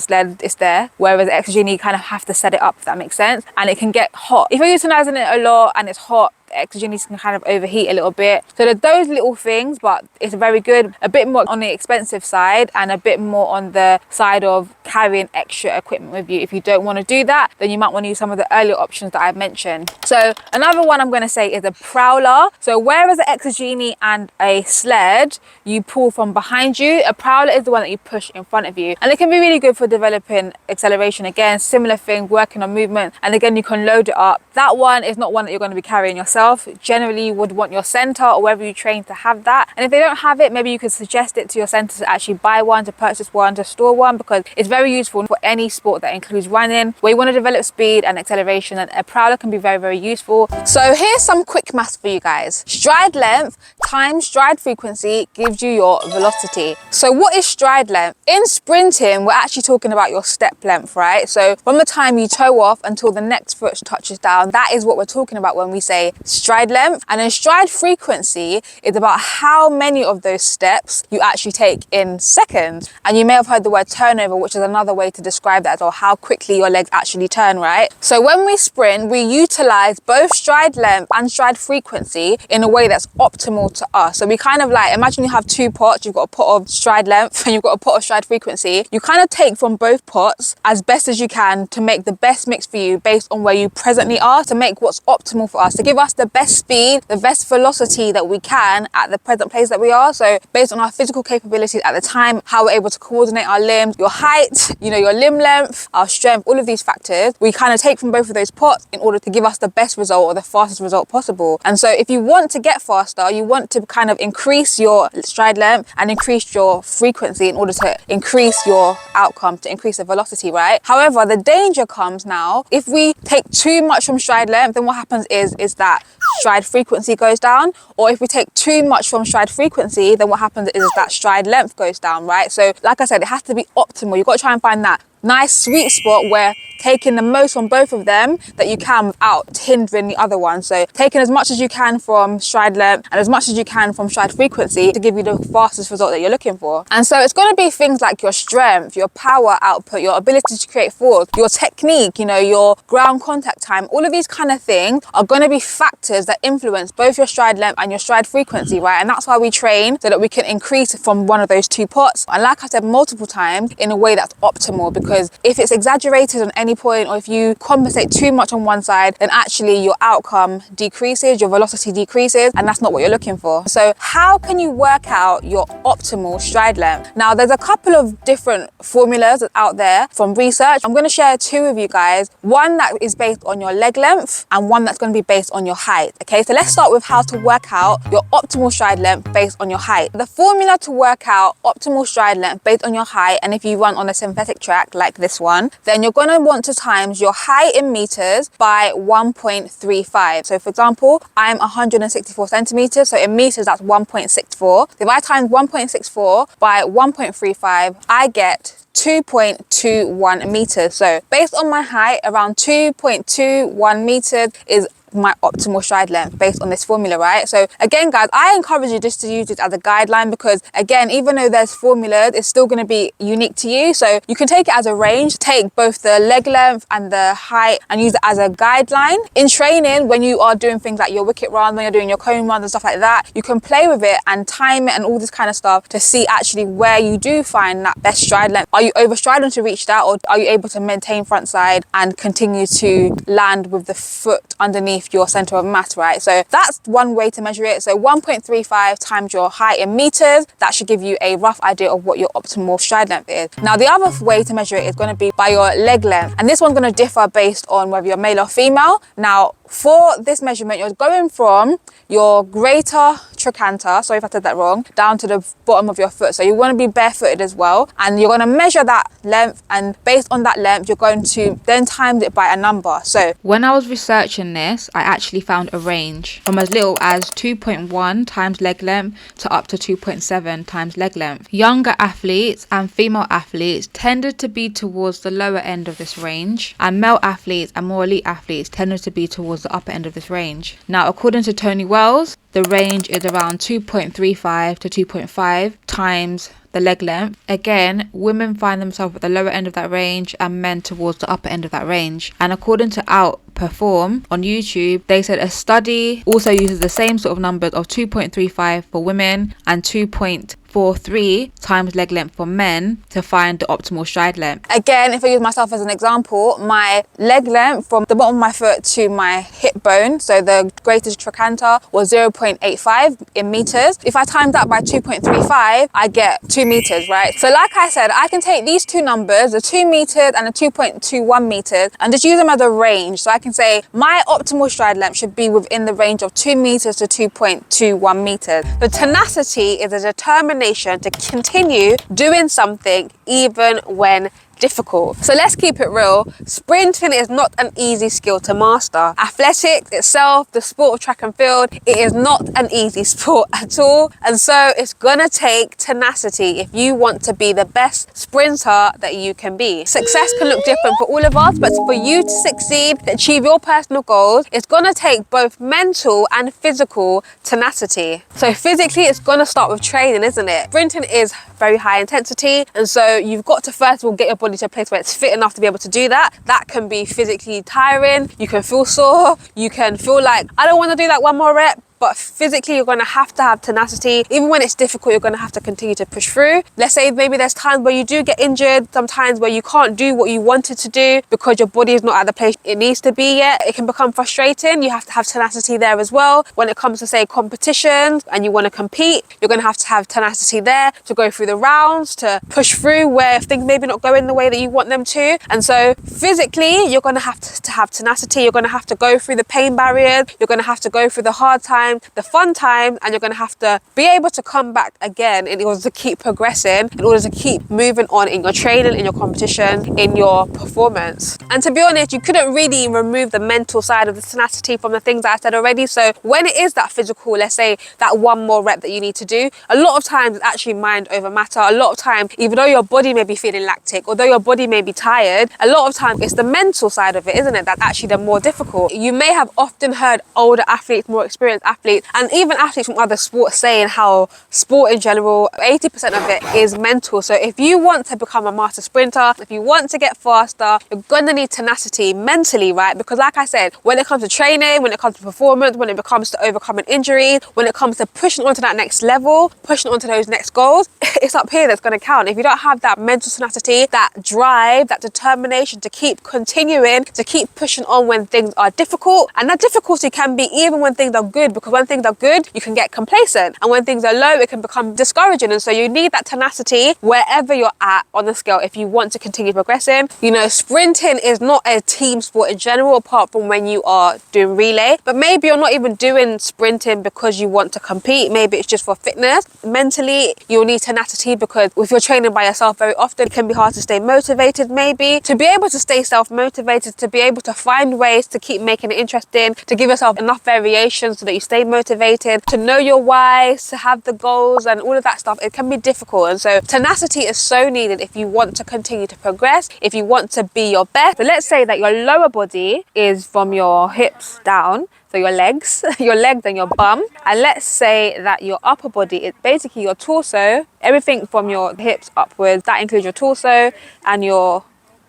sled, it's there, whereas the X Genie you kind of have to set it up, if that makes sense. And it can get hot if you're utilizing it a lot and it's hot. X Genies can kind of overheat a little bit. So there's those little things, but it's very good. A bit more on the expensive side and a bit more on the side of carrying extra equipment with you. If you don't want to do that, then you might want to use some of the earlier options that I've mentioned. So another one I'm going to say is a prowler. So whereas the X Genie and a sled, you pull from behind you, a prowler is the one that you push in front of you. And it can be really good for developing acceleration. Again, similar thing, working on movement. And again, you can load it up. That one is not one that you're going to be carrying yourself. Generally, you would want your center or wherever you train to have that. And if they don't have it, maybe you could suggest it to your center to actually buy one, to purchase one, to store one, because it's very useful for any sport that includes running, where you want to develop speed and acceleration, and a prowler can be very, very useful. So here's some quick maths for you guys. Stride length times stride frequency gives you your velocity. So what is stride length? In sprinting, we're actually talking about your step length, right? So from the time you toe off until the next foot touches down, that is what we're talking about when we say stride length, and then stride frequency is about how many of those steps you actually take in seconds. And you may have heard the word turnover, which is another way to describe that, or how quickly your legs actually turn, right? So when we sprint, we utilize both stride length and stride frequency in a way that's optimal to us. So we kind of like, imagine you have two pots, you've got a pot of stride length and you've got a pot of stride frequency. You kind of take from both pots as best as you can to make the best mix for you based on where you presently are, to make what's optimal for us, to give us the best speed, the best velocity that we can at the present place that we are. So based on our physical capabilities at the time, how we're able to coordinate our limbs, your height, you know, your limb length, our strength, all of these factors, we kind of take from both of those pots in order to give us the best result or the fastest result possible. And so if you want to get faster, you want to kind of increase your stride length and increase your frequency in order to increase your outcome, to increase the velocity, right? However, the danger comes now, if we take too much from stride length, then what happens is that stride frequency goes down. Or if we take too much from stride frequency, then what happens is that stride length goes down, right? So like I said, it has to be optimal. You've got to try and find that nice sweet spot where taking the most from both of them that you can without hindering the other one. So taking as much as you can from stride length and as much as you can from stride frequency to give you the fastest result that you're looking for. And so it's going to be things like your strength, your power output, your ability to create force, your technique, you know, your ground contact time. All of these kind of things are going to be factors that influence both your stride length and your stride frequency, right? And that's why we train, so that we can increase from one of those two pots. And like I said multiple times, in a way that's optimal, because if it's exaggerated on any point, or if you compensate too much on one side, then actually your outcome decreases, your velocity decreases, and that's not what you're looking for. So how can you work out your optimal stride length? Now, there's a couple of different formulas out there from research. I'm going to share two with you guys, one that is based on your leg length and one that's going to be based on your height. Okay, so let's start with how to work out your optimal stride length based on your height. The formula to work out optimal stride length based on your height, and if you run on a synthetic track like this one, then you're going to want to times your height in meters by 1.35. So for example, I'm 164 centimeters, so in meters that's 1.64. If I times 1.64 by 1.35, I get 2.21 meters. So based on my height, around 2.21 meters is my optimal stride length based on this formula, right? So again, guys, I encourage you just to use it as a guideline, because again, even though there's formulas, it's still going to be unique to you. So you can take it as a range, take both the leg length and the height and use it as a guideline. In training, when you are doing things like your wicket runs, when you're doing your cone runs and stuff like that, you can play with it and time it and all this kind of stuff to see actually where you do find that best stride length. Are you overstriding to reach that, or are you able to maintain front side and continue to land with the foot underneath your center of mass, right? So that's one way to measure it. So 1.35 times your height in meters, that should give you a rough idea of what your optimal stride length is. Now, the other way to measure it is going to be by your leg length, and this one's going to differ based on whether you're male or female. Now, for this measurement, you're going from your greater trochanter, sorry if I said that wrong, down to the bottom of your foot. So you want to be barefooted as well, and you're going to measure that length, and based on that length, you're going to then times it by a number. So when I was researching this, I actually found a range from as little as 2.1 times leg length to up to 2.7 times leg length. Younger athletes and female athletes tended to be towards the lower end of this range, and male athletes and more elite athletes tended to be towards the upper end of this range. Now, according to Tony Wells, the range is around 2.35 to 2.5 times the leg length. Again, women find themselves at the lower end of that range and men towards the upper end of that range. And according to Outperform on YouTube, they said a study also uses the same sort of numbers of 2.35 for women and 2.43 times leg length for men to find the optimal stride length. Again, if I use myself as an example, my leg length from the bottom of my foot to my hip bone, so the greatest trochanter, was 0.85 in meters. If I times that by 2.35, I get 2 meters, right? So like I said, I can take these two numbers, the 2 meters and the 2.21 meters, and just use them as a range. So I can say my optimal stride length should be within the range of 2 meters to 2.21 meters. The tenacity is a determination to continue doing something even when difficult. So let's keep it real. Sprinting is not an easy skill to master. Athletics itself, the sport of track and field, it is not an easy sport at all. And so it's gonna take tenacity if you want to be the best sprinter that you can be. Success can look different for all of us, but for you to succeed, to achieve your personal goals, it's gonna take both mental and physical tenacity. So physically, it's gonna start with training, isn't it? Sprinting is very high intensity, and so you've got to first of all get your body to a place where it's fit enough to be able to do that. That can be physically tiring. You can feel sore. You can feel like, I don't want to do that one more rep. But physically, you're going to have tenacity. Even when it's difficult, you're going to have to continue to push through. Let's say maybe there's times where you do get injured, sometimes where you can't do what you wanted to do because your body is not at the place it needs to be yet. It can become frustrating. You have to have tenacity there as well. When it comes to, say, competitions and you want to compete, you're going to have tenacity there to go through the rounds, to push through where things maybe not going the way that you want them to. And so physically, you're going to have tenacity. You're going to have to go through the pain barriers. You're going to have to go through the hard times, the fun times, and you're going to have to be able to come back again in order to keep progressing, in order to keep moving on in your training, in your competition, in your performance. And to be honest, you couldn't really remove the mental side of the tenacity from the things that I said already. So when it is that physical, let's say that one more rep that you need to do, a lot of times it's actually mind over matter. A lot of times, even though your body may be feeling lactic, although your body may be tired, a lot of times it's the mental side of it, isn't it, that's actually the more difficult. You may have often heard older athletes, more experienced athletes, and even athletes from other sports saying how sport in general, 80% of it is mental. So if you want to become a master sprinter, if you want to get faster, you're gonna need tenacity mentally, right? Because like I said, when it comes to training, when it comes to performance, when it comes to overcoming injuries, when it comes to pushing on to that next level, pushing on to those next goals, it's up here that's gonna count. If you don't have that mental tenacity, that drive, that determination to keep continuing, to keep pushing on when things are difficult, and that difficulty can be even when things are good, because when things are good, you can get complacent, and when things are low, it can become discouraging. And so you need that tenacity wherever you're at on the scale if you want to continue progressing. You know, sprinting is not a team sport in general, apart from when you are doing relay, but maybe you're not even doing sprinting because you want to compete. Maybe it's just for fitness. Mentally, you'll need tenacity because if you're training by yourself very often, it can be hard to stay motivated. Maybe to be able to stay self-motivated, to be able to find ways to keep making it interesting, to give yourself enough variation so that you stay motivated, to know your why, to have the goals and all of that stuff, it can be difficult. And so tenacity is so needed if you want to continue to progress, if you want to be your best. So let's say that your lower body is from your hips down, so your legs, your legs and your bum. And let's say that your upper body is basically your torso, everything from your hips upwards. That includes your torso and your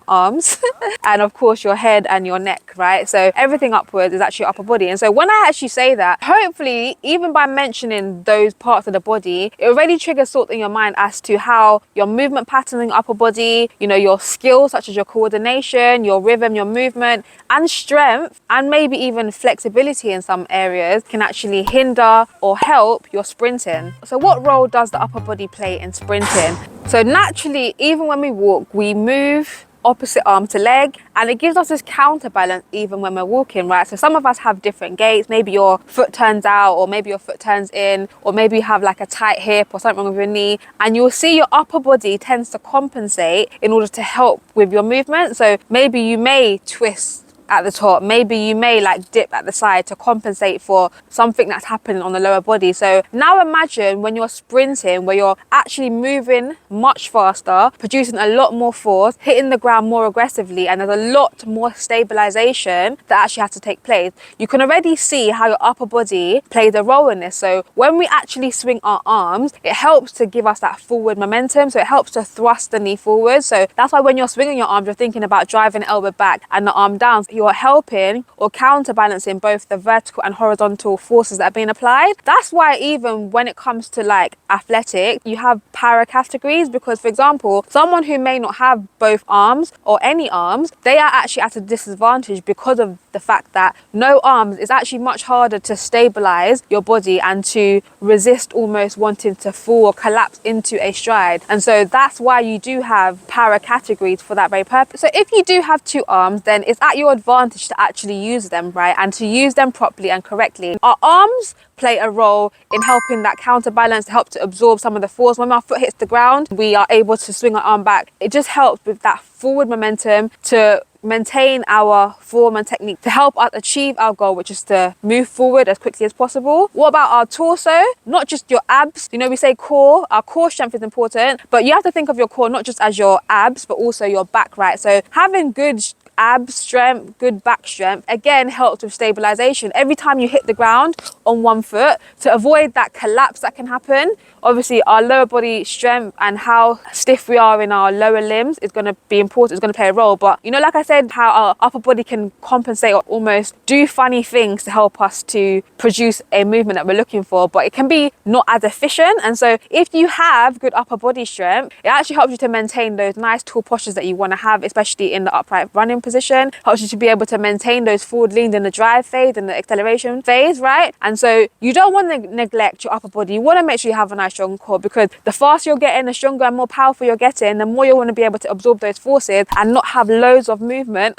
arms and of course your head and your neck, right? So everything upwards is actually your upper body. And so when I actually say that, hopefully even by mentioning those parts of the body, it already triggers thoughts in your mind as to how your movement patterns in your upper body, you know, your skills such as your coordination, your rhythm, your movement and strength, and maybe even flexibility in some areas can actually hinder or help your sprinting. So what role does the upper body play in sprinting? So naturally, even when we walk, we move opposite arm to leg, and it gives us this counterbalance even when we're walking, right? So some of us have different gaits. Maybe your foot turns out, or maybe your foot turns in, or maybe you have like a tight hip or something wrong with your knee, and you'll see your upper body tends to compensate in order to help with your movement. So maybe you may twist at the top, maybe you may like dip at the side to compensate for something that's happening on the lower body. So now imagine when you're sprinting, where you're actually moving much faster, producing a lot more force, hitting the ground more aggressively, and there's a lot more stabilization that actually has to take place. You can already see how your upper body plays a role in this. So when we actually swing our arms, it helps to give us that forward momentum, so it helps to thrust the knee forward. So that's why when you're swinging your arms, you're thinking about driving the elbow back and the arm down. You're helping or counterbalancing both the vertical and horizontal forces that are being applied. That's why even when it comes to like athletics, you have para categories, because for example, someone who may not have both arms or any arms, they are actually at a disadvantage because of the fact that no arms is actually much harder to stabilize your body and to resist almost wanting to fall or collapse into a stride. And so that's why you do have para categories for that very purpose. So if you do have two arms, then it's at your advantage advantage to actually use them, right? And to use them properly and correctly. Our arms play a role in helping that counterbalance, to help to absorb some of the force. When our foot hits the ground, we are able to swing our arm back. It just helps with that forward momentum to maintain our form and technique to help us achieve our goal, which is to move forward as quickly as possible. What about our torso? Not just your abs. You know, we say core, our core strength is important, but you have to think of your core not just as your abs, but also your back, right? So having good ab strength, good back strength, again helps with stabilization. Every time you hit the ground on one foot, to avoid that collapse that can happen, obviously our lower body strength and how stiff we are in our lower limbs is going to be important, it's going to play a role. But you know, like I said, how our upper body can compensate or almost do funny things to help us to produce a movement that we're looking for, but it can be not as efficient. And so if you have good upper body strength, it actually helps you to maintain those nice tall postures that you want to have, especially in the upright running position. Helps you to be able to maintain those forward leans in the drive phase and the acceleration phase, right? And so you don't want to neglect your upper body. You want to make sure you have a nice strong core, because the faster you're getting, the stronger and more powerful you're getting, the more you want to be able to absorb those forces and not have loads of movement.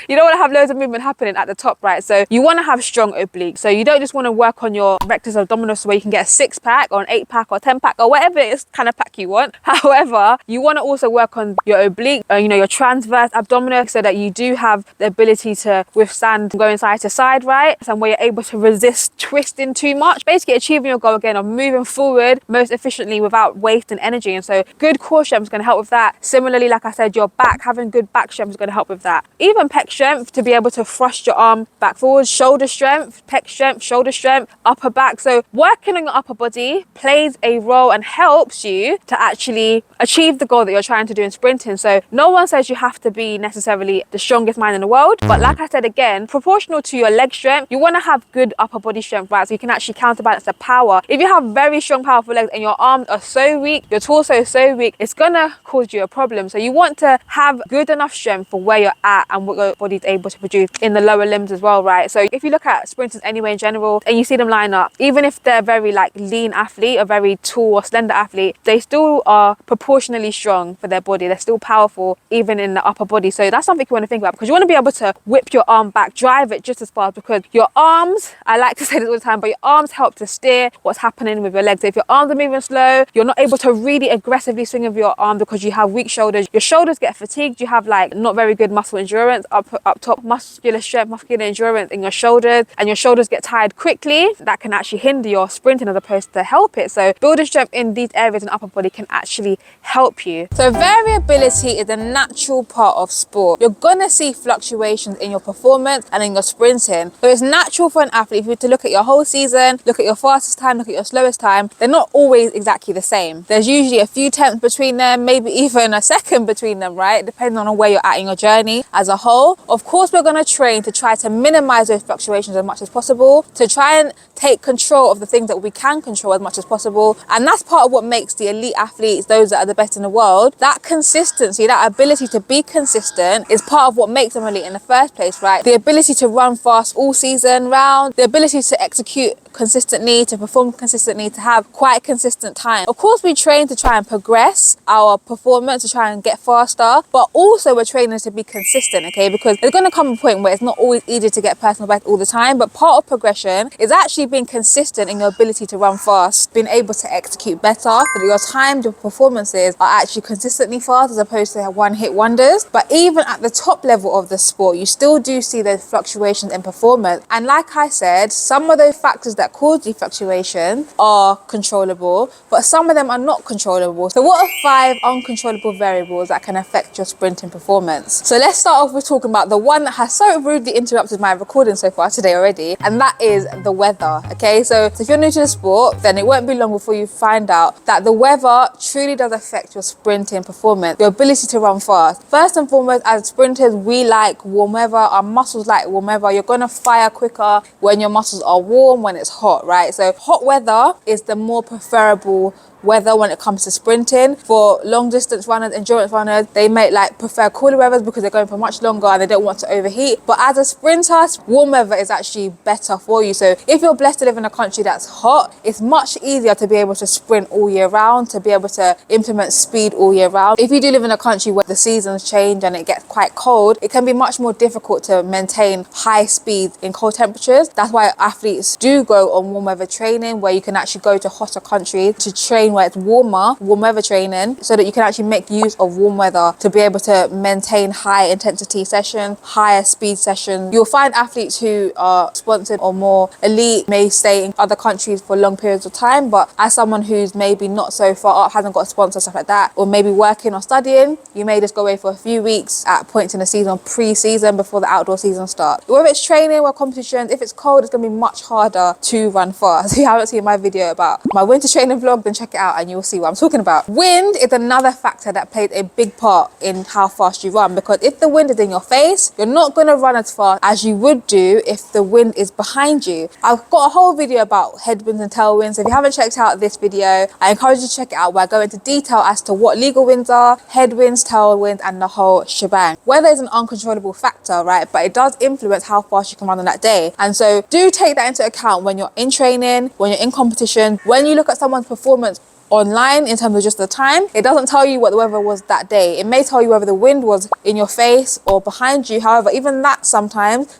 You don't want to have loads of movement happening at the top, right? So you want to have strong obliques. So you don't just want to work on your rectus abdominis where you can get a 6-pack or an 8-pack or 10-pack or whatever it is kind of pack you want. However, you want to also work on your oblique, you know, your transverse abdominis, so that you do have the ability to withstand going side to side, right? And where you're able to resist twisting too much, basically achieving your goal again of moving forward most efficiently without wasting energy. And so good core strength is going to help with that. Similarly, like I said, your back, having good back strength is going to help with that. Even pec strength, to be able to thrust your arm back forward, shoulder strength, pec strength, shoulder strength, upper back. So working on your upper body plays a role and helps you to actually achieve the goal that you're trying to do in sprinting. So no one says you have to be necessarily the strongest mind in the world, but like I said again, proportional to your leg strength, you want to have good upper body strength, right? So you can actually counterbalance the power. If you have very strong, powerful legs and your arms are so weak, your torso is so weak, it's gonna cause you a problem. So you want to have good enough strength for where you're at and what your body's able to produce in the lower limbs as well, right? So if you look at sprinters anyway in general and you see them line up, even if they're very like lean athlete, a very tall or slender athlete, they still are proportionally strong for their body. They're still powerful even in the upper body. So that's something you want to think about, because you want to be able to whip your arm back, drive it just as fast, because your arms, I like to say this all the time, but your arms help to steer what's happening with your legs. So if your arms are moving slow, you're not able to really aggressively swing with your arm because you have weak shoulders. Your shoulders get fatigued, you have like not very good muscle endurance up top, muscular strength, muscular endurance in your shoulders, and your shoulders get tired quickly. That can actually hinder your sprinting as opposed to help it. So building strength in these areas in upper body can actually help you. So variability is a natural part of sport. You're gonna see fluctuations in your performance and in your sprinting. So it's natural for an athlete, if you were to look at your whole season, look at your fastest time, look at your slowest time, they're not always exactly the same. There's usually a few tenths between them, maybe even a second between them, right? Depending on where you're at in your journey as a whole. Of course, we're gonna train to try to minimize those fluctuations as much as possible, to try and take control of the things that we can control as much as possible. And that's part of what makes the elite athletes, those that are the best in the world, that consistency, that ability to be consistent is part of what makes them elite in the first place, right? The ability to run fast all season round, the ability to execute consistently, to perform consistently, to have quite consistent time. Of course, we train to try and progress our performance, to try and get faster, but also we're training to be consistent, okay? Because there's going to come a point where it's not always easy to get personal best all the time, but part of progression is actually being consistent in your ability to run fast, being able to execute better, so that your timed performances are actually consistently fast as opposed to one-hit wonders. But even at the top level of the sport, you still do see those fluctuations in performance. And like I said, some of those factors that cause the fluctuation are controllable, but some of them are not controllable. So what are 5 uncontrollable variables that can affect your sprinting performance? So let's start off with talking about the one that has so rudely interrupted my recording so far today already, and that is the weather, okay? So if you're new to the sport, then it won't be long before you find out that the weather truly does affect your sprinting performance, your ability to run fast. First and foremost, as sprinters, we like warm weather, our muscles like warm weather. You're gonna fire quicker when your muscles are warm, when it's hot, right? So hot weather is the more preferable weather when it comes to sprinting. For long distance runners, endurance runners, they may like prefer cooler weathers because they're going for much longer and they don't want to overheat. But as a sprinter, warm weather is actually better for you. So if you're blessed to live in a country that's hot, it's much easier to be able to sprint all year round, to be able to implement speed all year round. If you do live in a country where the seasons change and it gets quite cold, it can be much more difficult to maintain high speeds in cold temperatures. That's why athletes do go on warm weather training, where you can actually go to hotter countries to train where it's warmer, warm weather training, so that you can actually make use of warm weather to be able to maintain high intensity sessions, higher speed sessions. You'll find athletes who are sponsored or more elite may stay in other countries for long periods of time, but as someone who's maybe not so far up, hasn't got a sponsor, stuff like that, or maybe working or studying, you may just go away for a few weeks at points in the season, pre-season, before the outdoor season starts. Whether it's training or competitions, if it's cold, it's going to be much harder to run fast. If you haven't seen my video about my winter training vlog, then check it out and you'll see what I'm talking about. Wind is another factor that plays a big part in how fast you run, because if the wind is in your face, you're not going to run as fast as you would do if the wind is behind you. I've got a whole video about headwinds and tailwinds. So if you haven't checked out this video, I encourage you to check it out, where I go into detail as to what legal winds are, headwinds, tailwinds, and the whole shebang. Weather is an uncontrollable factor, right? But it does influence how fast you can run on that day. And so do take that into account when you're in training, when you're in competition, when you look at someone's performance online in terms of just the time. It doesn't tell you what the weather was that day. It may tell you whether the wind was in your face or behind you. However, even that sometimes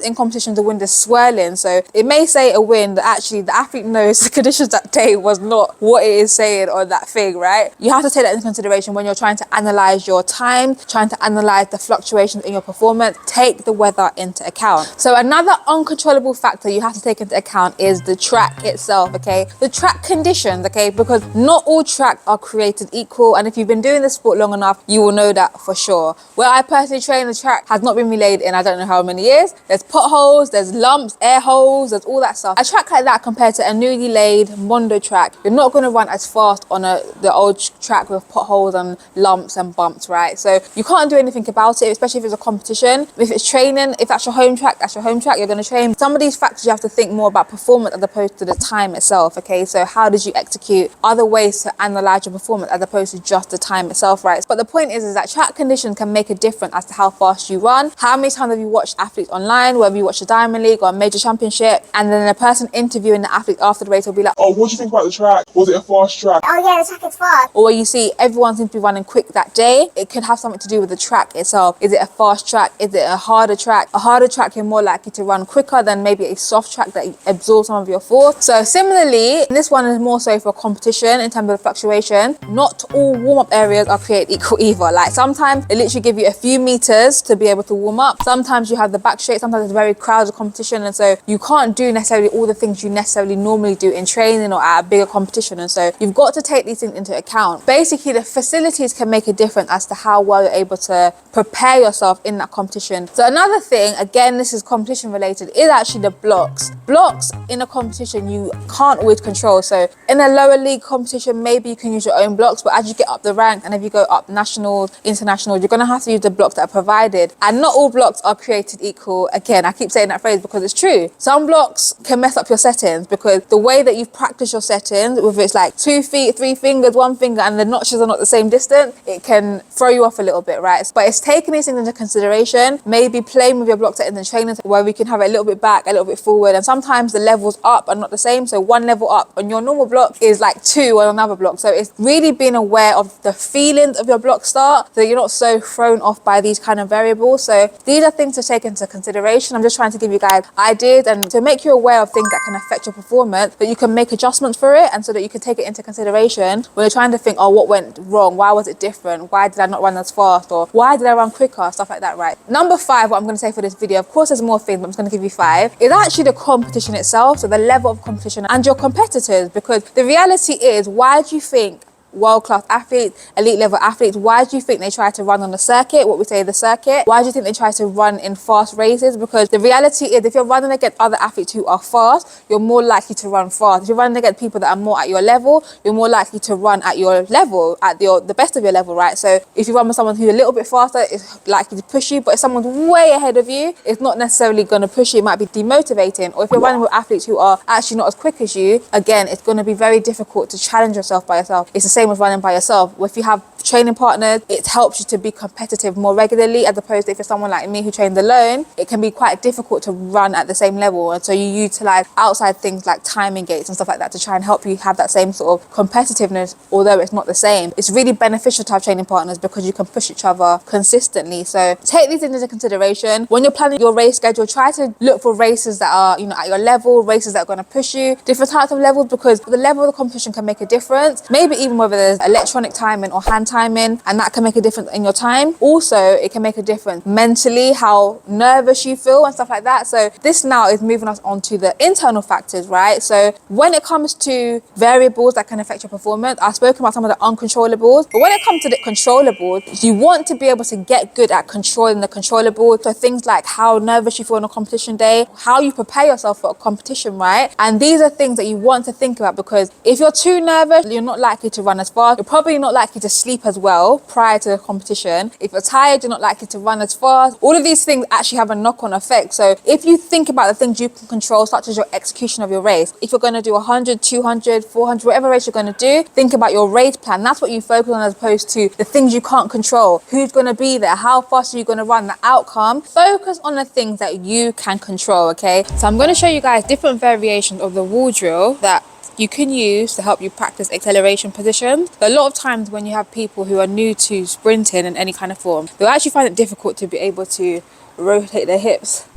in competition the wind is swirling, so it may say a wind that actually the athlete knows the conditions that day was not what it is saying on that thing, right? You have to take that into consideration when you're trying to analyze your time, trying to analyze the fluctuations in your performance. Take the weather into account. So another uncontrollable factor you have to take into account is the track itself, okay? The track conditions, okay? Because not all tracks are created equal, and if you've been doing this sport long enough, you will know that for sure. Where I personally train, the track has not been relayed in I don't know how many years. There's potholes, there's lumps, air holes, there's all that stuff. A track like that compared to a newly laid Mondo track, you're not going to run as fast on the old track with potholes and lumps and bumps, right? So you can't do anything about it, especially if it's a competition. If it's training, if that's your home track, that's your home track, you're going to train. Some of these factors you have to think more about performance as opposed to the time itself, okay? So how did you execute? Other ways to analyze your performance as opposed to just the time itself, right? But the point is that track condition can make a difference as to how fast you run. How many times have you watched athletes online, whether you watch the Diamond League or a major championship, and then the person interviewing the athlete after the race will be like, oh, what do you think about the track? Was it a fast track? Oh yeah, the track is fast. Or where you see everyone seems to be running quick that day, it could have something to do with the track itself. Is it a fast track? Is it a harder track? A harder track, you're more likely to run quicker than maybe a soft track that absorbs some of your force. So similarly, this one is more so for competition in terms of the fluctuation. Not all warm-up areas are created equal either. Like sometimes it literally give you a few meters to be able to warm up. Sometimes you have the back straight, sometimes it's very crowded competition, and so you can't do necessarily all the things you necessarily normally do in training or at a bigger competition, and so you've got to take these things into account. Basically, the facilities can make a difference as to how well you're able to prepare yourself in that competition. So another thing, again, this is competition related, is actually the blocks. Blocks in a competition you can't always control. So in a lower league competition, maybe you can use your own blocks, but as you get up the rank and if you go up nationals, internationals, you're going to have to use the blocks that are provided. And not all blocks are created equal. Again, I keep saying that phrase because it's true. Some blocks can mess up your settings because the way that you've practiced your settings, whether it's like 2 feet, 3 fingers, 1 finger, and the notches are not the same distance, it can throw you off a little bit, right? But it's taking these things into consideration, maybe playing with your block settings and training where we can have it a little bit back, a little bit forward, and sometimes the levels up are not the same. So one level up on your normal block is like 2 on another block. So it's really being aware of the feelings of your block start so you're not so thrown off by these kind of variables. So these are things to take into consideration. I'm just trying to give you guys ideas and to make you aware of things that can affect your performance, but you can make adjustments for it, and so that you can take it into consideration when you're trying to think, oh, what went wrong? Why was it different? Why did I not run as fast? Or why did I run quicker? Stuff like that, right? Number 5, what I'm going to say for this video, of course there's more things, but I'm just going to give you 5, is actually the competition itself. So the level of competition and your competitors, because the reality is, why do you think world-class athletes, elite level athletes, why do you think they try to run on the circuit, what we say the circuit? Why do you think they try to run in fast races? Because the reality is, if you're running against other athletes who are fast, you're more likely to run fast. If you're running against people that are more at your level, you're more likely to run at your level, at the best of your level, right? So if you run with someone who's a little bit faster, it's likely to push you, but if someone's way ahead of you, it's not necessarily going to push you, it might be demotivating. Or if you're running with athletes who are actually not as quick as you, again, it's going to be very difficult to challenge yourself by yourself. It's the same as running by yourself. If you have training partners, it helps you to be competitive more regularly, as opposed to if you're someone like me who trains alone, it can be quite difficult to run at the same level. And so you utilize outside things like timing gates and stuff like that to try and help you have that same sort of competitiveness, although it's not the same. It's really beneficial to have training partners because you can push each other consistently. So take these into consideration. When you're planning your race schedule, try to look for races that are, at your level, races that are going to push you, different types of levels, because the level of the competition can make a difference. Maybe even whether there's electronic timing or hand timing, and that can make a difference in your time. Also, it can make a difference mentally, how nervous you feel and stuff like that. So this now is moving us on to the internal factors, right? So when it comes to variables that can affect your performance, I've spoken about some of the uncontrollables, but when it comes to the controllables, you want to be able to get good at controlling the controllables. So things like how nervous you feel on a competition day, how you prepare yourself for a competition, right? And these are things that you want to think about, because if you're too nervous, you're not likely to run as fast. You're probably not likely to sleep as well prior to the competition. If you're tired, you're not likely to run as fast. All of these things actually have a knock-on effect. So if you think about the things you can control, such as your execution of your race, if you're going to do 100, 200, 400, whatever race you're going to do, think about your race plan. That's what you focus on, as opposed to the things you can't control. Who's going to be there? How fast are you going to run? The outcome. Focus on the things that you can control, okay? So I'm going to show you guys different variations of the wall drill that you can use to help you practice acceleration positions. A lot of times when you have people who are new to sprinting in any kind of form, they'll actually find it difficult to be able to rotate their hips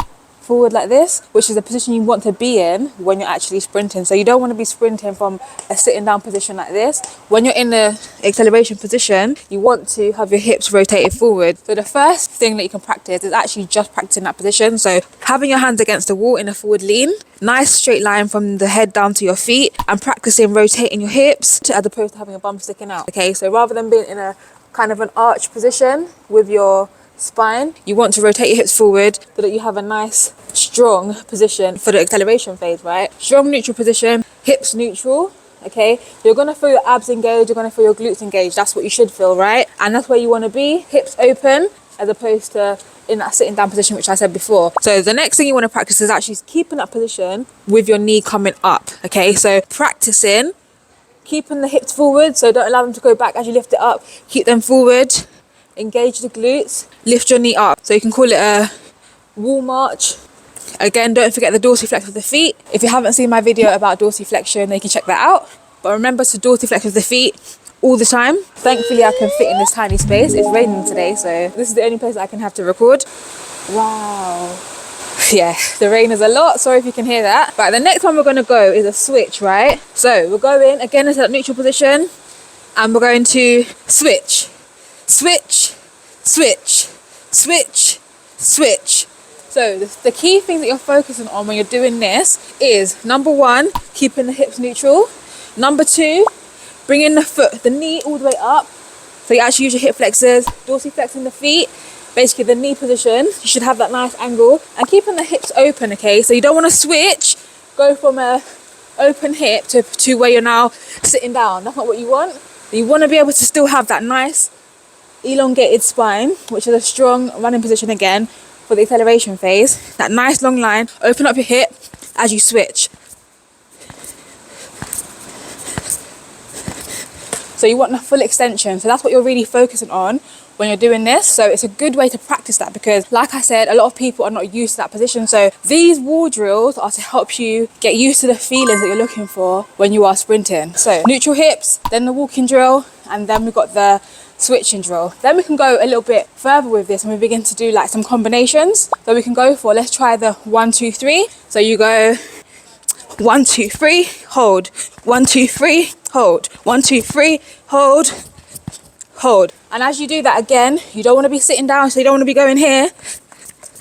forward like this, which is a position you want to be in when you're actually sprinting. So you don't want to be sprinting from a sitting down position like this. When you're in the acceleration position, you want to have your hips rotated forward. So the first thing that you can practice is actually just practicing that position. So having your hands against the wall in a forward lean, nice straight line from the head down to your feet, and practicing rotating your hips as opposed to having a bum sticking out. Okay, so rather than being in a kind of an arch position with your spine, you want to rotate your hips forward so that you have a nice strong position for the acceleration phase, right? Strong neutral position, hips neutral. Okay, you're gonna feel your abs engaged, you're gonna feel your glutes engaged. That's what you should feel, right? And that's where you want to be, hips open, as opposed to in that sitting down position, which I said before. So the next thing you want to practice is actually keeping that position with your knee coming up. Okay, so practicing keeping the hips forward, so don't allow them to go back as you lift it up. Keep them forward, engage the glutes, lift your knee up. So you can call it a wall march. Again, don't forget the dorsiflex of the feet. If you haven't seen my video about dorsiflexion, then you can check that out. But remember to dorsiflex with the feet all the time. Thankfully, I can fit in this tiny space. It's raining today, so this is the only place I can have to record. Wow. Yeah, the rain is a lot. Sorry if you can hear that. Right, the next one we're going to go is a switch, right? So we're going again into that neutral position, and we're going to switch, switch, switch, switch, switch. So the key thing that you're focusing on when you're doing this is, number one, keeping the hips neutral. Number two, bringing the knee all the way up. So you actually use your hip flexors, dorsiflexing the feet. Basically the knee position, you should have that nice angle, and keeping the hips open, okay? So you don't want to switch, go from a open hip to where you're now sitting down. That's not what you want. You want to be able to still have that nice elongated spine, which is a strong running position again for the acceleration phase. That nice long line, open up your hip as you switch. So you want the full extension. So that's what you're really focusing on when you're doing this. So it's a good way to practice that, because like I said, a lot of people are not used to that position. So these wall drills are to help you get used to the feelings that you're looking for when you are sprinting. So neutral hips, then the walking drill, and then we've got the switching drill. Then we can go a little bit further with this and we begin to do like some combinations. So we can go for, let's try the 1, 2, 3. So you go 1, 2, 3, hold, 1, 2, 3, hold, 1, 2, 3, hold, hold. And as you do that again, you don't want to be sitting down, so you don't want to be going here.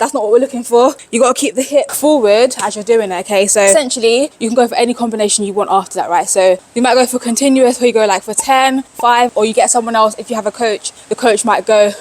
That's not what we're looking for. You got to keep the hip forward as you're doing it, okay? So essentially, you can go for any combination you want after that, right? So you might go for continuous, where you go like for 10, 5, or you get someone else. If you have a coach, the coach might go.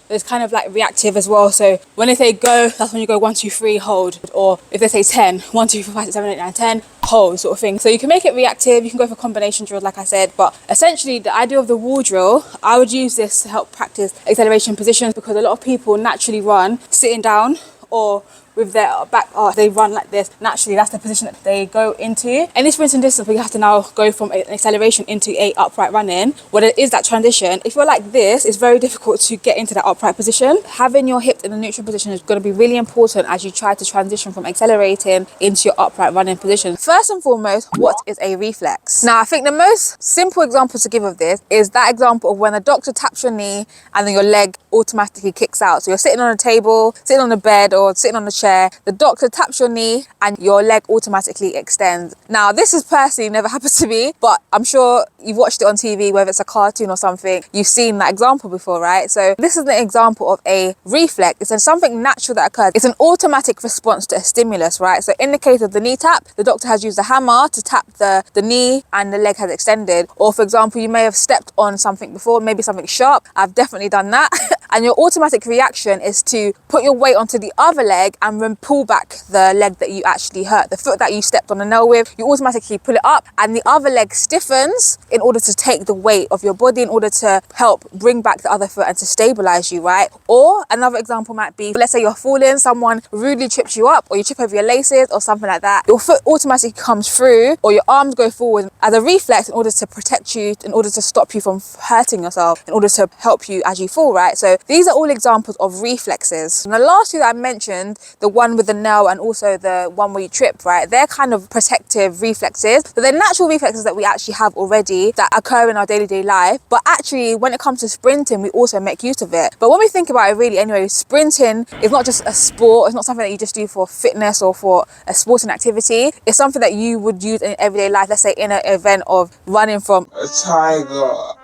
It's kind of like reactive as well. So when they say go, that's when you go 1, 2, 3, hold. Or if they say 10, 1, 2, 3, 4, 5, 6, 7, 8, 9, 10, hold sort of thing. So you can make it reactive. You can go for combination drills, like I said. But essentially, the idea of the wall drill, I would use this to help practice acceleration positions, because a lot of people naturally run sitting down or with their back arch. They run like this naturally. That's the position that they go into. And this sprint and distance, we have to now go from an acceleration into a upright running. When it is that transition, if you're like this, it's very difficult to get into that upright position. Having your hips in a neutral position is going to be really important as you try to transition from accelerating into your upright running position. First and foremost, what is a reflex? Now, I think the most simple example to give of this is that example of when a doctor taps your knee and then your leg automatically kicks out. So you're sitting on a table, sitting on a bed, or sitting on a chair. The doctor taps your knee and your leg automatically extends. Now, this has personally never happened to me, but I'm sure you've watched it on TV, whether it's a cartoon or something. You've seen that example before, right? So this is an example of a reflex. It's something natural that occurs. It's an automatic response to a stimulus, right? So in the case of the knee tap, the doctor has used a hammer to tap the knee and the leg has extended. Or for example, you may have stepped on something before, maybe something sharp. I've definitely done that. And your automatic reaction is to put your weight onto the other leg and then pull back the leg that you actually hurt, the foot that you stepped on the nail with. You automatically pull it up and the other leg stiffens in order to take the weight of your body, in order to help bring back the other foot and to stabilize you, right? Or another example might be, let's say you're falling, someone rudely trips you up, or you trip over your laces or something like that. Your foot automatically comes through, or your arms go forward as a reflex in order to protect you, in order to stop you from hurting yourself, in order to help you as you fall, right? So these are all examples of reflexes. And the last two that I mentioned, the one with the nail and also the one where you trip, right? They're kind of protective reflexes. So they're natural reflexes that we actually have already that occur in our daily life. But actually, when it comes to sprinting, we also make use of it. But when we think about it really anyway, sprinting is not just a sport. It's not something that you just do for fitness or for a sporting activity. It's something that you would use in everyday life. Let's say in an event of running from a tiger.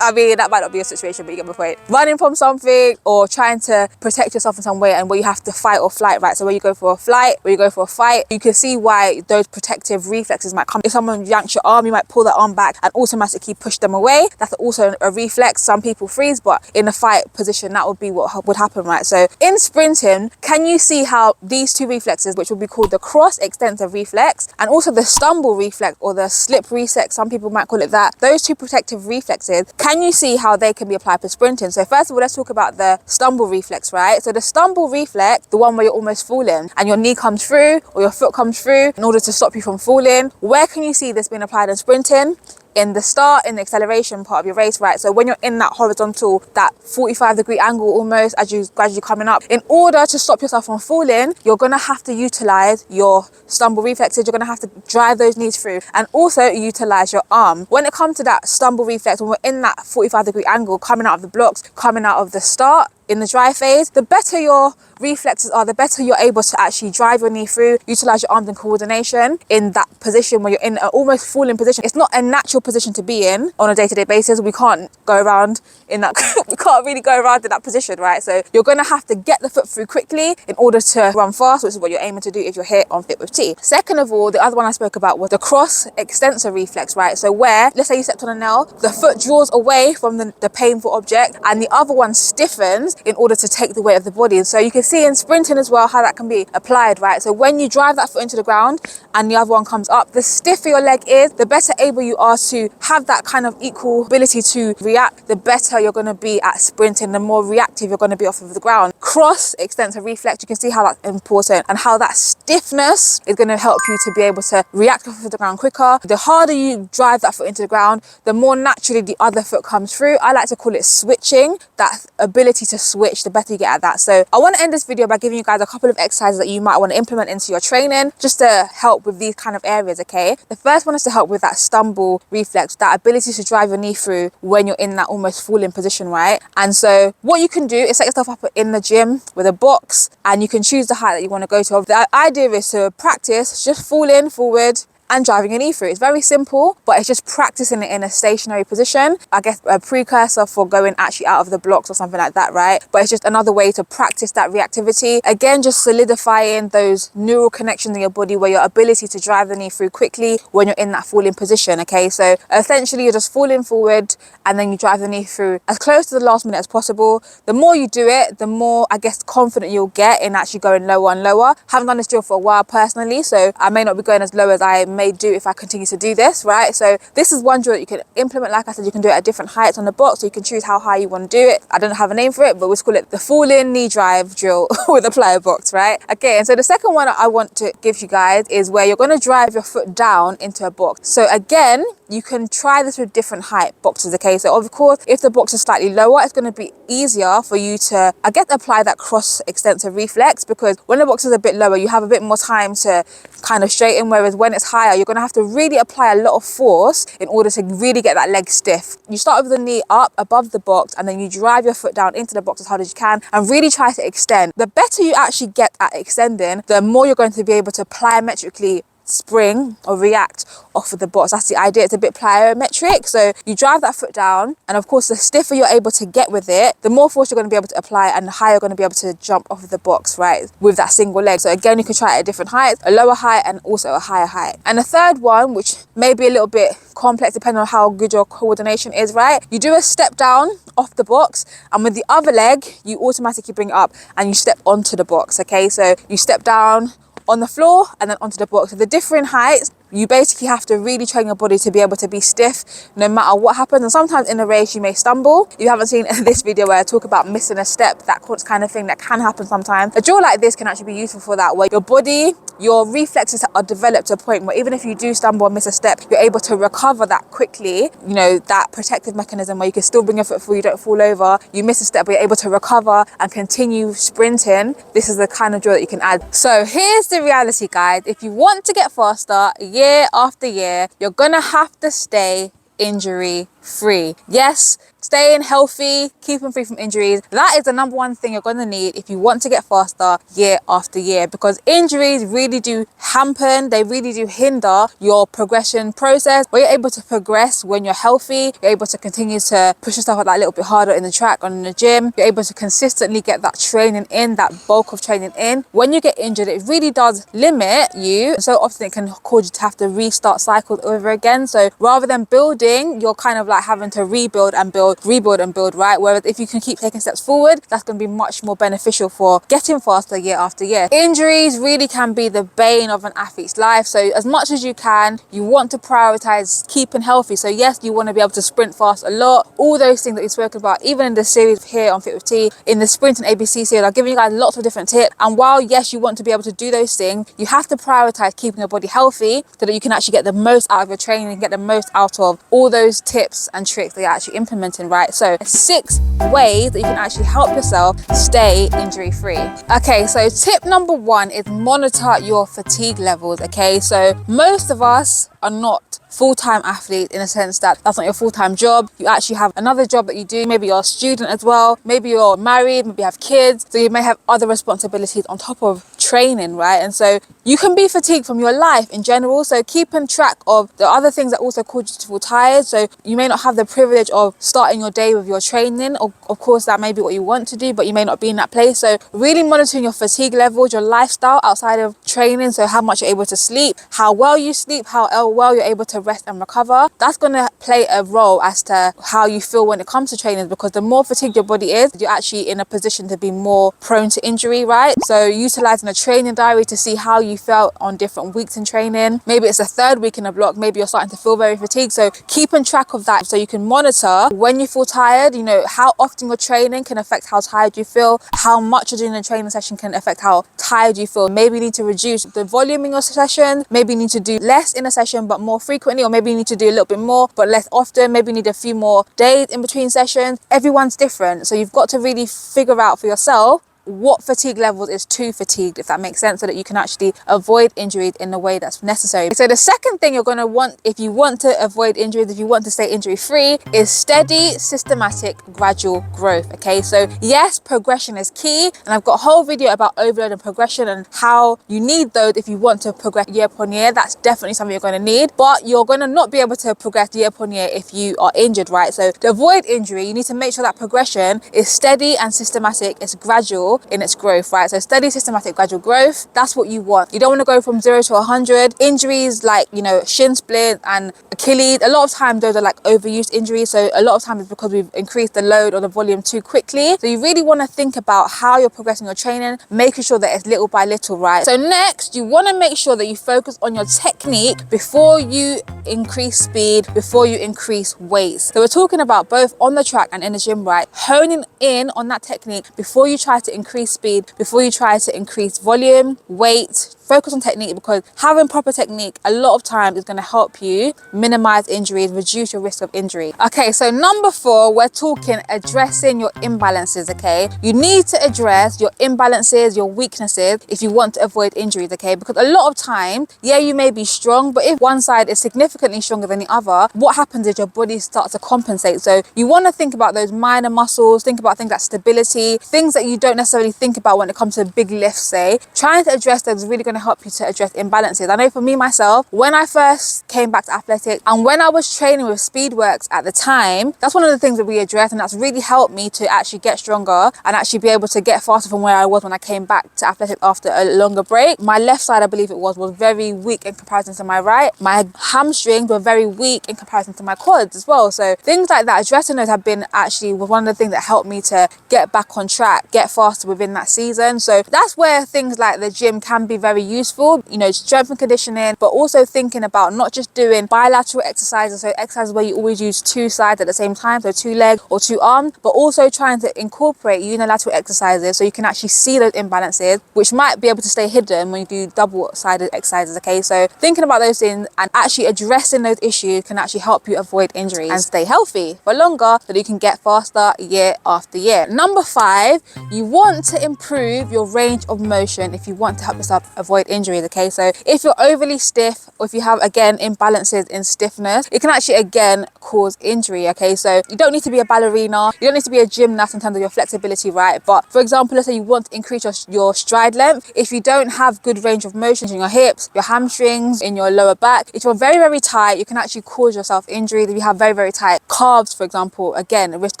I mean, that might not be a situation, but you get my point. Running from something or trying to protect yourself in some way, and where you have to fight or flight, right? So when you go for a flight, when you go for a fight, you can see why those protective reflexes might come. If someone yanks your arm, you might pull that arm back and automatically push them away. That's also a reflex. Some people freeze, but in a fight position, that would be what would happen, right? So in sprinting, can you see how these two reflexes, which would be called the cross extensive reflex and also the stumble reflex or the slip reflex, some people might call it that, those two protective reflexes, can you see how they can be applied for sprinting? So first of all, let's talk about the stumble reflex, right? So the stumble reflex, the one where you're almost falling and your knee comes through or your foot comes through in order to stop you from falling. Where can you see this being applied in sprinting? In the start, in the acceleration part of your race, right? So when you're in that horizontal, that 45-degree angle almost as you gradually coming up, in order to stop yourself from falling, you're gonna have to utilize your stumble reflexes. You're gonna have to drive those knees through and also utilize your arm. When it comes to that stumble reflex, when we're in that 45-degree angle, coming out of the blocks, coming out of the start, in the dry phase, the better your reflexes are, the better you're able to actually drive your knee through, utilize your arms in coordination in that position where you're in an almost falling position. It's not a natural position to be in on a day-to-day basis. We can't go around in that, we can't really go around in that position, right? So you're gonna have to get the foot through quickly in order to run fast, which is what you're aiming to do if you're here on Fit with T. Second of all, the other one I spoke about was the cross extensor reflex, right? So where, let's say you stepped on a nail, the foot draws away from the painful object and the other one stiffens in order to take the weight of the body. And so you can see in sprinting as well how that can be applied, right? So when you drive that foot into the ground and the other one comes up, the stiffer your leg is, the better able you are to have that kind of equal ability to react, the better you're going to be at sprinting, the more reactive you're going to be off of the ground. Cross extensor reflex, you can see how that's important and how that stiffness is going to help you to be able to react off of the ground quicker. The harder you drive that foot into the ground, the more naturally the other foot comes through. I like to call it switching, that ability to switch, the better you get at that. So I want to end this video by giving you guys a couple of exercises that you might want to implement into your training just to help with these kind of areas, okay? The first one is to help with that stumble reflex, that ability to drive your knee through when you're in that almost falling position, right? And so what you can do is set yourself up in the gym with a box and you can choose the height that you want to go to. The idea is to practice just falling forward and driving a knee through. It's very simple, but it's just practicing it in a stationary position. I guess a precursor for going actually out of the blocks or something like that, right? But it's just another way to practice that reactivity. Again, just solidifying those neural connections in your body where your ability to drive the knee through quickly when you're in that falling position, okay? So essentially you're just falling forward and then you drive the knee through as close to the last minute as possible. The more you do it, the more, I guess, confident you'll get in actually going lower and lower. Haven't done this drill for a while personally, so I may not be going as low as I may do if I continue to do this, right? So this is one drill that you can implement. Like I said, you can do it at different heights on the box, so you can choose how high you want to do it. I don't have a name for it, but we'll call it the fall-in knee drive drill with a plier box, right? Okay, and so the second one I want to give you guys is where you're going to drive your foot down into a box. So again, you can try this with different height boxes, okay? So of course, if the box is slightly lower, it's going to be easier for you to, I guess, apply that cross extensive reflex, because when the box is a bit lower, you have a bit more time to kind of straighten, whereas when it's higher, you're going to have to really apply a lot of force in order to really get that leg stiff. You start with the knee up above the box, and then you drive your foot down into the box as hard as you can and really try to extend. The better you actually get at extending, the more you're going to be able to plyometrically spring or react off of the box. That's the idea. It's a bit plyometric. So you drive that foot down, and of course the stiffer you're able to get with it, the more force you're going to be able to apply and the higher you're going to be able to jump off of the box, right, with that single leg. So again, you can try it at different heights, a lower height and also a higher height. And the third one, which may be a little bit complex depending on how good your coordination is, right, you do a step down off the box, and with the other leg you automatically bring it up and you step onto the box, okay? So you step down on the floor and then onto the box. So the different heights, you basically have to really train your body to be able to be stiff no matter what happens. And sometimes in a race you may stumble. If you haven't seen this video where I talk about missing a step, that kind of thing that can happen sometimes, a drill like this can actually be useful for that, where your body, your reflexes are developed to a point where even if you do stumble or miss a step, you're able to recover that quickly. You know, that protective mechanism where you can still bring your foot forward, you don't fall over, you miss a step, but you're able to recover and continue sprinting. This is the kind of drill that you can add. So here's the reality, guys. If you want to get faster year after year, you're gonna have to stay injury free. Yes, staying healthy, keeping free from injuries, that is the number one thing you're going to need if you want to get faster year after year, because injuries really do hamper, they really do hinder your progression process. Where you're able to progress when you're healthy, you're able to continue to push yourself out that little bit harder in the track or in the gym, you're able to consistently get that training in, that bulk of training in. When you get injured, it really does limit you, so often it can cause you to have to restart cycles over again. So rather than building, you're kind of like having to rebuild and build, right? Whereas if you can keep taking steps forward, that's going to be much more beneficial for getting faster year after year. Injuries really can be the bane of an athlete's life. So as much as you can, you want to prioritize keeping healthy. So yes, you want to be able to sprint fast a lot, all those things that we've spoken about, even in the series here on Fit with T, in the Sprint and ABC series, I've given you guys lots of different tips. And while yes, you want to be able to do those things, you have to prioritize keeping your body healthy so that you can actually get the most out of your training and get the most out of all those tips and tricks that you're actually implementing, right? So 6 ways that you can actually help yourself stay injury free. Okay, so tip number 1 is monitor your fatigue levels, okay? So most of us are not full-time athletes in a sense that that's not your full-time job. You actually have another job that you do. Maybe you're a student as well. Maybe you're married, maybe you have kids. So you may have other responsibilities on top of training, right? And so you can be fatigued from your life in general. So keeping track of the other things that also cause you to feel tired. So you may not have the privilege of starting your day with your training. Or of course, that may be what you want to do, but you may not be in that place. So really monitoring your fatigue levels, your lifestyle outside of training. So how much you're able to sleep, how well you sleep, how well you're able to rest and recover. That's going to play a role as to how you feel when it comes to training, because the more fatigued your body is, you're actually in a position to be more prone to injury, right? So utilizing a training diary to see how you felt on different weeks in training. Maybe it's the 3rd week in a block, maybe you're starting to feel very fatigued. So keeping track of that so you can monitor when you feel tired, you know, how often you're training can affect how tired you feel, how much you're doing in a training session can affect how tired you feel. Maybe you need to reduce the volume in your session, maybe you need to do less in a session but more frequently, or maybe you need to do a little bit more but less often. Maybe you need a few more days in between sessions. Everyone's different, so you've got to really figure out for yourself what fatigue levels is too fatigued, if that makes sense, so that you can actually avoid injuries in the way that's necessary. So the second thing you're going to want, if you want to avoid injuries, if you want to stay injury free, is steady, systematic, gradual growth. Okay, so yes, progression is key, and I've got a whole video about overload and progression and how you need those if you want to progress year upon year. That's definitely something you're going to need, but you're going to not be able to progress year upon year if you are injured, right? So to avoid injury, you need to make sure that progression is steady and systematic, it's gradual in its growth, right? So steady, systematic, gradual growth, that's what you want. You don't want to go from 0 to 100. Injuries like, you know, shin splint and Achilles, a lot of times those are like overuse injuries. So a lot of times it's because we've increased the load or the volume too quickly. So you really want to think about how you're progressing your training, making sure that it's little by little, right? So next, you want to make sure that you focus on your technique before you increase speed, before you increase weights. So we're talking about both on the track and in the gym, right? Honing in on that technique before you try to increase speed, before you try to increase volume, weight. Focus on technique, because having proper technique a lot of times is going to help you minimize injuries, reduce your risk of injury. Okay, so number 4, we're talking addressing your imbalances. Okay, you need to address your imbalances, your weaknesses, if you want to avoid injuries. Okay, because a lot of time, yeah, you may be strong, but if one side is significantly stronger than the other, what happens is your body starts to compensate. So you want to think about those minor muscles, think about things like stability, things that you don't necessarily think about when it comes to big lifts. Say, trying to address those is really going to help you to address imbalances. I know for me myself, when I first came back to athletics and when I was training with Speedworks at the time, that's one of the things that we addressed, and that's really helped me to actually get stronger and actually be able to get faster from where I was when I came back to athletics after a longer break. My left side, I believe it was very weak in comparison to my right. My hamstrings were very weak in comparison to my quads as well. So things like that, addressing those have been actually one of the things that helped me to get back on track, get faster within that season. So that's where things like the gym can be very useful, you know, strength and conditioning, but also thinking about not just doing bilateral exercises, so exercises where you always use 2 sides at the same time, so 2 legs or 2 arms, but also trying to incorporate unilateral exercises so you can actually see those imbalances, which might be able to stay hidden when you do double-sided exercises. Okay, so thinking about those things and actually addressing those issues can actually help you avoid injuries and stay healthy for longer so that you can get faster year after year. Number 5, you want to improve your range of motion if you want to help yourself avoid injuries. Okay, so if you're overly stiff, or if you have again imbalances in stiffness, it can actually again cause injury. Okay, so you don't need to be a ballerina, you don't need to be a gymnast in terms of your flexibility, right? But for example, let's say you want to increase your stride length. If you don't have good range of motion in your hips, your hamstrings, in your lower back, if you're very tight, you can actually cause yourself injury. If you have very tight calves, for example, again, a risk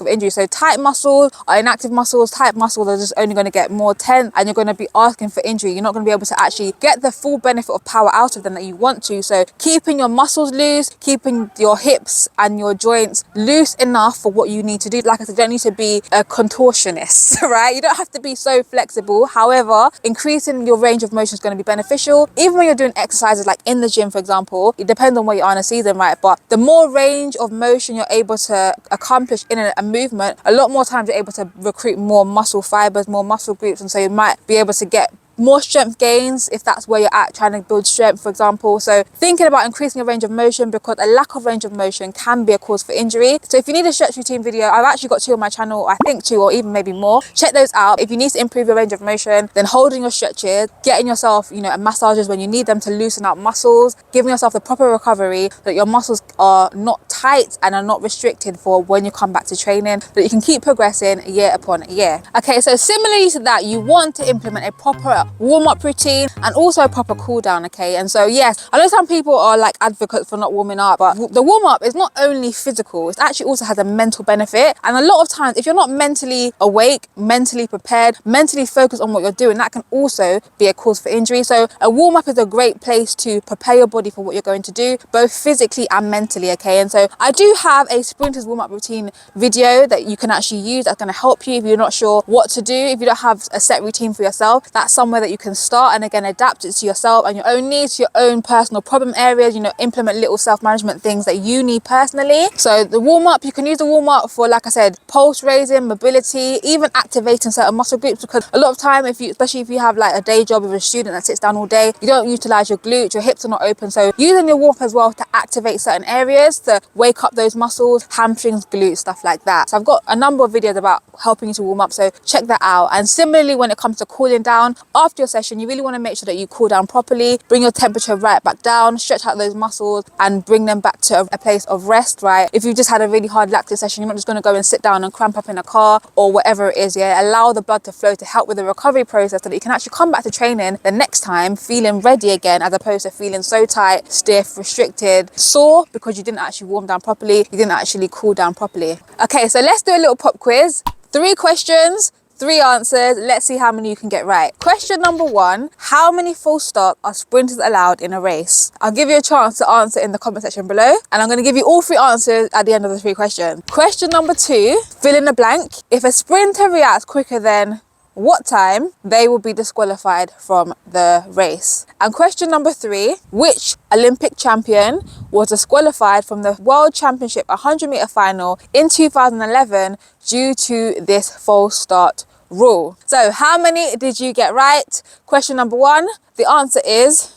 of injury. So tight muscles are inactive muscles. Tight muscles are just only going to get more tense, and you're going to be asking for injury. You're not going to be able to actually get the full benefit of power out of them that you want to. So keeping your muscles loose, keeping your hips and your joints loose enough for what you need to do. Like I said, you don't need to be a contortionist, right? You don't have to be so flexible. However, increasing your range of motion is going to be beneficial. Even when you're doing exercises like in the gym, for example, it depends on where you are in a season, right? But the more range of motion you're able to accomplish in a movement, a lot more times you're able to recruit more muscle fibers, more muscle groups, and so you might be able to get more strength gains if that's where you're at, trying to build strength, for example. So thinking about increasing your range of motion, because a lack of range of motion can be a cause for injury. So if you need a stretch routine video, I've actually got 2 on my channel, I think 2 or even maybe more. Check those out. If you need to improve your range of motion, then holding your stretches, getting yourself, you know, massages when you need them to loosen up muscles, giving yourself the proper recovery so that your muscles are not tight and are not restricted for when you come back to training, so that you can keep progressing year upon year. Okay, so similarly to that, you want to implement a proper warm-up routine and also a proper cool down. Okay, and so yes, I know some people are like advocates for not warming up, but the warm-up is not only physical, it actually also has a mental benefit. And a lot of times, if you're not mentally awake, mentally prepared, mentally focused on what you're doing, that can also be a cause for injury. So a warm-up is a great place to prepare your body for what you're going to do, both physically and mentally. Okay, and so I do have a sprinters warm-up routine video that you can actually use that's going to help you if you're not sure what to do, if you don't have a set routine for yourself. That's somewhere somewhere that you can start and again adapt it to yourself and your own needs, your own personal problem areas, you know, implement little self-management things that you need personally. So the warm-up, you can use the warm-up for, like I said, pulse raising, mobility, even activating certain muscle groups, because a lot of time, especially if you have like a day job with a student that sits down all day, you don't utilize your glutes, your hips are not open. So using your warm-up as well to activate certain areas, to wake up those muscles, hamstrings, glutes, stuff like that. So I've got a number of videos about helping you to warm up, so check that out. And similarly, when it comes to cooling down after your session, you really want to make sure that you cool down properly, bring your temperature right back down, stretch out those muscles and bring them back to a place of rest, right? If you've just had a really hard lactic session, you're not just going to go and sit down and cramp up in a car or whatever it is. Yeah, allow the blood to flow to help with the recovery process so that you can actually come back to training the next time feeling ready again, as opposed to feeling so tight, stiff, restricted, sore because you didn't actually warm down properly, you didn't actually cool down properly. Okay, so let's do a little pop quiz. 3 questions, 3 answers. Let's see how many you can get right. Question number 1, how many full start are sprinters allowed in a race? I'll give you a chance to answer in the comment section below, and I'm going to give you all 3 answers at the end of the 3 questions. Question number 2, fill in the blank. If a sprinter reacts quicker than what time, they will be disqualified from the race. And question number 3, which Olympic champion was disqualified from the World Championship 100-meter final in 2011 due to this false start rule? So how many did you get right? Question number 1, the answer is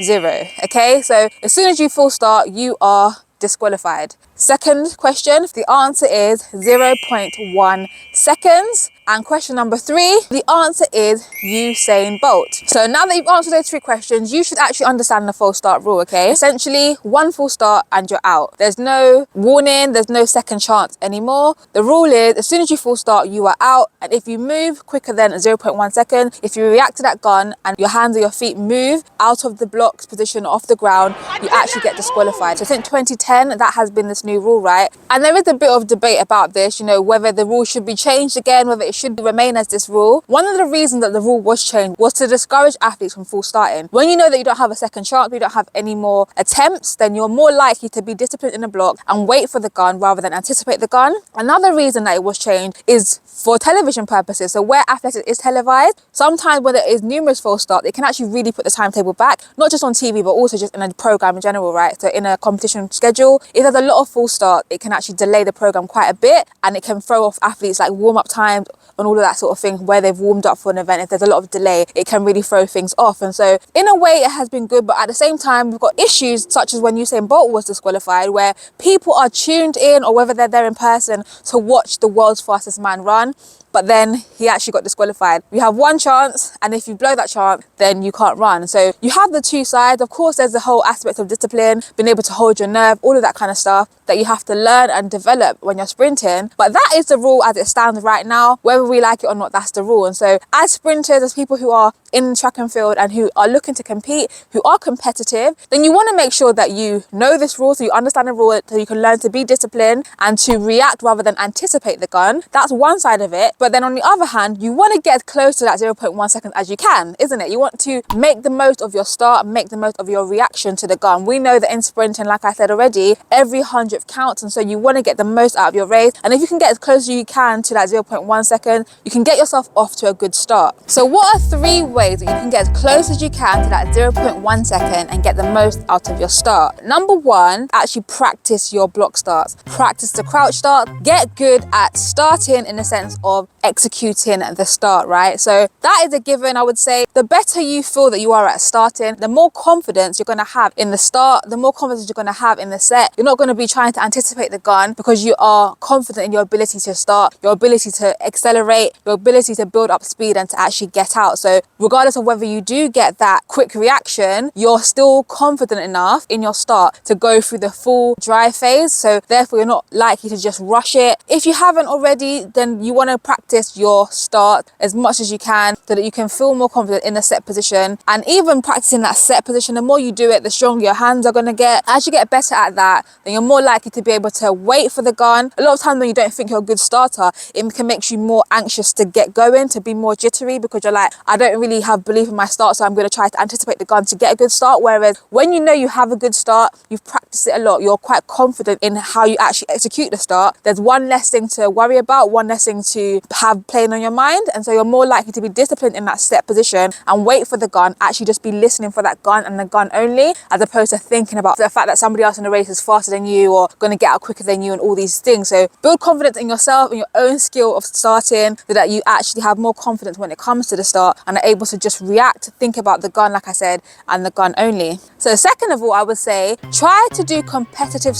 0. Okay, so as soon as you full start, you are disqualified. Second question, the answer is 0.1 seconds. And question number 3, the answer is Usain Bolt. So now that you've answered those 3 questions, you should actually understand the full start rule, okay? Essentially, 1 full start and you're out. There's no warning, there's no second chance anymore. The rule is, as soon as you full start, you are out. And if you move quicker than 0.1 second, if you react to that gun and your hands or your feet move out of the blocks position off the ground, you actually get disqualified. So since 2010, that has been this new rule, right? And there is a bit of debate about this, you know, whether the rule should be changed again, whether it should remain as this rule. One of the reasons that the rule was changed was to discourage athletes from full starting. When you know that you don't have a second chance, you don't have any more attempts, then you're more likely to be disciplined in the block and wait for the gun rather than anticipate the gun. Another reason that it was changed is for television purposes. So where athletics is televised, sometimes when there is numerous false starts, it can actually really put the timetable back, not just on TV, but also just in a program in general, right? So in a competition schedule, if there's a lot of full start, it can actually delay the program quite a bit, and it can throw off athletes like warm-up times and all of that sort of thing where they've warmed up for an event. If there's a lot of delay, it can really throw things off. And so in a way it has been good, but at the same time we've got issues such as when Usain Bolt was disqualified, where people are tuned in, or whether they're there in person, to watch the world's fastest man run, but then he actually got disqualified. You have 1 chance, and if you blow that chance, then you can't run. So you have the 2 sides. Of course, there's the whole aspect of discipline, being able to hold your nerve, all of that kind of stuff that you have to learn and develop when you're sprinting. But that is the rule as it stands right now. Whether we like it or not, that's the rule. And so as sprinters, as people who are in track and field and who are looking to compete, who are competitive, then you want to make sure that you know this rule, so you understand the rule, so you can learn to be disciplined and to react rather than anticipate the gun. That's one side of it. But then on the other hand, you want to get as close to that 0.1 second as you can, isn't it? You want to make the most of your start, make the most of your reaction to the gun. We know that in sprinting, like I said already, every 100th counts, and so you want to get the most out of your race. And if you can get as close as you can to that 0.1 second, you can get yourself off to a good start. So what are 3 ways that you can get as close as you can to that 0.1 second and get the most out of your start? Number 1, actually practice your block starts. Practice the crouch start. Get good at starting in the sense of executing the start, right? So that is a given. I would say the better you feel that you are at starting, the more confidence you're going to have in the start, the more confidence you're going to have in the set. You're not going to be trying to anticipate the gun because you are confident in your ability to start, your ability to accelerate, your ability to build up speed and to actually get out. So regardless of whether you do get that quick reaction, you're still confident enough in your start to go through the full drive phase. So therefore you're not likely to just rush it. If you haven't already, then you want to practice your start as much as you can so that you can feel more confident in the set position. And even practicing that set position, the more you do it, the stronger your hands are going to get. As you get better at that, then you're more likely to be able to wait for the gun. A lot of times when you don't think you're a good starter, it can make you more anxious to get going, to be more jittery, because you're like, I don't really have belief in my start, so I'm going to try to anticipate the gun to get a good start. Whereas when you know you have a good start, you've practiced it a lot, you're quite confident in how you actually execute the start, there's one less thing to worry about, one less thing to have playing on your mind, and so you're more likely to be disciplined in that set position and wait for the gun, actually just be listening for that gun and the gun only, as opposed to thinking about the fact that somebody else in the race is faster than you or going to get out quicker than you and all these things. So build confidence in yourself and your own skill of starting, so that you actually have more confidence when it comes to the start and are able to just react, think about the gun, like I said, and the gun only. So second of all, I would say try to do competitive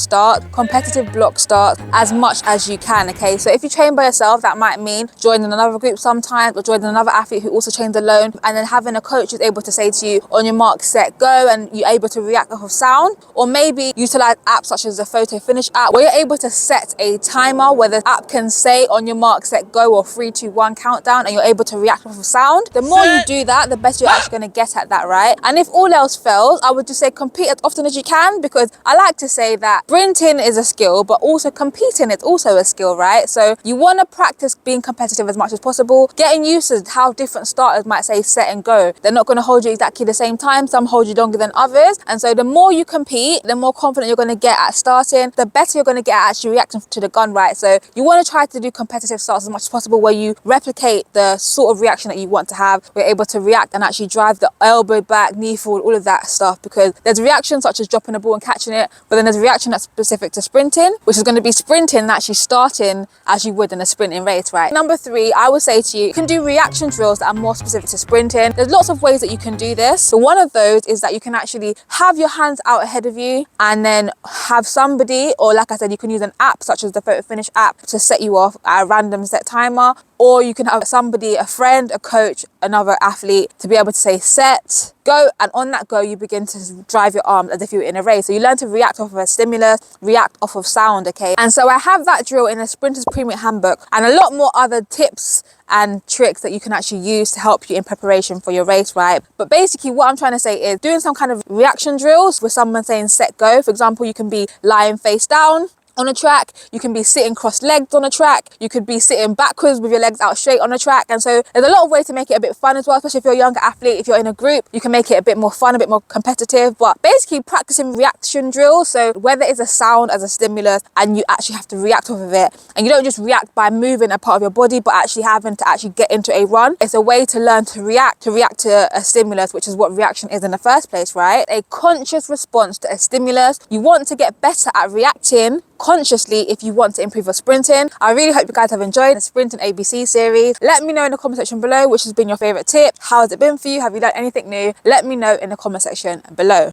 block start as much as you can, okay? So if you train by yourself, that might mean joining another group sometimes, or joining another athlete who also trains alone, and then having a coach who's able to say to you, on your mark, set, go, and you're able to react off of sound. Or maybe utilize apps such as the photo finish app, where you're able to set a timer where the app can say on your mark, set, go, or 3, 2, 1 countdown, and you're able to react off of sound. The more you do that, the better you're actually going to get at that, right? And if all else fails, I would just say compete as often as you can, because I like to say that sprinting is a skill, but also competing is also a skill, right? So you want to practice being competitive as much as possible, getting used to how different starters might say set and go. They're not going to hold you exactly the same time. Some hold you longer than others. And so the more you compete, the more confident you're going to get at starting, the better you're going to get at actually reacting to the gun, right? So you want to try to do competitive starts as much as possible, where you replicate the sort of reaction that you want to have. We're able to react and actually drive the elbow back, knee forward, all of that stuff, because there's reactions such as dropping the ball and catching it, but then there's a reaction that's specific to sprinting, which is going to be sprinting and actually starting as you would in a sprinting race, right? Number 3, I would say to you, you can do reaction drills that are more specific to sprinting. There's lots of ways that you can do this. So one of those is that you can actually have your hands out ahead of you, and then have somebody, or like I said, you can use an app such as the photo finish app to set you off at a random set timer, or you can have somebody, a friend, a coach, another athlete, to be able to say set, go, and on that go you begin to drive your arms as if you were in a race. So you learn to react off of a stimulus, react off of sound, okay? And so I have that drill in a Sprinter's Premium Handbook, and a lot more other tips and tricks that you can actually use to help you in preparation for your race, right? But basically what I'm trying to say is doing some kind of reaction drills with someone saying set, go. For example, you can be lying face down on a track, you can be sitting cross-legged on a track, you could be sitting backwards with your legs out straight on a track. And so there's a lot of ways to make it a bit fun as well, especially if you're a younger athlete. If you're in a group, you can make it a bit more fun, a bit more competitive. But basically practicing reaction drills, so whether it's a sound as a stimulus and you actually have to react off of it, and you don't just react by moving a part of your body, but actually having to actually get into a run. It's a way to learn to react to a stimulus, which is what reaction is in the first place, right? A conscious response to a stimulus. You want to get better at reacting consciously if you want to improve your sprinting. I really hope you guys have enjoyed the Sprinting ABC series. Let me know in the comment section below which has been your favorite tip. How has it been for you? Have you learned anything new? Let me know in the comment section below.